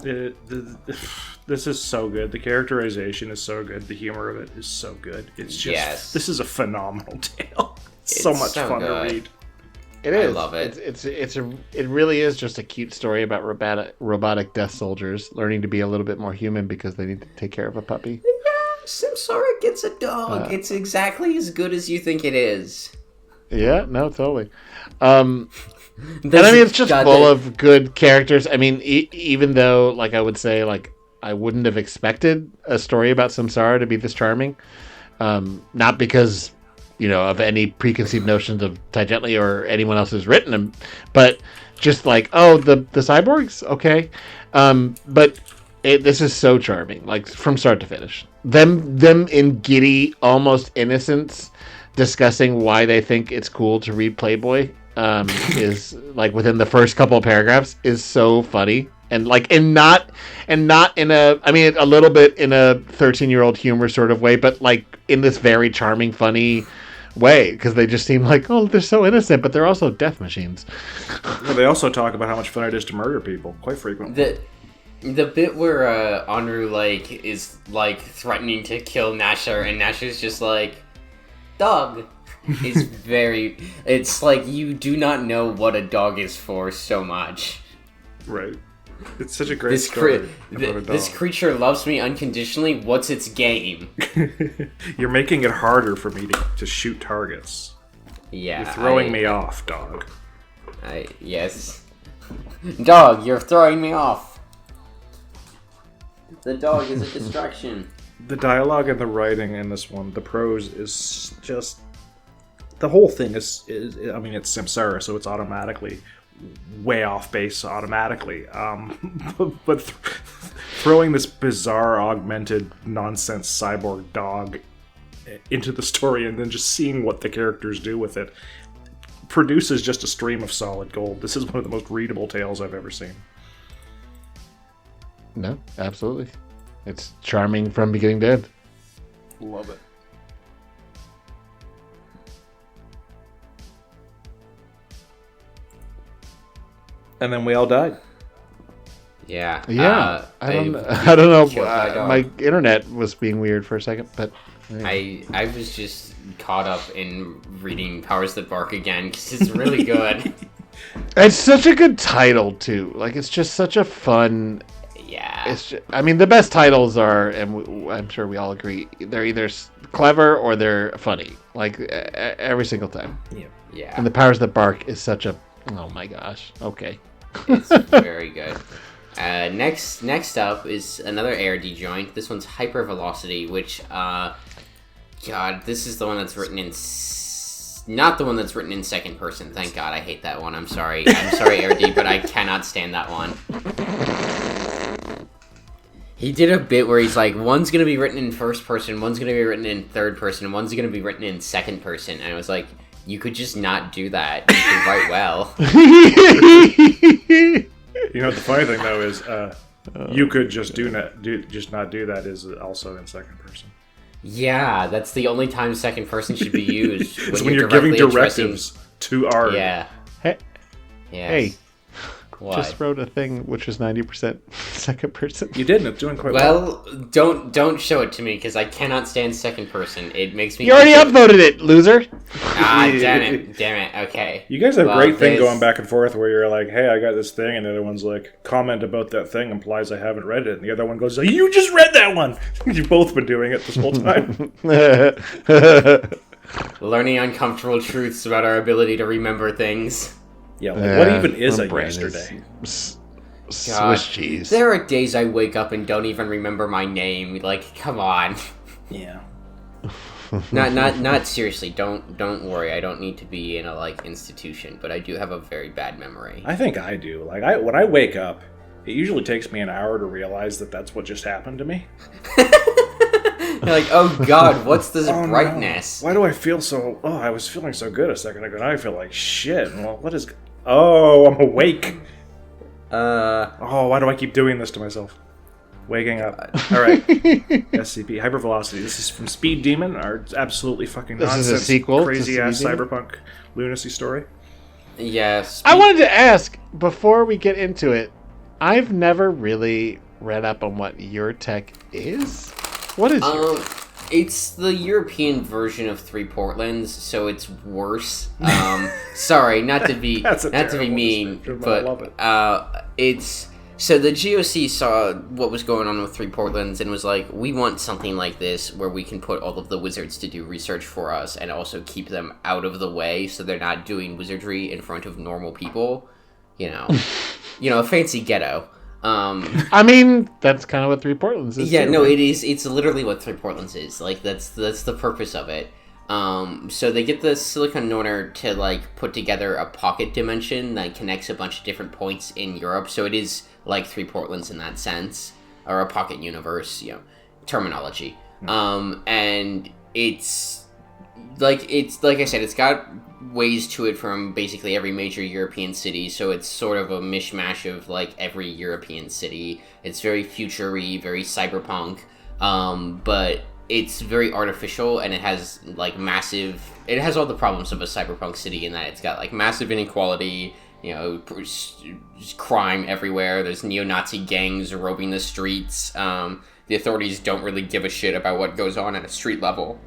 This is so good. The characterization is so good. The humor of it is so good. It's just Yes. This is a phenomenal tale. It's so It's much so fun good. to read. It I is. love it. It really is just a cute story about robotic death soldiers learning to be a little bit more human because they need to take care of a puppy. Samsara gets a dog. It's exactly as good as you think it is. Yeah, no, totally. And I mean, it's just full of good characters. I mean, even though, like, I would say, like, I wouldn't have expected a story about Samsara to be this charming. Not because, you know, of any preconceived notions of Ty Gently or anyone else who's written them, but just like, oh, the cyborgs, okay. But this is so charming, like, from start to finish. Them in giddy, almost innocence, discussing why they think it's cool to read Playboy. Is like within the first couple of paragraphs is so funny and not in a, I mean, a little bit in a 13-year-old humor sort of way, but like in this very charming, funny way, because they just seem like, oh, they're so innocent, but they're also death machines. Yeah, they also talk about how much fun it is to murder people quite frequently. The bit where Andrew is threatening to kill Nasher, and Nasher's just like, dog. Is very. It's like you do not know what a dog is for so much. Right. It's such a great story about a dog. This creature loves me unconditionally. What's its game? You're making it harder for me to shoot targets. Yeah. You're throwing me off, dog. Yes. Dog, you're throwing me off. The dog is a distraction. The dialogue and the writing in this one, the prose is just... The whole thing is I mean, it's Samsara, so it's automatically way off base automatically. But throwing this bizarre, augmented, nonsense cyborg dog into the story and then just seeing what the characters do with it produces just a stream of solid gold. This is one of the most readable tales I've ever seen. No, absolutely. It's charming from beginning to end. Love it. And then we all died. Yeah. Yeah, I don't killed know. my dog. My internet was being weird for a second, but I was just caught up in reading Powers That Bark again because it's really good. it's such a good title too. Like, it's just such a fun. Yeah. It's just, I mean, the best titles are, and I'm sure we all agree, they're either clever or they're funny. Like every single time. Yeah. And the Powers That Bark is such a. Oh my gosh. Okay. It's very good. Next up is another ARD joint. This one's Hypervelocity, which, God, this is the one that's written in not the one that's written in second person. Thank God, I hate that one. I'm sorry, RD, but I cannot stand that one. He did a bit where he's like, one's gonna be written in first person, one's gonna be written in third person, and one's gonna be written in second person. And I was like, you could just not do that. You could write well. You know what the funny thing though is, you could just not do that is also in second person. Yeah, that's the only time second person should be used. It's when you're giving directives to Ard. Yeah. Hey, Yes. hey, What? just wrote a thing which was 90% second person. You did, and it's doing quite well. Well, don't show it to me because I cannot stand second person. It makes me. You already upvoted it, loser. Ah, damn it. Okay. You guys have Well, great thing there's- going back and forth where you're like, hey, I got this thing, and the other one's like, comment about that thing implies I haven't read it, and the other one goes, you just read that one! You've both been doing it this whole time. Learning uncomfortable truths about our ability to remember things. Yeah, like, what even is my a brain yesterday? God. Swiss cheese. There are days I wake up and don't even remember my name. Like, come on. Yeah. Not seriously. Don't worry. I don't need to be in a institution, but I do have a very bad memory. I think I do. Like, when I wake up, it usually takes me an hour to realize that that's what just happened to me. You're like, oh God, what's this Oh, no. brightness? Why do I feel so... Oh, I was feeling so good a second ago, now I feel like shit. Well, what is... Oh, I'm awake. Oh, why do I keep doing this to myself? Waking up. Alright. SCP. Hypervelocity. This is from Speed Demon, our absolutely fucking This is nonsense, a sequel to crazy-ass Speed Demon? cyberpunk lunacy story. Yes. I wanted to ask, before we get into it, I've never really read up on what your tech is. What is your tech? It's the European version of Three Portlands, so it's worse. Sorry, not to be That's a not to be terrible mean, description, but I love it. it's so the GOC saw what was going on with Three Portlands and was like, we want something like this where we can put all of the wizards to do research for us and also keep them out of the way so they're not doing wizardry in front of normal people. You know, a fancy ghetto. I mean, that's kind of what Three Portlands is. Yeah, too, no, right? it is. It's literally what Three Portlands is. Like that's the purpose of it. So they get the Silicon Norner to put together a pocket dimension that connects a bunch of different points in Europe. So it is like Three Portlands in that sense, or a pocket universe, terminology. And it's like I said, it's got ways to it from basically every major European city, so it's sort of a mishmash of every European city. It's very future-y, very cyberpunk, but it's very artificial, and it has it has all the problems of a cyberpunk city in that it's got massive inequality, crime everywhere. There's neo-Nazi gangs roaming the streets. The authorities don't really give a shit about what goes on at a street level.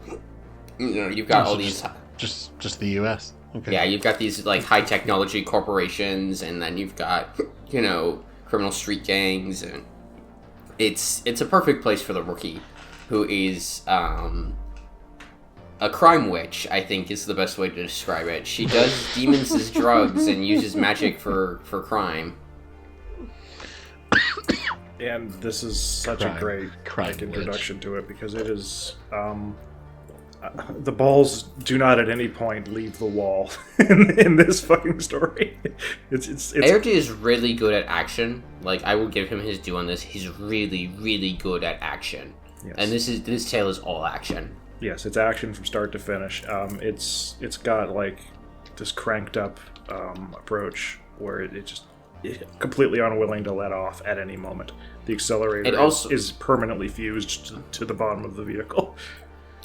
You've got all these... Just the U.S. Okay. Yeah, you've got these high technology corporations, and then you've got criminal street gangs, and it's a perfect place for the rookie, who is a crime witch. I think is the best way to describe it. She does demons as drugs and uses magic for crime. And this is such a great Crime introduction to it because it is... the balls do not at any point leave the wall in this fucking story. It's ARG is really good at action. I will give him his due on this. He's really, really good at action. Yes. And this tale is all action. Yes, it's action from start to finish. It's got this cranked up approach where it's completely unwilling to let off at any moment. The accelerator is permanently fused to the bottom of the vehicle.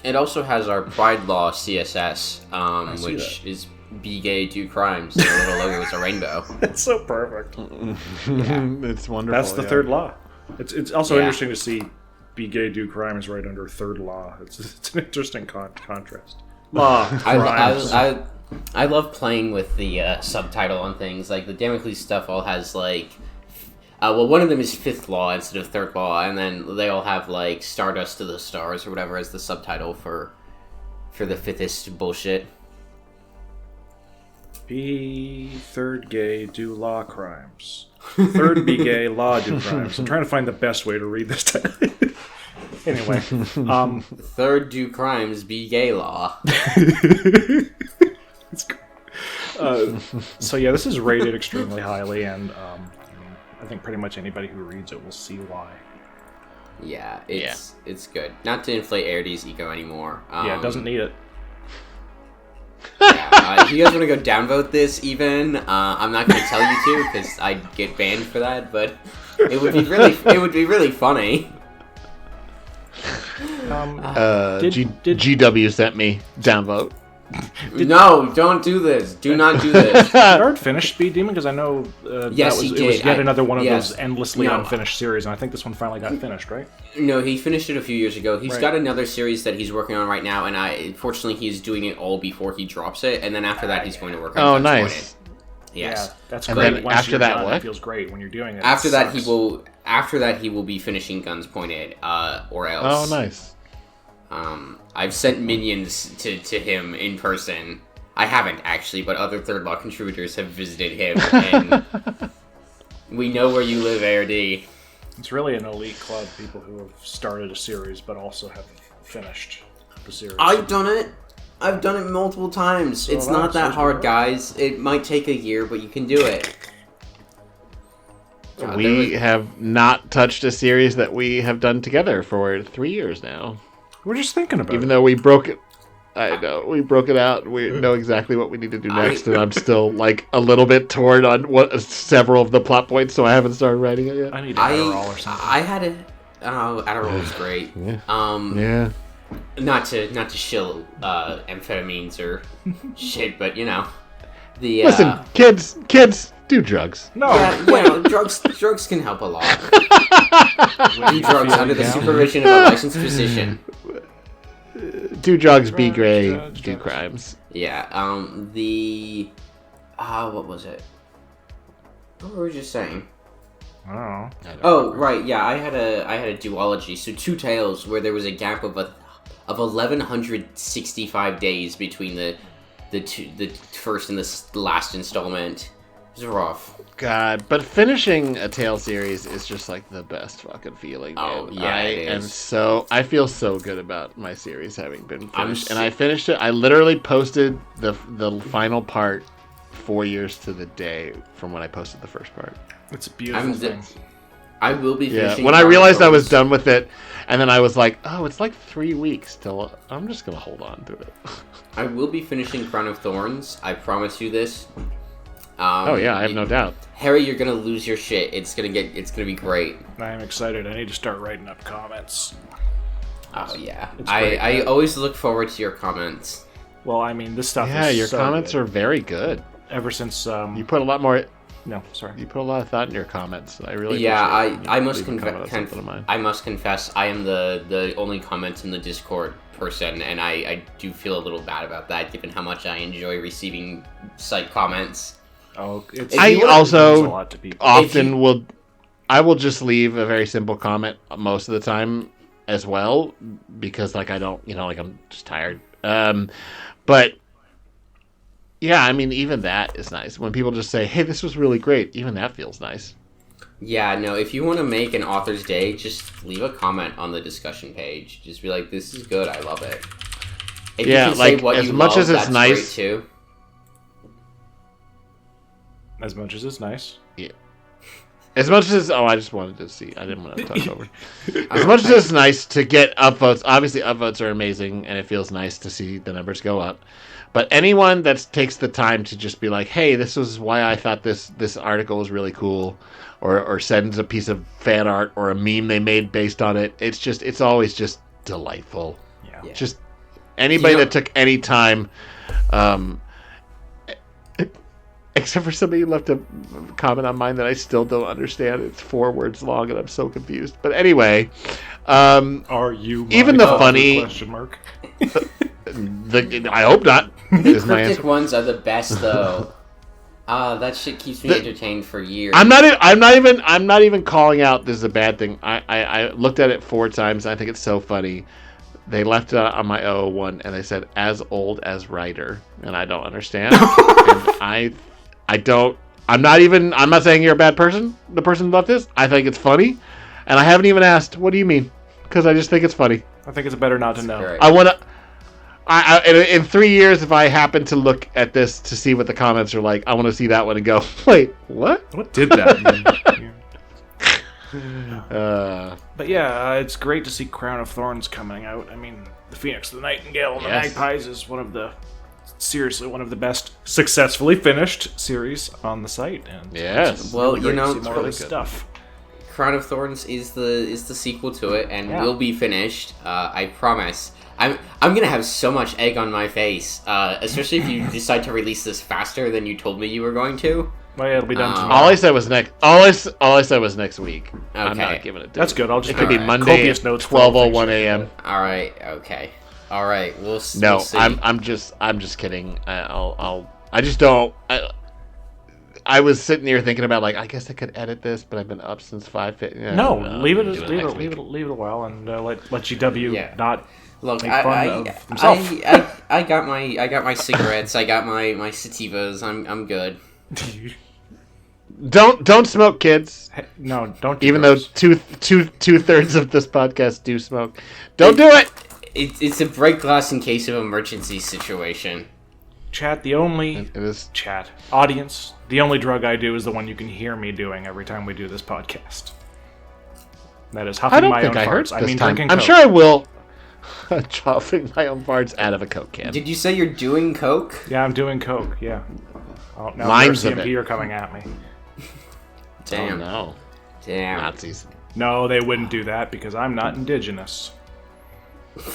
It also has our Pride Law CSS, which is be gay, do crimes. The little logo is a rainbow. It's so perfect. It's wonderful. That's the third law. It's also interesting to see be gay, do crimes right under third law. It's an interesting contrast. Law, crimes. I love playing with the subtitle on things. The Damocles stuff all has one of them is fifth law instead of third law, and then they all have Stardust to the Stars or whatever as the subtitle for the fifthest bullshit. Be third gay, do law crimes. Third be gay, law do crimes. I'm trying to find the best way to read this title. Anyway, Third do crimes, be gay law. It's great. So yeah, this is rated extremely highly, and I think pretty much anybody who reads it will see why. Yeah, it's good. Not to inflate Airdie's ego anymore. Yeah, it doesn't need it. Yeah, if you guys want to go downvote this, even I'm not going to tell you to because I'd get banned for that. But it would be really funny. GW sent me downvote. No, don't do this. Do not do this. Did Art finish Speed Demon? Because I know Yes, it he was did. yet another one of Yes. those endlessly No. unfinished series, and I think this one finally got finished, right? No, he finished it a few years ago. He's Right. got another series that he's working on right now, and fortunately he's doing it all before he drops it, and then after that he's going to work on Oh, Guns nice. Pointed. Yes. Yeah, that's And great. then Once after you're that, done, what? It feels great when you're doing it. After It that sucks. he will be finishing Guns Pointed, or else. Oh, nice. I've sent minions to him in person. I haven't actually, but other Third Law contributors have visited him, and we know where you live, ARD. It's really an elite club, people who have started a series but also have finished the series. I've done it. I've done it multiple times. It's that not that sounds hard, right. guys. It might take a year, but you can do it. We have not touched a series that we have done together for 3 years now. We're just thinking about Even it. though we broke it. I know, we broke it out. We know exactly what we need to do next, and I'm still, like, a little bit torn on several of the plot points, so I haven't started writing it yet. I need Adderall or something. I had a. Oh, Adderall was great. Yeah. Not to shill amphetamines or shit, but you know, the Listen, kids, do drugs. No, drugs can help a lot. Do drugs under the supervision of a licensed physician. Do drugs, be Drugs, gray, drugs, do drugs. crimes. Yeah. What was it? What were we just saying? I don't know. Oh, right. Yeah, I had a duology. So Two Tales, where there was a gap of 1165 days between the first and the last installment. It was rough. God, but finishing a Tale series is just like the best fucking feeling. Oh, man. yeah, I it am is. I feel so good about my series having been finished, and so- I finished it. I literally posted the final part 4 years to the day from when I posted the first part. It's a beautiful thing. I will be Yeah, finishing. when I realized I was Chronicles. done with it, and then I was like, oh, it's like 3 weeks till I'm just gonna hold on to it. I will be finishing Crown of Thorns. I promise you this. Oh yeah, I have no doubt. Harry, you're gonna lose your shit. It's gonna be great. I am excited. I need to start writing up comments. Oh yeah, It's great. I always look forward to your comments. Well, I mean, this stuff Yeah, is your so comments good. are very good. Ever since... You put a lot more. No, sorry. You put a lot of thought in your comments. I really Yeah, appreciate it. I must Leave a comment on something of confess. mine. I must confess, I am the only comment in the Discord person, and I do feel a little bad about that, given how much I enjoy receiving site comments. Oh, it's, I it means a also lot to people. often I will just leave a very simple comment most of the time as well, because like I don't, like I'm just tired. But yeah, I mean, even that is nice. When people just say, hey, this was really great, even that feels nice. Yeah, no, if you want to make an author's day, just leave a comment on the discussion page. Just be like, this is good, I love it. If Yeah, you can say like, what as you much love, as it's that's nice- great too. As much as it's nice. As much as I just wanted to see. I didn't want to talk over. As much as it's nice to get upvotes, obviously upvotes are amazing, and it feels nice to see the numbers go up. But anyone that takes the time to just be like, "Hey, this was why I thought this article was really cool," or sends a piece of fan art or a meme they made based on it, it's always just delightful. Yeah. Just anybody You know- that took any time. Except for somebody who left a comment on mine that I still don't understand. It's 4 words long and I'm so confused. But anyway, Are you Even my the father, funny- question mark? I hope not. The Is my cryptic answer. ones are the best, though. That shit keeps me entertained for years. I'm not even calling out this is a bad thing. I looked at it 4 times. I think it's so funny. They left it on my 001 and they said as old as writer, and I don't understand. And I'm not saying you're a bad person. The person who left this, I think it's funny, and I haven't even asked what do you mean, because I just think it's funny. I think it's better not to know. Great. I want to. In 3 years, if I happen to look at this to see what the comments are like, I want to see that one and go, wait, what? What did that mean? But it's great to see Crown of Thorns coming out. I mean, the Phoenix, the Nightingale, and the Magpies is one of the best successfully finished series on the site. And well, really more of this stuff. Crown of Thorns is the sequel to it, and will be finished. I promise. I'm gonna have so much egg on my face, especially if you decide to release this faster than you told me you were going to. Well, yeah, it'll be done tomorrow. All I said was next. All I said was next week. Okay. I'm not giving it. That's good. I'll just it could be Monday at 12:01 a.m. All right. Okay. All right. We'll see. I'm just kidding. I just don't. I was sitting here thinking about I guess I could edit this, but I've been up since 5:50. No, leave it a while, and let GW not. Look, make fun of himself. I got my cigarettes. I got my sativas. I'm good. Don't smoke, kids. No, don't. Even though two-thirds of this podcast do smoke, don't do it. It's a break glass in case of emergency situation. Chat, the only audience, the only drug I do is the one you can hear me doing every time we do this podcast. That is huffing my own farts. I mean, drinking Coke. I'm sure I will. Chopping my own farts out of a Coke can. Did you say you're doing Coke? Yeah, I'm doing Coke. Yeah. Oh, now Mine's Mercy and Pete are coming at me. Damn. Oh, no. Damn. Nazis. No, they wouldn't do that because I'm not indigenous.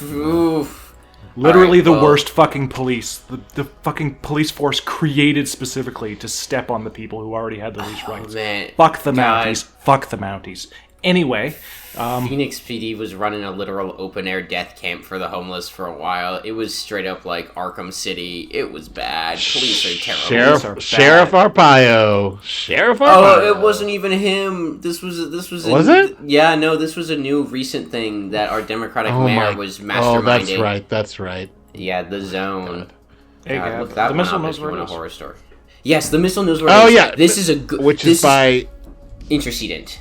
Oof. Literally the worst fucking police. The fucking police force created specifically to step on the people who already had the least rights. Man. Fuck the Mounties. Fuck the Mounties. Anyway, Phoenix PD was running a literal open-air death camp for the homeless for a while. It was straight up like Arkham City. It was bad. Police are terrible. Sheriff Arpaio. Sheriff Arpaio. Oh, it wasn't even him. This was it? Yeah, no, this was a new recent thing that our Democratic mayor was masterminding. Oh, that's right. Yeah, the Zone. Hey, look that the one missile up knows if you where want it a is. horror story. Yes, the missile knows where Oh it is. yeah, this is a good. Which is by Intercedent.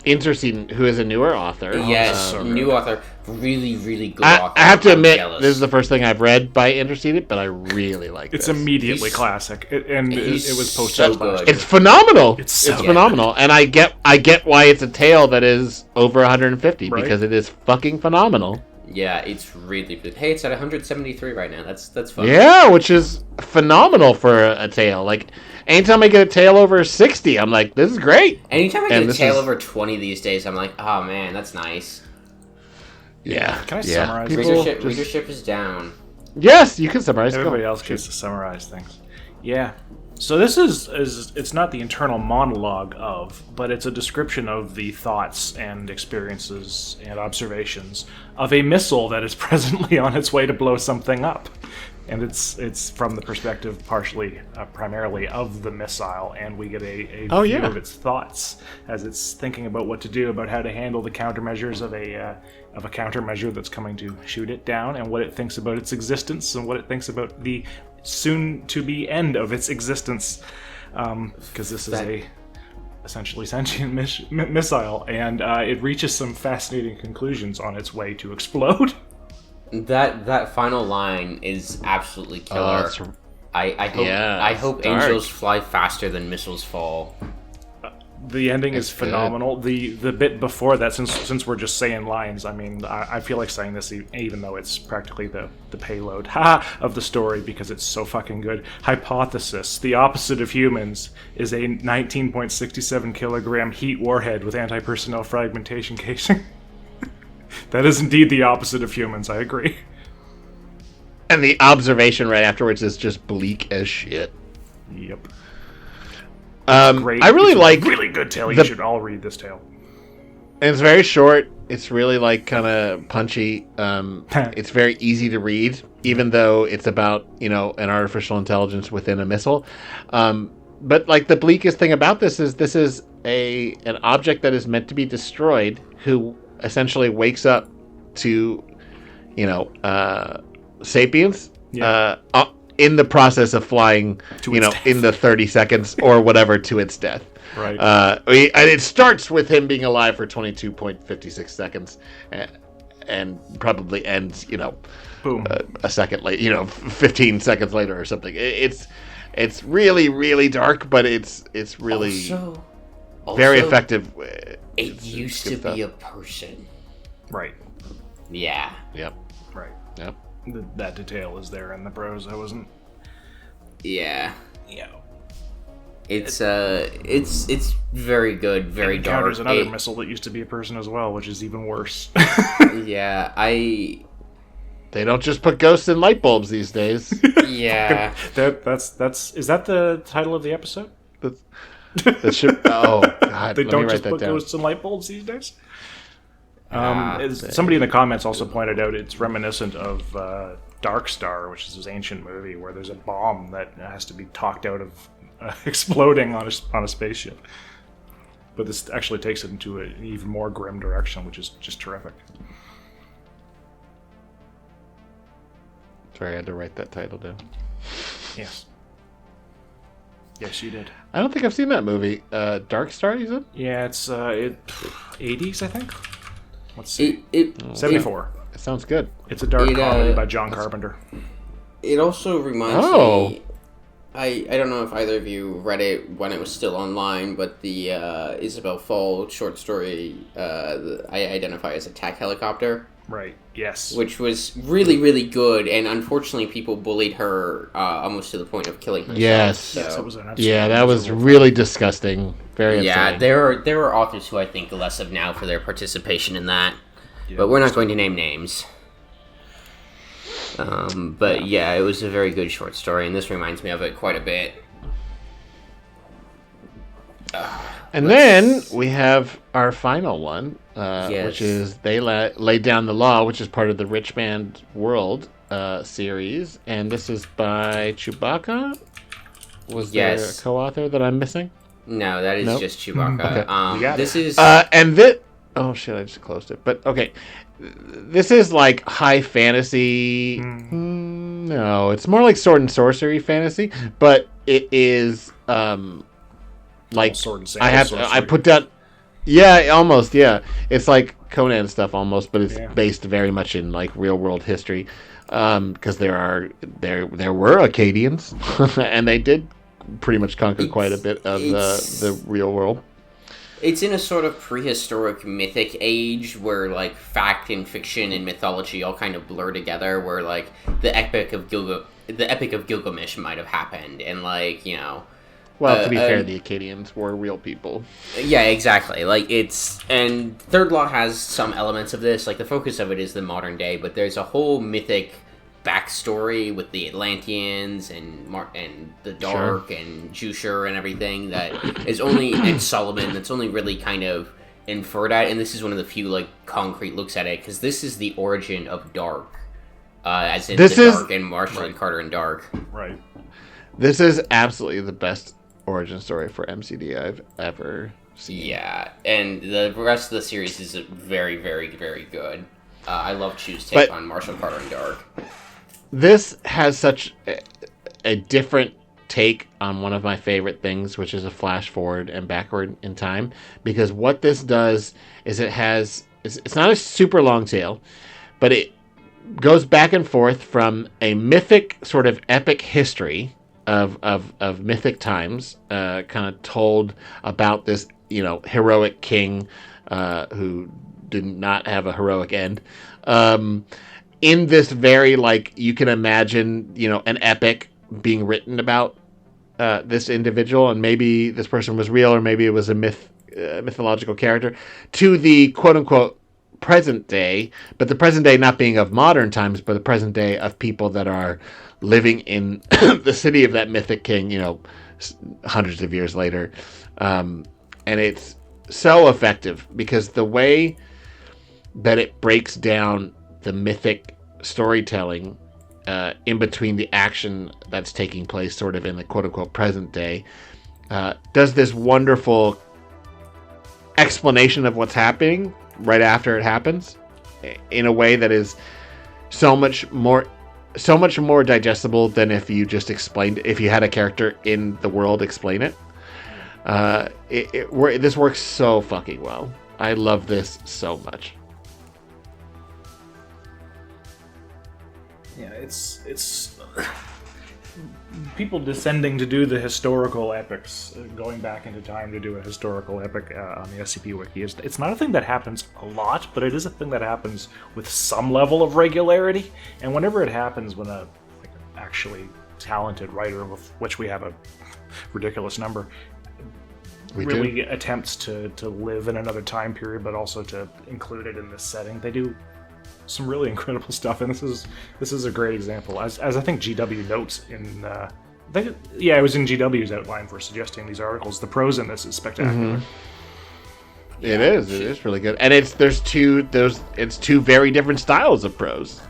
Intercedent, who is a newer author. Yes, new author. Really, really good author. I have to admit, jealous. this is the first thing I've read by Intercedent, but I really like it. It's immediately classic, and it was posted so last good. year. It's phenomenal. It's phenomenal, and I get why it's a tale that is over 150 because it is fucking phenomenal. Yeah, it's really good. Hey, it's at 173 right now. That's fun. Yeah, which is phenomenal for a tale. Like, anytime I get a tale over 60, I'm like, this is great. Anytime I get a tale over 20 these days, I'm like, oh man, that's nice. Yeah. Can I summarize? Readership is down. Yes, you can summarize. Everybody else gets to summarize things. Yeah. So this is it's not the internal monologue of, but it's a description of the thoughts and experiences and observations of a missile that is presently on its way to blow something up. And it's from the perspective primarily of the missile, and we get a view of its thoughts as it's thinking about what to do, about how to handle the countermeasures of a countermeasure that's coming to shoot it down, and what it thinks about its existence, and what it thinks about the soon-to-be end of its existence, because this is a essentially sentient missile, and it reaches some fascinating conclusions on its way to explode. That final line is absolutely killer. I hope angels fly faster than missiles fall. The ending is phenomenal. The bit before that, since we're just saying lines, I mean, I feel like saying this even though it's practically the payload of the story because it's so fucking good. Hypothesis: the opposite of humans is a 19.67 kilogram heat warhead with anti-personnel fragmentation casing. That is indeed the opposite of humans, I agree. And the observation right afterwards is just bleak as shit. Yep. Great. I really like really good tale. You should all read this tale. And it's very short. It's really kind of punchy. It's very easy to read, even though it's about an artificial intelligence within a missile. But the bleakest thing about this is an object that is meant to be destroyed, who essentially wakes up to sapiens in the process of flying in the 30 seconds or whatever to its death. Right. And it starts with him being alive for 22.56 seconds, and probably ends, Boom. a second late, 15 seconds later or something. It's really, really dark, but it's really very Also, effective. It used to be a person. Right. Yeah. Yep. Right. Yep. That detail is there in the prose. I wasn't. Yeah. Yeah. It's very good, very dark. Encounters another missile that used to be a person as well, which is even worse. Yeah, They don't just put ghosts in light bulbs these days. yeah. That's is that the title of the episode? That should. Oh God! They let don't me write just that put down. ghosts in light bulbs these days. Somebody in the comments also pointed out it's reminiscent of Dark Star, which is this ancient movie where there's a bomb that has to be talked out of exploding on a spaceship. But this actually takes it into an even more grim direction, which is just terrific. Sorry, I had to write that title down. Yes. Yes, you did. I don't think I've seen that movie. Dark Star, you said? Yeah, it's 80s, I think. Let's see. 74. It sounds good. It's a dark comedy by John Carpenter. It also reminds me. I don't know if either of you read it when it was still online, but the Isabel Fall short story I identify as Attack Helicopter. Right, yes. Which was really, really good, and unfortunately people bullied her almost to the point of killing herself. Yes. So. Yes, it was an That was really disgusting. Very upsetting. There are authors who I think less of now for their participation in that, but we're not going to name names. But yeah, it was a very good short story, and this reminds me of it quite a bit. And then we have our final one, Yes. which is They Laid Down the Law, which is part of the Rich Man's World series. And this is by Chewbacca? Was there a co-author that I'm missing? No, that is just Chewbacca. Okay. This is... and this... Oh, shit, I just closed it. But, okay. This is like high fantasy... No, it's more like sword and sorcery fantasy. But it is... like sword and sandal I put down, almost, it's like Conan stuff almost, but it's based very much in like real world history, because there were Acadians and they did pretty much conquer quite a bit of the real world. It's in a sort of prehistoric mythic age where like fact and fiction and mythology all kind of blur together, where like the Epic of Gilgamesh might have happened, and like, Well, to be fair, the Acadians were real people. Yeah, exactly. And Third Law has some elements of this. Like, the focus of it is the modern day, but there's a whole mythic backstory with the Atlanteans and the Dark and Jushur and everything that is only, and Solomon, that's only really kind of inferred at, and this is one of the few, like, concrete looks at it, because this is the origin of Dark. As in Dark and Marshall and Carter and Dark. Right. This is absolutely the best origin story for MCD I've ever seen. Yeah, and the rest of the series is very, very, very good. I love Chew's take on Marshall, Carter, and Dark. This has such a different take on one of my favorite things, which is a flash forward and backward in time. Because what this does is it's not a super long tale, but it goes back and forth from a mythic sort of epic history of mythic times, kind of told about this, heroic king who did not have a heroic end. In this very, like, you can imagine, an epic being written about this individual, and maybe this person was real, or maybe it was a mythological character, to the quote-unquote present day, but the present day not being of modern times, but the present day of people that are living in the city of that mythic king, hundreds of years later. And it's so effective because the way that it breaks down the mythic storytelling in between the action that's taking place sort of in the quote-unquote present day does this wonderful explanation of what's happening right after it happens in a way that is so much more digestible than if you just if you had a character in the world explain it. This works so fucking well. I love this so much. Yeah, it's people descending to do the historical epics, going back into time to do a historical epic on the SCP Wiki. It's not a thing that happens a lot, but it is a thing that happens with some level of regularity. And whenever it happens, when an actually talented writer, of which we have a ridiculous number, really attempts to live in another time period, but also to include it in this setting, they do some really incredible stuff, and this is a great example. As I think GW notes in, it was in GW's outline for suggesting these articles. The prose in this is spectacular. Mm-hmm. It is really good, and it's two very different styles of prose.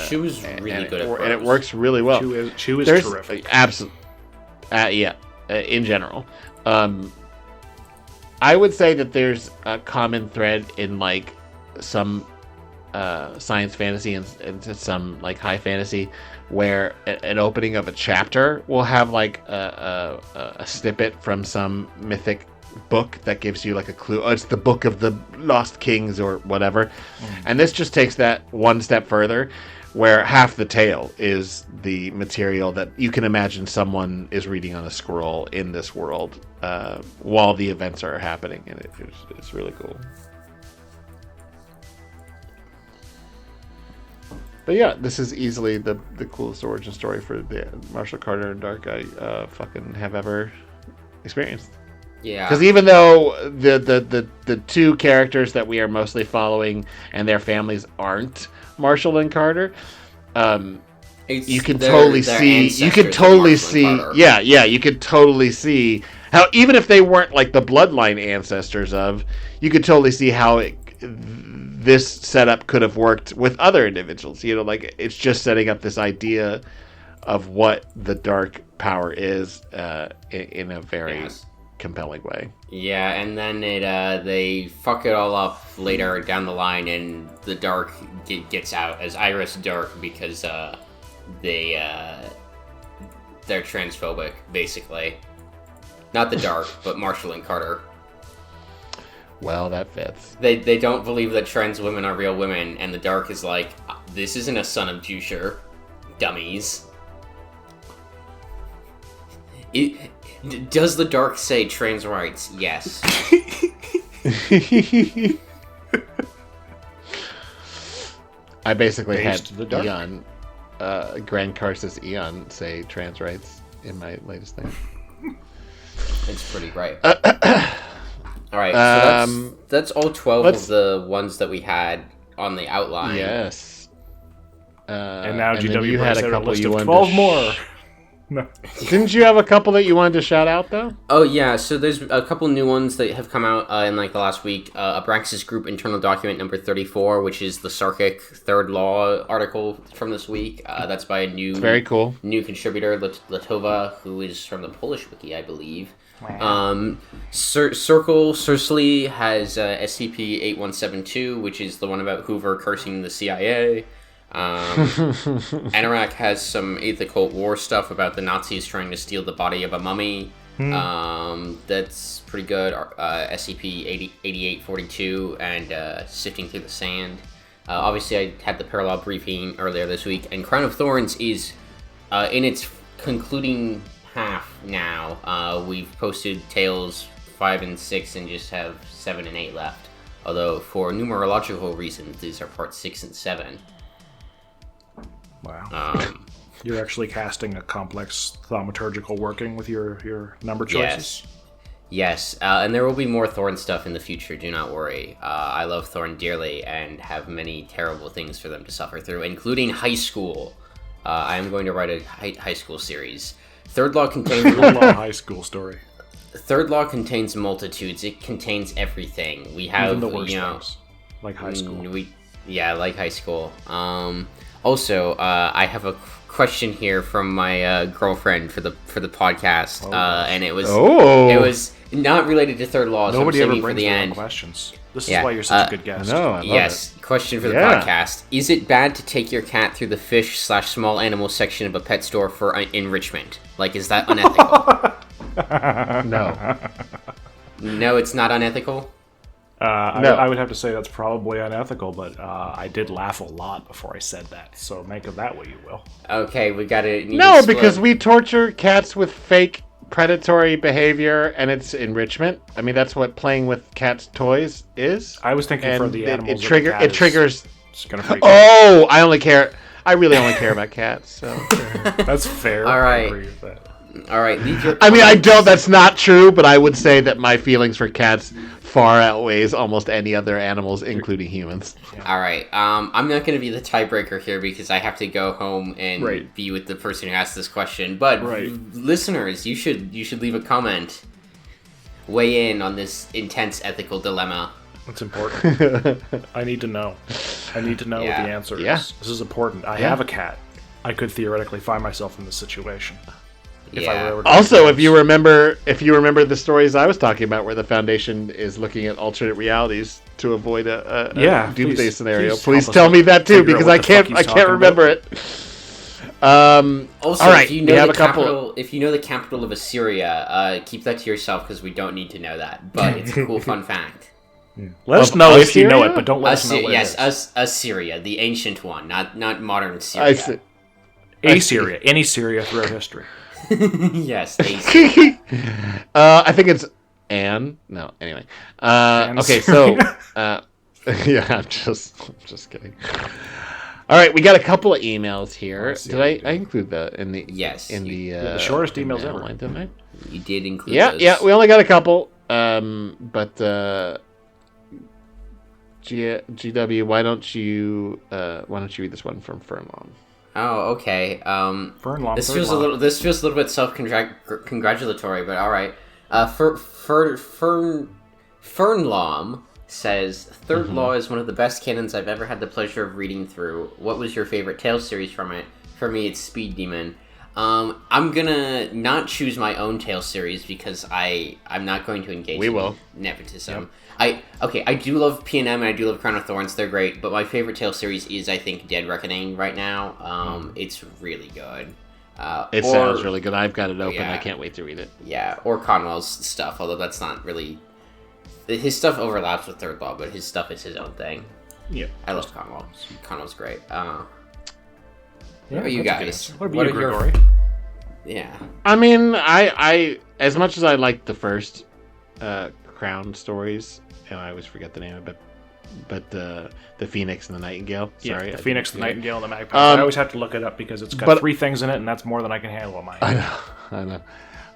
Shu is really good at prose, and it works really well. Shu is terrific. Absolutely, in general, I would say that there's a common thread in like some science fantasy and some like high fantasy, where an opening of a chapter will have like a snippet from some mythic book that gives you like a clue. Oh, it's the Book of the Lost Kings or whatever. And this just takes that one step further, where half the tale is the material that you can imagine someone is reading on a scroll in this world while the events are happening, and it's really cool. But yeah, this is easily the coolest origin story for the Marshall Carter and Dark I fucking have ever experienced. Yeah. Because even though the two characters that we are mostly following and their families aren't Marshall and Carter, you can totally see. You can totally see. Yeah, you can totally see how, even if they weren't like the bloodline ancestors of, you could totally see how this setup could have worked with other individuals. You know, like it's just setting up this idea of what the dark power is in a very compelling way. Yeah, and then they fuck it all up later down the line, and the dark gets out as Iris Dark because they're transphobic, basically. Not the dark, but Marshall and Carter. Well, that fits. They don't believe that trans women are real women, and the dark is like, this isn't a son of Jusher, dummies. Does the dark say trans rights? Yes. I basically Based had the dark. Eon, Grand Karsus Eon say trans rights in my latest thing. It's pretty great. Alright, so that's all 12 of the ones that we had on the outline. Yes. And now and then GW you had brings a out couple list you of wanted 12 to more. No. Didn't you have a couple that you wanted to shout out, though? Oh, yeah, so there's a couple new ones that have come out in like the last week. Abraxas Group Internal Document number 34, which is the Sarkic Third Law article from this week. That's by a new, very cool, new contributor, Latova, who is from the Polish wiki, I believe. Wow. Circle Cersei has SCP-8172, which is the one about Hoover cursing the CIA. Anorak has some Eighth Occult War stuff about the Nazis trying to steal the body of a mummy. That's pretty good. SCP-8842 and Sifting Through the Sand. Obviously, I had the parallel briefing earlier this week, and Crown of Thorns is in its concluding half now. We've posted Tales 5 and 6 and just have 7 and 8 left. Although, for numerological reasons, these are parts 6 and 7. Wow. You're actually casting a complex thaumaturgical working with your number choices? Yes. And there will be more Thorn stuff in the future, do not worry. I love Thorn dearly and have many terrible things for them to suffer through, including high school. I am going to write a high school series. Third Law contains... high school story. Third Law contains multitudes. It contains everything. We have, even the worst things, like high school. Like high school. Also, I have a question here from my girlfriend for the podcast, and it was not related to Third Law. Nobody so ever I'm brings for the their own end. questions. This is why you're such a good guest. No, I love yes. it. Question for the podcast: is it bad to take your cat through the fish/small animal section of a pet store for enrichment? Like, is that unethical? No. No, it's not unethical. No. I would have to say that's probably unethical, but I did laugh a lot before I said that, so make of that what you will. Okay, we gotta... No, because we torture cats with fake predatory behavior, and it's enrichment. I mean, that's what playing with cats' toys is. I was thinking for the animals. It triggers. It's gonna freak Oh, I really only care about cats. So that's fair. All right. I agree with that. All right, leave your... I mean, I don't. That's not true, but I would say that my feelings for cats far outweighs almost any other animals, including humans. All right. I'm not going to be the tiebreaker here because I have to go home and be with the person who asked this question. But listeners, you should leave a comment, weigh in on this intense ethical dilemma. It's important. I need to know. I need to know what the answer is. This is important. I have a cat. I could theoretically find myself in this situation. Also, if you remember the stories I was talking about, where the Foundation is looking at alternate realities to avoid a doomsday scenario, please tell me that too, because I can't remember it. Also, all right, if you know the capital of Assyria, keep that to yourself because we don't need to know that. But it's a cool fun fact. Let us know if you know it, but don't let us know what it is. Yes, Assyria, the ancient one, not modern Syria. Assyria, any Syria throughout history. Yes. I think it's Anne. No, anyway. Okay, so yeah, I'm just kidding. All right, we got a couple of emails here. Did I include that in the the shortest emails ever? Line, didn't I? You did include those. Yeah, we only got a couple. But GW, why don't you read this one from Fernlong? Oh, okay. Fernlong. This feels a little bit self-congratulatory, but all right. Fernlom says, Third Law is one of the best canons I've ever had the pleasure of reading through. What was your favorite Tales series from it? For me, it's Speed Demon. I'm gonna not choose my own Tales series because I'm not going to engage in nepotism. Yep. I do love PNM and I do love Crown of Thorns. They're great, but my favorite Tales series is, I think, Dead Reckoning right now. It's really good. It sounds really good. I've got it open. I can't wait to read it. Yeah, or Conwell's stuff, although that's not really... His stuff overlaps with Third Law, but his stuff is his own thing. Yeah. I love Conwell. Conwell's great. What about you guys? What about you, Gregory? Yeah. I mean, I as much as I like the first Crown stories, and I always forget the name of it, but the Phoenix and the Nightingale. Sorry, the Phoenix, the Nightingale, and the Magpie. I always have to look it up because it's got 3 things in it, and that's more than I can handle on my own. I know.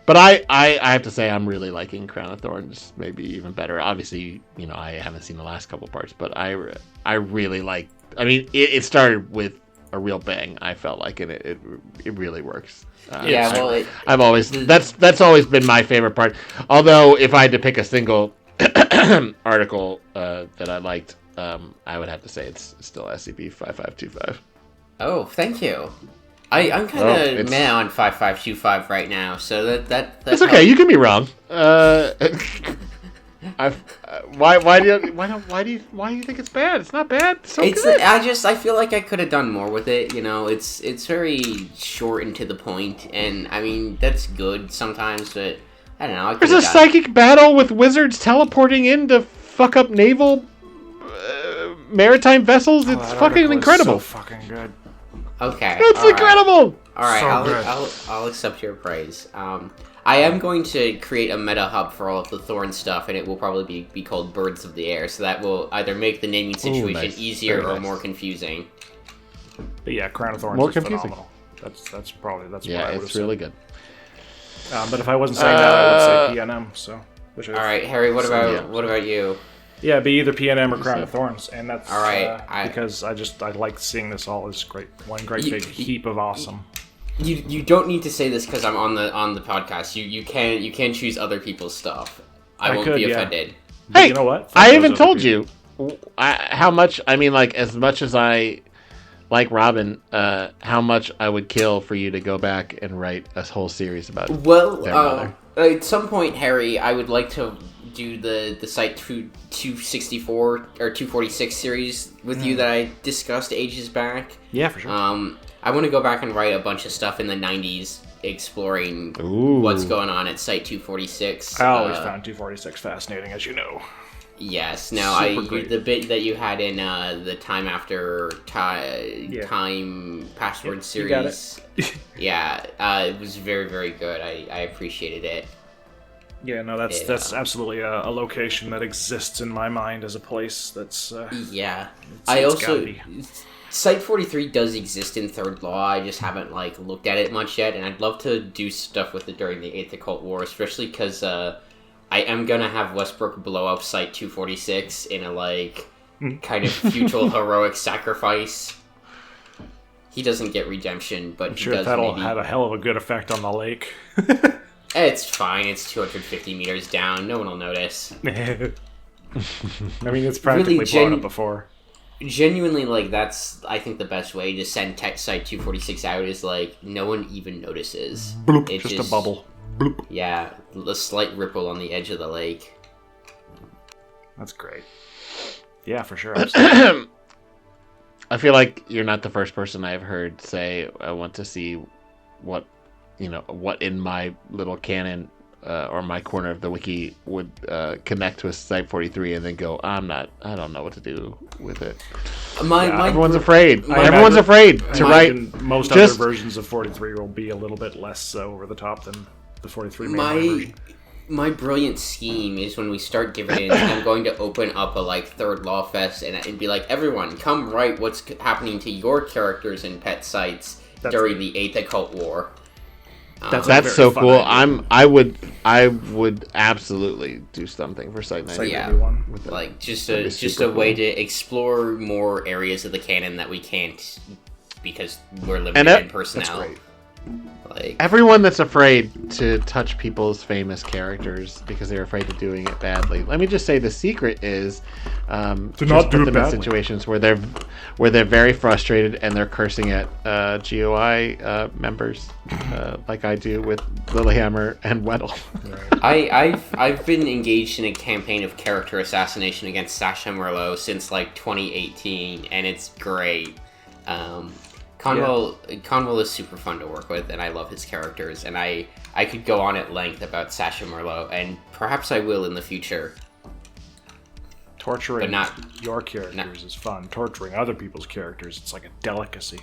But I have to say I'm really liking Crown of Thorns, maybe even better. Obviously, I haven't seen the last couple parts, but I really like. I mean, it started with a real bang. I felt like, and it really works. I've always that's always been my favorite part. Although if I had to pick a single article that I liked, I would have to say it's still SCP-5525. Oh, thank you. I'm kind of meh on 5525 right now, so that it's okay. You can be wrong. Why do you think it's bad? It's not bad. It's so good. I feel like I could have done more with it. It's very short and to the point, and I mean that's good sometimes, but I don't know. There's a psychic battle with wizards teleporting in to fuck up naval maritime vessels. It's fucking incredible. So fucking good. Okay, it's incredible. All right, I'll accept your praise. I am going to create a meta hub for all of the Thorn stuff, and it will probably be called Birds of the Air, so that will either make the naming situation easier or more confusing. But yeah, Crown of Thorns is phenomenal. That's what I would have said. Yeah, it's really good. But if I wasn't saying that, I would say PNM. So. All right, Harry. What about you? Yeah, it'd be either PNM or Crown of Thorns, and that's all right. Because I like seeing this all as one great big heap of awesome. You don't need to say this because I'm on the podcast. You can choose other people's stuff. I won't be offended. Hey, you know what? I even told you how much. I mean, like as much as I like Robin, how much I would kill for you to go back and write a whole series about. Well, at some point, Harry, I would like to do the Site 264 or 246 series with you that I discussed ages back. Yeah, for sure. I want to go back and write a bunch of stuff in the 90s exploring what's going on at Site 246. I always found 246 fascinating, as you know. Yes. Now, Great. the bit that you had in the time password You got series. Yeah, it was very, very good. I appreciated it. Yeah, no, that's absolutely a location that exists in my mind as a place that's. Yeah, it's gotta be. Site 43 does exist in Third Law. I just haven't looked at it much yet, and I'd love to do stuff with it during the 8th Occult War, especially because I am gonna have Westbrook blow up Site 246 in a kind of futile heroic sacrifice. He doesn't get redemption, but I'm sure that'll have a hell of a good effect on the lake. It's fine. It's 250 meters down. No one will notice. I mean, it's practically blown up before. Genuinely, that's, I think, the best way to send Tech Site 246 out is, no one even notices. Bloop, just a bubble. Bloop. Yeah, a slight ripple on the edge of the lake. That's great. Yeah, for sure. I feel like you're not the first person I've heard say, I want to see what in my little canon or my corner of the wiki would connect with Site 43 and then go, I don't know what to do with it. Everyone's afraid. Everyone's afraid to write. Most other versions of 43 will be a little bit less over the top than the 43 mainline version. My brilliant scheme is when we start giving in, I'm going to open up a Third Law Fest and be like, everyone, come write what's happening to your characters and pet sites during the 8th Occult War. That's so cool. Idea. I would absolutely do something for Site 91. Yeah, just a way to explore more areas of the canon that we can't because we're limited in personnel. That's great. Everyone that's afraid to touch people's famous characters because they're afraid of doing it badly. Let me just say the secret is to not do it badly. In situations where they're very frustrated and they're cursing at GOI members, like I do with Lilyhammer and Weddle. I've been engaged in a campaign of character assassination against Sasha Merlot since 2018, and it's great. Conwell is super fun to work with, and I love his characters, and I could go on at length about Sasha Merlot, and perhaps I will in the future. Torturing your characters is fun. Torturing other people's characters, it's like a delicacy.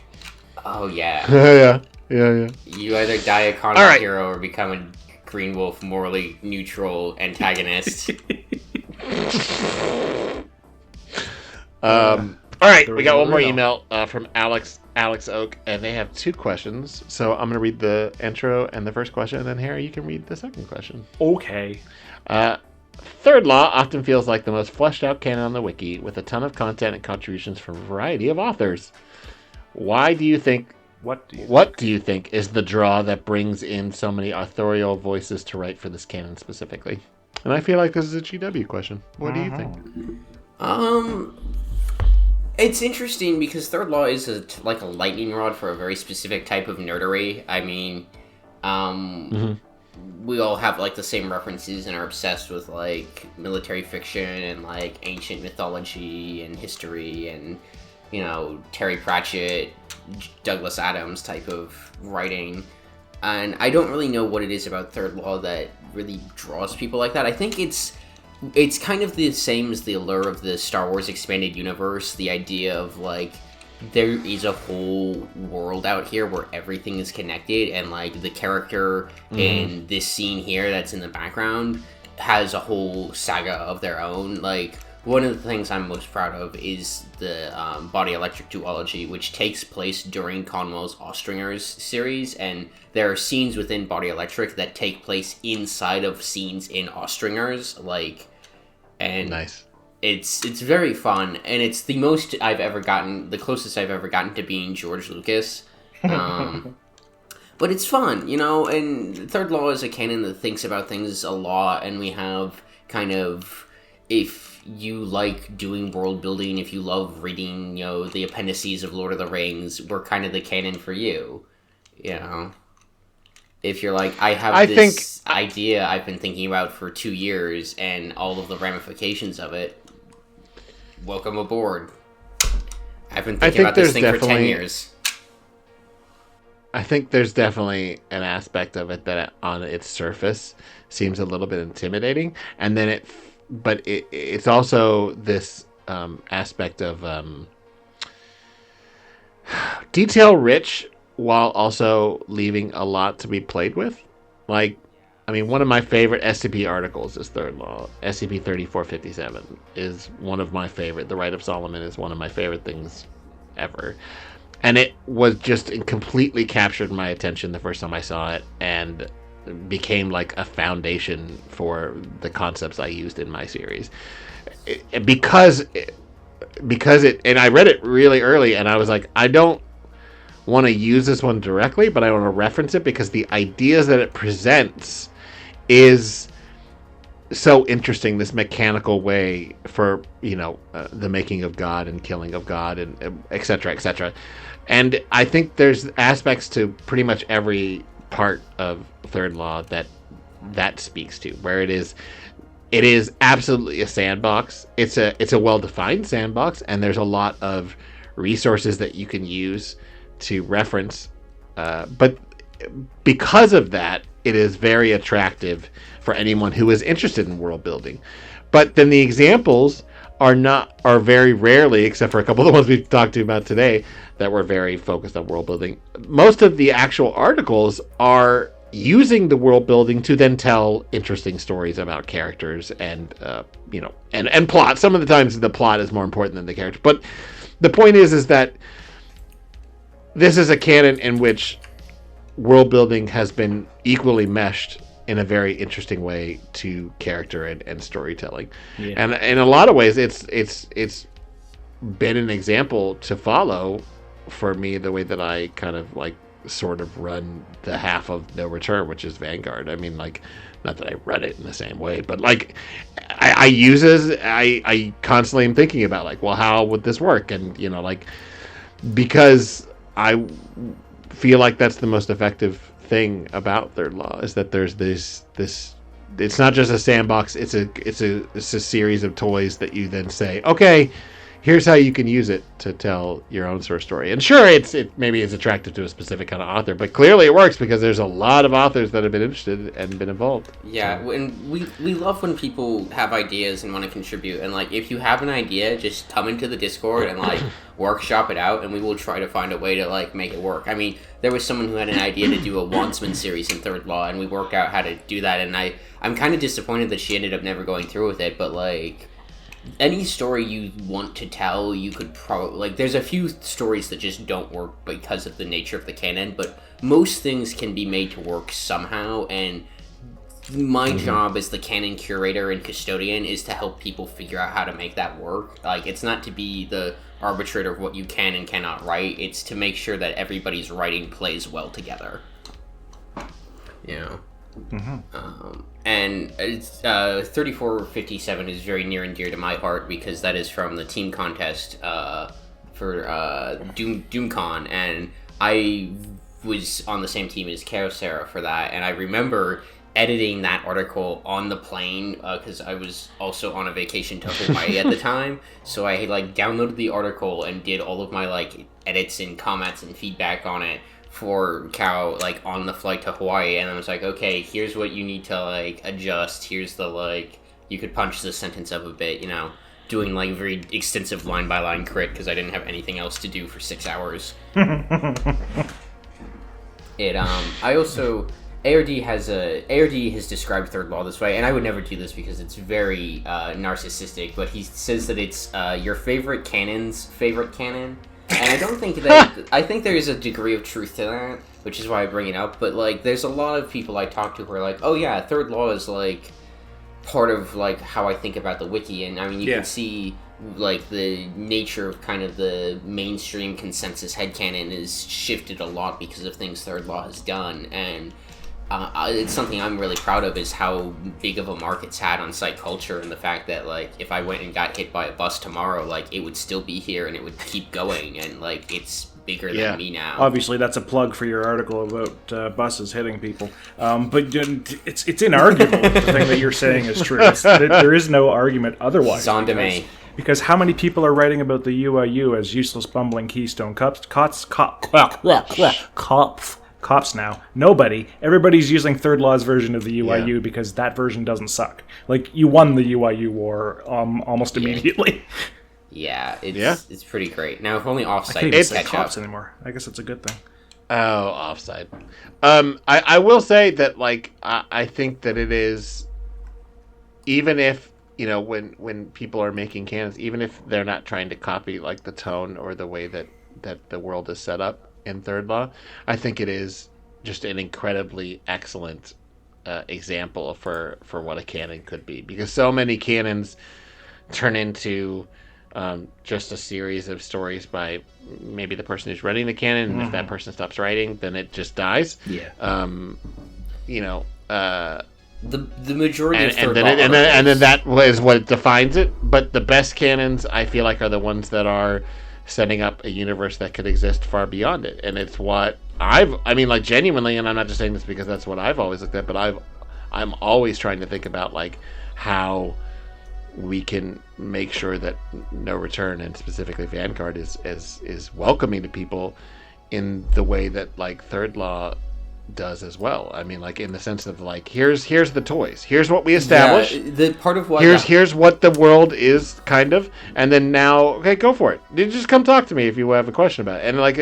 Oh, yeah. Yeah. You either die a Conwell hero or become a Green Wolf morally neutral antagonist. All right, we got one more email from Alex Oak, and they have two questions. So I'm going to read the intro and the first question, and then Harry, you can read the second question. Okay. Third Law often feels like the most fleshed out canon on the wiki, with a ton of content and contributions from a variety of authors. What do you think is the draw that brings in so many authorial voices to write for this canon specifically? And I feel like this is a GW question. What do you think? It's interesting because Third Law is a lightning rod for a very specific type of nerdery. I mean, we all have the same references and are obsessed with military fiction and ancient mythology and history and Terry Pratchett, Douglas Adams type of writing. And I don't really know what it is about Third Law that really draws people like that. I think it's kind of the same as the allure of the Star Wars expanded universe, the idea of there is a whole world out here where everything is connected, and the character in this scene here that's in the background has a whole saga of their own. One of the things I'm most proud of is the Body Electric duology, which takes place during Conwell's Ostringers series, and there are scenes within Body Electric that take place inside of scenes in Ostringers, and nice. It's very fun, and it's the closest I've ever gotten to being George Lucas. But it's fun, and Third Law is a canon that thinks about things a lot, and we have kind of, if you like doing world building, if you love reading, the appendices of Lord of the Rings, we're kind of the canon for you, If you're I have this idea I've been thinking about for 2 years and all of the ramifications of it, welcome aboard. I've been thinking about this thing for 10 years. I think there's definitely an aspect of it that on its surface seems a little bit intimidating, and then but it's also this aspect of detail rich while also leaving a lot to be played with. Like, I mean, one of my favorite SCP articles is Third Law. SCP-3457 is one of my favorite. The Rite of Solomon is one of my favorite things ever. And it was just completely captured my attention the first time I saw it, and became like a foundation for the concepts I used in my series. Because it, and I read it really early, and I was like, I don't want to use this one directly, but I want to reference it because the ideas that it presents is so interesting. This mechanical way for, the making of God and killing of God, and et cetera, et cetera. And I think there's aspects to pretty much every part of Third Law that speaks to, where it is absolutely a sandbox. It's a well-defined sandbox, and there's a lot of resources that you can use to reference. But because of that, it is very attractive for anyone who is interested in world building. But then the examples are very rarely, except for a couple of the ones we've talked about today, that were very focused on world building. Most of the actual articles are using the world building to then tell interesting stories about characters and and plot. Some of the times the plot is more important than the character. But the point is that this is a canon in which world building has been equally meshed in a very interesting way to character and storytelling. Yeah. And in a lot of ways, it's been an example to follow for me, the way that I kind of like sort of run the half of No Return, which is Vanguard. I mean, like, not that I run it in the same way, but like I constantly am thinking about like, well, how would this work? And because I feel like that's the most effective thing about Third Law, is that there's this it's not just a sandbox, it's a series of toys that you then say, okay, here's how you can use it to tell your own sort of story. And sure, it maybe is attractive to a specific kind of author, but clearly it works because there's a lot of authors that have been interested and been involved. Yeah, and we love when people have ideas and want to contribute. And like, if you have an idea, just come into the Discord and like workshop it out, and we will try to find a way to like make it work. I mean, there was someone who had an idea to do a Wandsman series in Third Law, and we worked out how to do that. And I'm kind of disappointed that she ended up never going through with it, but like, any story you want to tell, you could probably, like, there's a few stories that just don't work because of the nature of the canon, but most things can be made to work somehow, and my job as the canon curator and custodian is to help people figure out how to make that work. Like, it's not to be the arbitrator of what you can and cannot write, it's to make sure that everybody's writing plays well together. And 3457 is very near and dear to my heart because that is from the team contest for DoomCon, and I was on the same team as Sarah for that, and I remember editing that article on the plane because I was also on a vacation to Hawaii at the time, so I like downloaded the article and did all of my like edits and comments and feedback on it for Cal, like, on the flight to Hawaii, and I was like, okay, here's what you need to, like, adjust, here's the, like, you could punch the sentence up a bit, doing, like, very extensive line-by-line crit, because I didn't have anything else to do for 6 hours. ARD has described Third Law this way, and I would never do this because it's very, narcissistic, but he says that it's, your favorite canon's favorite canon. And I don't think that... I think there's a degree of truth to that, which is why I bring it up, but, like, there's a lot of people I talk to who are like, oh yeah, Third Law is, like, part of, like, how I think about the wiki, and, I mean, you can see, like, the nature of kind of the mainstream consensus headcanon is shifted a lot because of things Third Law has done, and it's something I'm really proud of, is how big of a mark it's had on site culture, and the fact that, like, if I went and got hit by a bus tomorrow, like, it would still be here and it would keep going, and, like, it's bigger than me now. Obviously, that's a plug for your article about buses hitting people, but it's inarguable the thing that you're saying is true. There is no argument otherwise. Zondame. Because how many people are writing about the UIU as useless, bumbling Keystone cops? cops now. Nobody. Everybody's using Third Law's version of the UIU because that version doesn't suck. Like, you won the UIU war almost immediately. Yeah, it's pretty great. Now, if only I Offsite can't even would say catch cops up. anymore. I guess it's a good thing. Oh, Offside. I will say that, like, I think that it is, even if, you know, when people are making canons, even if they're not trying to copy, like, the tone or the way that the world is set up in Third Law, I think it is just an incredibly excellent example for what a canon could be. Because so many canons turn into just a series of stories by maybe the person who's writing the canon, and if that person stops writing, then it just dies. Yeah. You know, The majority of and Third then Law and then articles- that was what defines it. But the best canons, I feel like, are the ones that are setting up a universe that could exist far beyond it, and it's what I mean, like, genuinely, and I'm not just saying this because that's what I've always looked at, but I'm always trying to think about, like, how we can make sure that No Return, and specifically Vanguard, is welcoming to people in the way that, like, Third Law does as well. I mean, like, in the sense of, like, here's the toys, here's what we establish, the part of why here's what the world is, kind of, and then now, okay, go for it. You just come talk to me if you have a question about it, and, like,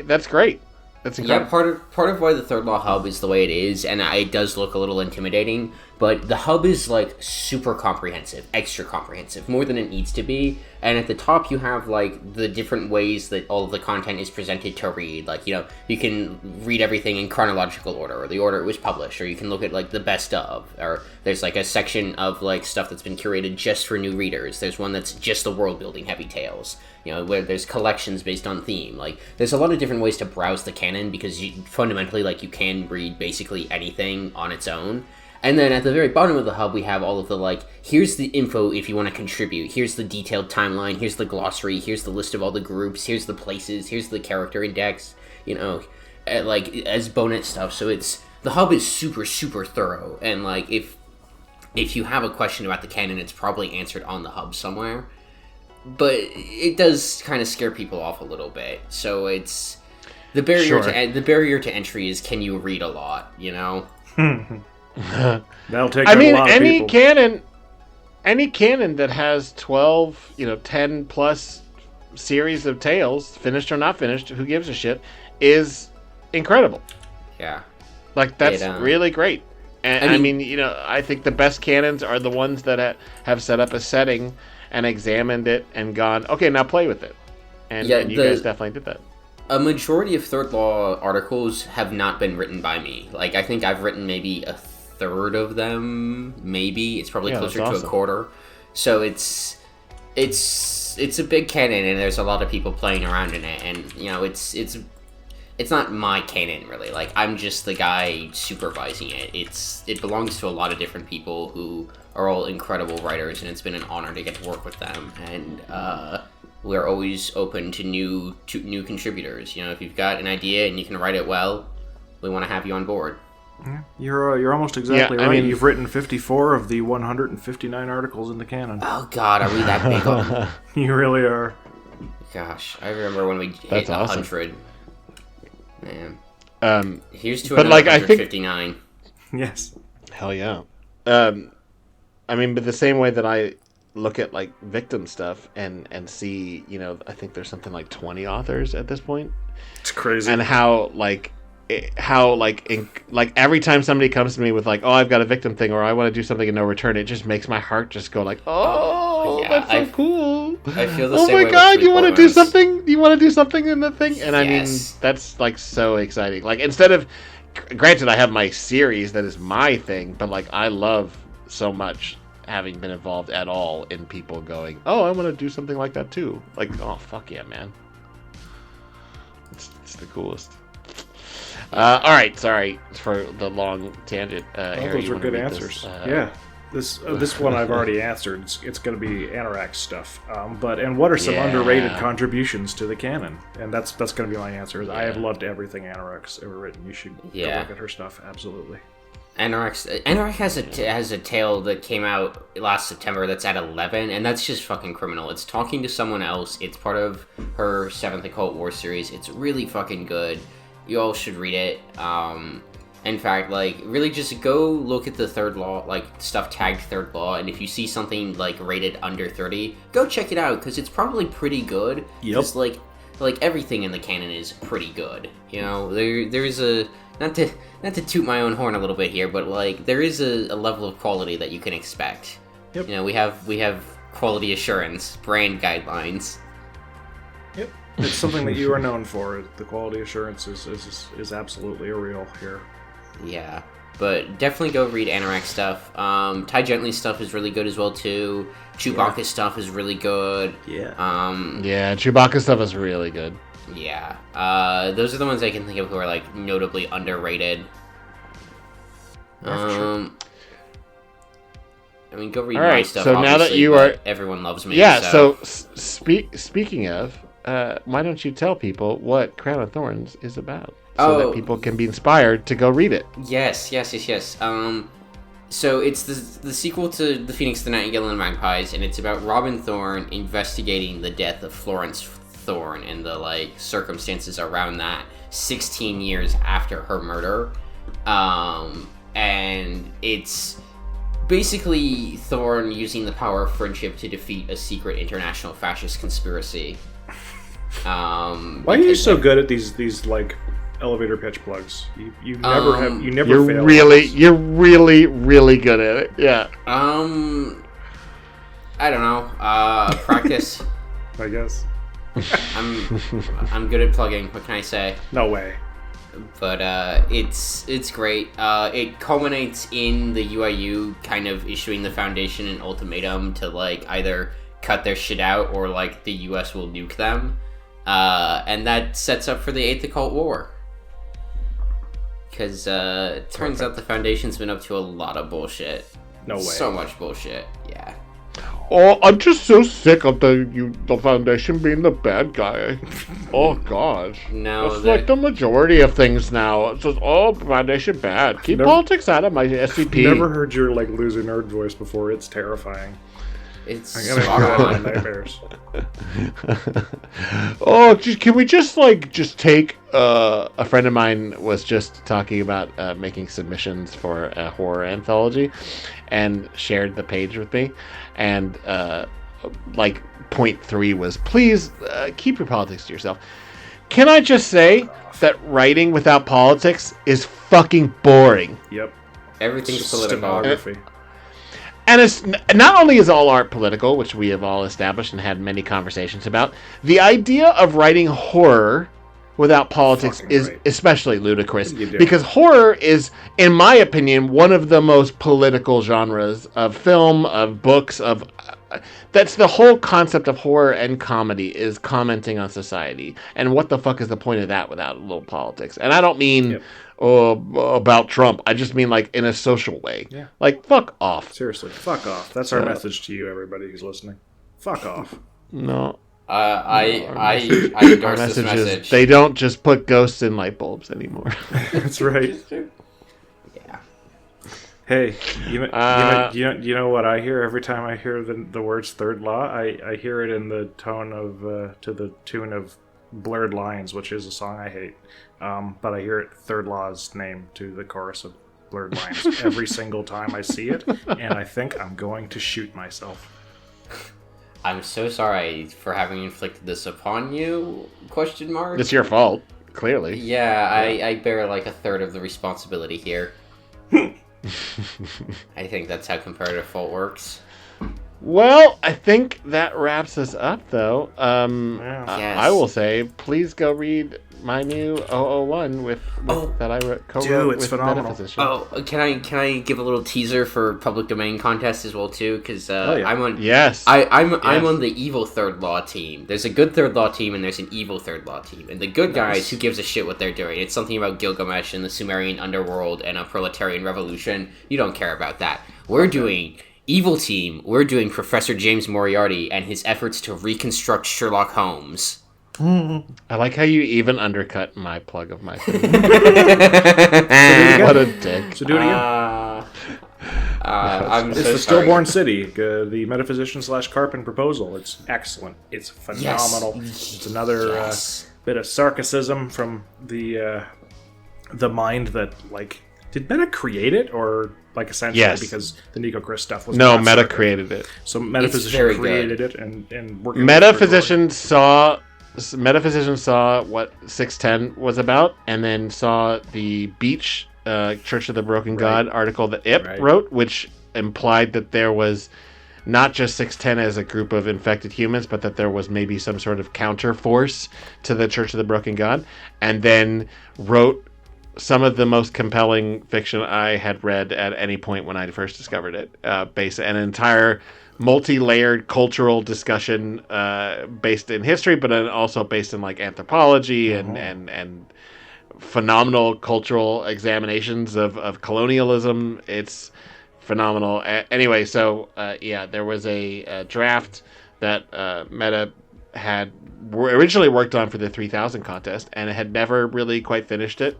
that's great. That's incredible. Yeah, part of why the Third Law hub is the way it is, and it does look a little intimidating, but the hub is, like, super comprehensive, extra comprehensive, more than it needs to be. And at the top you have, like, the different ways that all of the content is presented to read. Like, you know, you can read everything in chronological order, or the order it was published, or you can look at, like, the best of, or there's, like, a section of, like, stuff that's been curated just for new readers. There's one that's just the world building heavy tales, you know, where there's collections based on theme. Like, there's a lot of different ways to browse the canon, because fundamentally, like, you can read basically anything on its own. And then at the very bottom of the hub, we have all of the, like, here's the info if you want to contribute, here's the detailed timeline, here's the glossary, here's the list of all the groups, here's the places, here's the character index, you know, like, as bonus stuff. So the hub is super, super thorough, and, like, if you have a question about the canon, it's probably answered on the hub somewhere. But it does kind of scare people off a little bit. So it's the barrier to entry is, can you read a lot, you know? That'll take I out mean, a lot of people. any canon that has 12, 10 plus series of tales, finished or not finished, who gives a shit, is incredible. Yeah. Like, that's really great. And I mean, I think the best canons are the ones that have set up a setting and examined it and gone, okay, now play with it. And you guys definitely did that. A majority of Third Law articles have not been written by me. Like, I think I've written maybe a third of them, maybe. It's probably closer to a quarter. So it's a big canon, and there's a lot of people playing around in it, and, you know, it's not my canon, really. Like, I'm just the guy supervising it. It belongs to a lot of different people who are all incredible writers, and it's been an honor to get to work with them. And we're always open to new contributors. You know, if you've got an idea and you can write it well, we want to have you on board. Yeah, you're almost exactly right. I mean, you've written 54 of the 159 articles in the canon. Oh God, are we that big on? You really are. Gosh, I remember when we hit That's awesome. 100. Man. Here's to but, another like, I think 159. Yes. Hell yeah. I mean, but the same way that I look at, like, victim stuff and see, I think there's something like 20 authors at this point. It's crazy. And how every time somebody comes to me with, like, oh, I've got a victim thing, or I want to do something in No Return, it just makes my heart just go, like, oh, yeah, that's so cool. I feel the oh same my way god, with you want to Three do Horns. something? You want to do something in the thing? And I mean, Yes. that's, like, so exciting. Like, instead of, granted, I have my series that is my thing, but, like, I love so much having been involved at all in people going, oh, I want to do something like that too. Like, oh, fuck yeah, man. It's the coolest. All right, sorry for the long tangent. Harry, Those you are wanna good read answers. this? Yeah. This one I've already answered. It's going to be Anorak stuff. And what are some underrated contributions to the canon? And that's going to be my answer. I have loved everything Anorak's ever written. You should go look at her stuff. Absolutely. Anorak has a tale that came out last September that's at 11, and that's just fucking criminal. It's talking to someone else. It's part of her 7th Occult War series. It's really fucking good. You all should read it. In fact, like, really just go look at the third law, like, stuff tagged third law, and if you see something, like, rated under 30, go check it out, because it's probably pretty good. Yep. Just, like, everything in the canon is pretty good. You know, there's a... Not to toot my own horn a little bit here, but, like, there is a level of quality that you can expect. Yep. You know, we have quality assurance, brand guidelines. Yep. It's something that you are known for. The quality assurance is absolutely real here. Yeah, but definitely go read Anorak stuff. Ty Gently stuff is really good as well too. Chewbacca stuff is really good. Yeah. Yeah, Chewbacca stuff is really good. Yeah. Those are the ones I can think of who are like notably underrated. Sure. I mean, go read All my right, stuff. so now that you but are, everyone loves me. yeah. So Speaking of, why don't you tell people what Crown of Thorns is about, so that people can be inspired to go read it? Yes. So it's the sequel to The Phoenix, the Nightingale, and the Magpies, and it's about Robin Thorne investigating the death of Florence Thorne and the like circumstances around that 16 years after her murder. And it's basically Thorne using the power of friendship to defeat a secret international fascist conspiracy. Why are you so good at these like elevator pitch plugs? You never fail. You're really good at it. Yeah. I don't know. Practice. I guess. I'm good at plugging. What can I say? No way. But it's great. It culminates in the UIU kind of issuing the Foundation an ultimatum to like either cut their shit out or like the US will nuke them. And that sets up for the 8th Occult War. Because it turns out the Foundation's been up to a lot of bullshit. No way. So much bullshit. Yeah. Oh, I'm just so sick of the Foundation being the bad guy. Oh, God. No, it's like the majority of things now. It's just, Foundation bad. Keep politics out of my SCP. Never heard your, like, loser nerd voice before. It's terrifying. It's I gotta hear that in nightmares. Oh, can we just take... a friend of mine was just talking about making submissions for a horror anthology and shared the page with me. And, point 3 was, please keep your politics to yourself. Can I just say that writing without politics is fucking boring? Yep. Everything's It's political. stenography. And it's not only is all art political, which we have all established and had many conversations about, the idea of writing horror without politics Fucking is right. especially ludicrous, You do. because horror is, in my opinion, one of the most political genres of film, of books, that's the whole concept of horror and comedy, is commenting on society. And what the fuck is the point of that without a little politics? And I don't mean about Trump. I just mean like in a social way. Yeah. Like, fuck off. Seriously, fuck off. That's our message to you, everybody who's listening. Fuck off. No. I Our endorse this message is message. they don't just put ghosts in light bulbs anymore. That's right. Yeah. Hey, you know what I hear every time I hear the words third law? I hear it in the tone of to the tune of Blurred Lines, which is a song I hate. But I hear it third law's name to the chorus of Blurred Lines every single time I see it, and I think I'm going to shoot myself. I'm so sorry for having inflicted this upon you, question mark? It's your fault, clearly. Yeah, I bear like a third of the responsibility here. I think that's how comparative fault works. Well, I think that wraps us up, though. Yes. I will say, please go read my new 001 that I co-wrote it's with phenomenal. Metaphysician. Oh, can I give a little teaser for public domain contest as well too? Because I'm on. Yes. I'm on the evil third law team. There's a good third law team and there's an evil third law team. And the good guys, who gives a shit what they're doing? It's something about Gilgamesh and the Sumerian underworld and a proletarian revolution. You don't care about that. We're doing evil team. We're doing Professor James Moriarty and his efforts to reconstruct Sherlock Holmes. I like how you even undercut my plug of my thing. What What a dick. So do it again. I'm It's so the sorry. Stillborn City, the Metaphysician / Carpin proposal. It's excellent. It's phenomenal. It's another Yes. bit of sarcasm from the the mind that, like, did Meta create it, or like essentially Yes. because the Nico Chris stuff was No, not Meta Sarkic. created it. So very Metaphysician good. created it and working with Metaphysicians saw what 610 was about, and then saw the Beach Church of the Broken God article that Ip wrote, which implied that there was not just 610 as a group of infected humans, but that there was maybe some sort of counter force to the Church of the Broken God, and then wrote some of the most compelling fiction I had read at any point when I first discovered it. Based an entire multi-layered cultural discussion based in history, but then also based in like anthropology and phenomenal cultural examinations of colonialism. It's phenomenal. Anyway, so there was a draft that Meta had originally worked on for the 3000 contest, and it had never really quite finished it.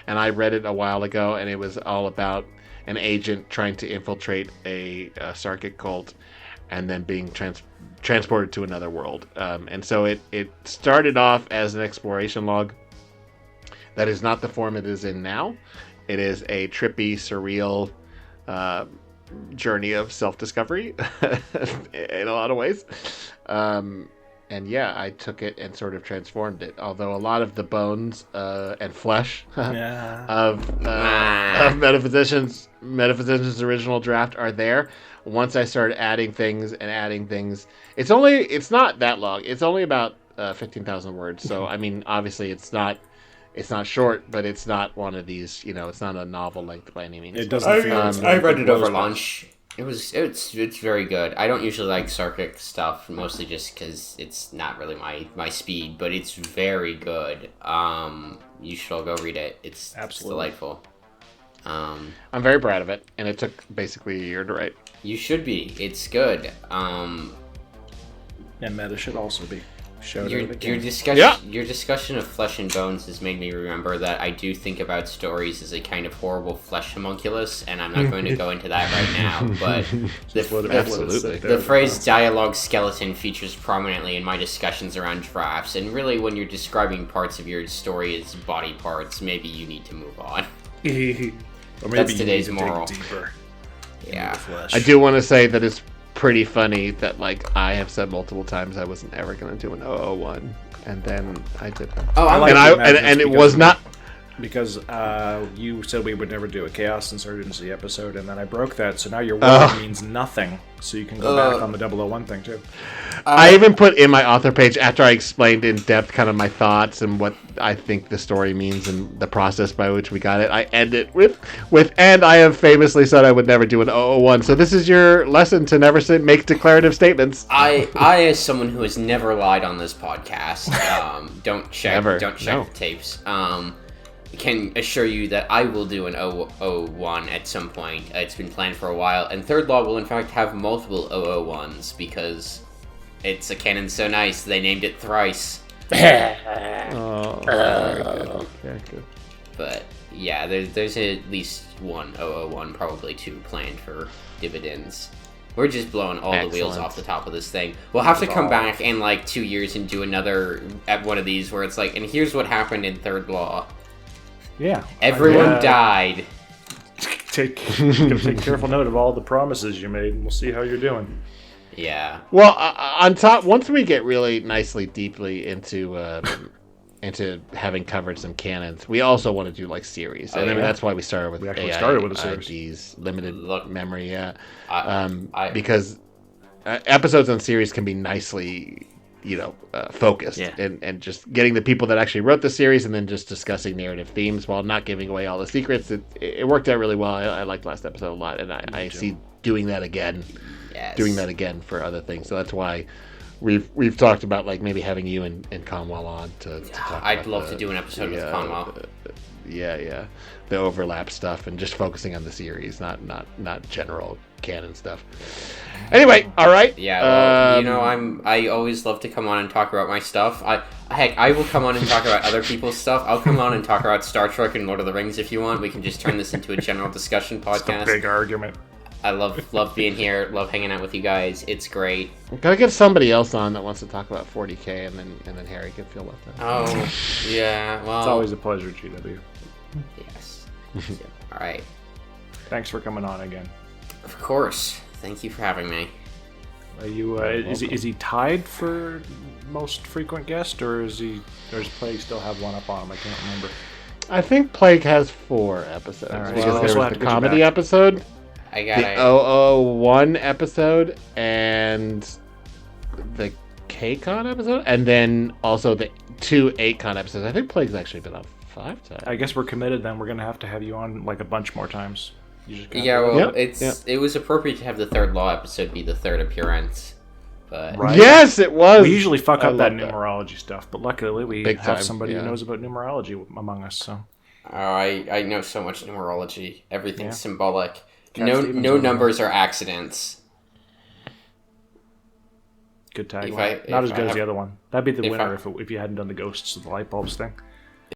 And I read it a while ago, and it was all about an agent trying to infiltrate a Sarkic cult and then being transported to another world. And so it started off as an exploration log. That is not the form it is in now. It is a trippy, surreal journey of self-discovery in a lot of ways. And yeah, I took it and sort of transformed it. Although a lot of the bones and flesh of Metaphysician's original draft are there. Once I started adding things, it's not that long. It's only about 15,000 words. So I mean, obviously, it's not short, but it's not one of these. It's not a novel length by any means. It doesn't feel. I read it over lunch. It's very good. I don't usually like Sarkic stuff, mostly just because it's not really my speed, but it's very good. You should all go read it. It's delightful. I'm very proud of it, and it took basically a year to write. You should be. It's good. And Meta should also be. Your discussion of Flesh and Bones has made me remember that I do think about stories as a kind of horrible flesh homunculus, and I'm not going to go into that right now, but the phrase dialogue skeleton features prominently in my discussions around drafts, and really when you're describing parts of your story as body parts, maybe you need to move on. Or maybe That's today's you need to moral. dig deeper Yeah. into the flesh. I do want to say that it's pretty funny that like I have said multiple times I wasn't ever going to do an 001, and then I did that. Oh, and it was not because you said we would never do a Chaos Insurgency episode, and then I broke that, so now your word means nothing, so you can go back on the 001 thing too. I even put in my author page, after I explained in depth kind of my thoughts and what I think the story means and the process by which we got it, I end it with and I have famously said I would never do an 001. So this is your lesson to never make declarative statements. I as someone who has never lied on this podcast, don't check the tapes. Can assure you that I will do an 001 at some point. It's been planned for a while, and Third Law will in fact have multiple 001s because it's a canon so nice they named it thrice. Very good. But yeah, there's at least one 001, probably two planned for dividends. We're just blowing all the wheels off the top of this thing. We'll have to come back in like 2 years and do another at one of these where it's like, and here's what happened in Third Law. Yeah. Everyone died. Take careful note of all the promises you made, and we'll see how you're doing. Yeah. Well, on top, once we get really nicely, deeply into having covered some canons, we also want to do like series. I mean, that's why we started with a series. These limited memory, because episodes on series can be nicely, focused and just getting the people that actually wrote the series and then just discussing narrative themes while not giving away all the secrets. It worked out really well. I liked last episode a lot, and I see doing that again. Yes. Doing that again for other things. So that's why we've talked about like maybe having you and Conwell on to talk. I'd love to do an episode with Conwell. The overlap stuff and just focusing on the series, not general canon stuff. Anyway, all right. Yeah, well, I always love to come on and talk about my stuff. I will come on and talk about other people's stuff. I'll come on and talk about Star Trek and Lord of the Rings if you want. We can just turn this into a general discussion podcast. It's a big argument. I love being here. Love hanging out with you guys. It's great. Gotta get somebody else on that wants to talk about 40K, and then Harry can feel left out. Oh, yeah. Well, it's always a pleasure, GW. Yes. So, all right. Thanks for coming on again. Of course. Thank you for having me. Are you? Is he tied for most frequent guest, or does Plague still have one up on him? I can't remember. I think Plague has 4 episodes. All right. Because Well, there we'll was have the to get you comedy back. episode, I the got 001 episode, and the KCON episode, and then also the 2 8CON episodes. I think Plague's actually been on 5 times. I guess we're committed. Then we're gonna have to have you on like a bunch more times. You just gotta Yeah, do it. well, Yep, it was appropriate to have the Third Law episode be the 3rd appearance, but Right. Yes, it was. We usually fuck I up that love numerology stuff, but luckily we Big have time, somebody yeah. who knows about numerology among us. So I know so much numerology. Everything's Yeah. symbolic. Cat No Stevens no over numbers are accidents. good If tagline. Not as I good as have- the other one. That'd be the if winner I- if you hadn't done the ghosts of the light bulbs thing.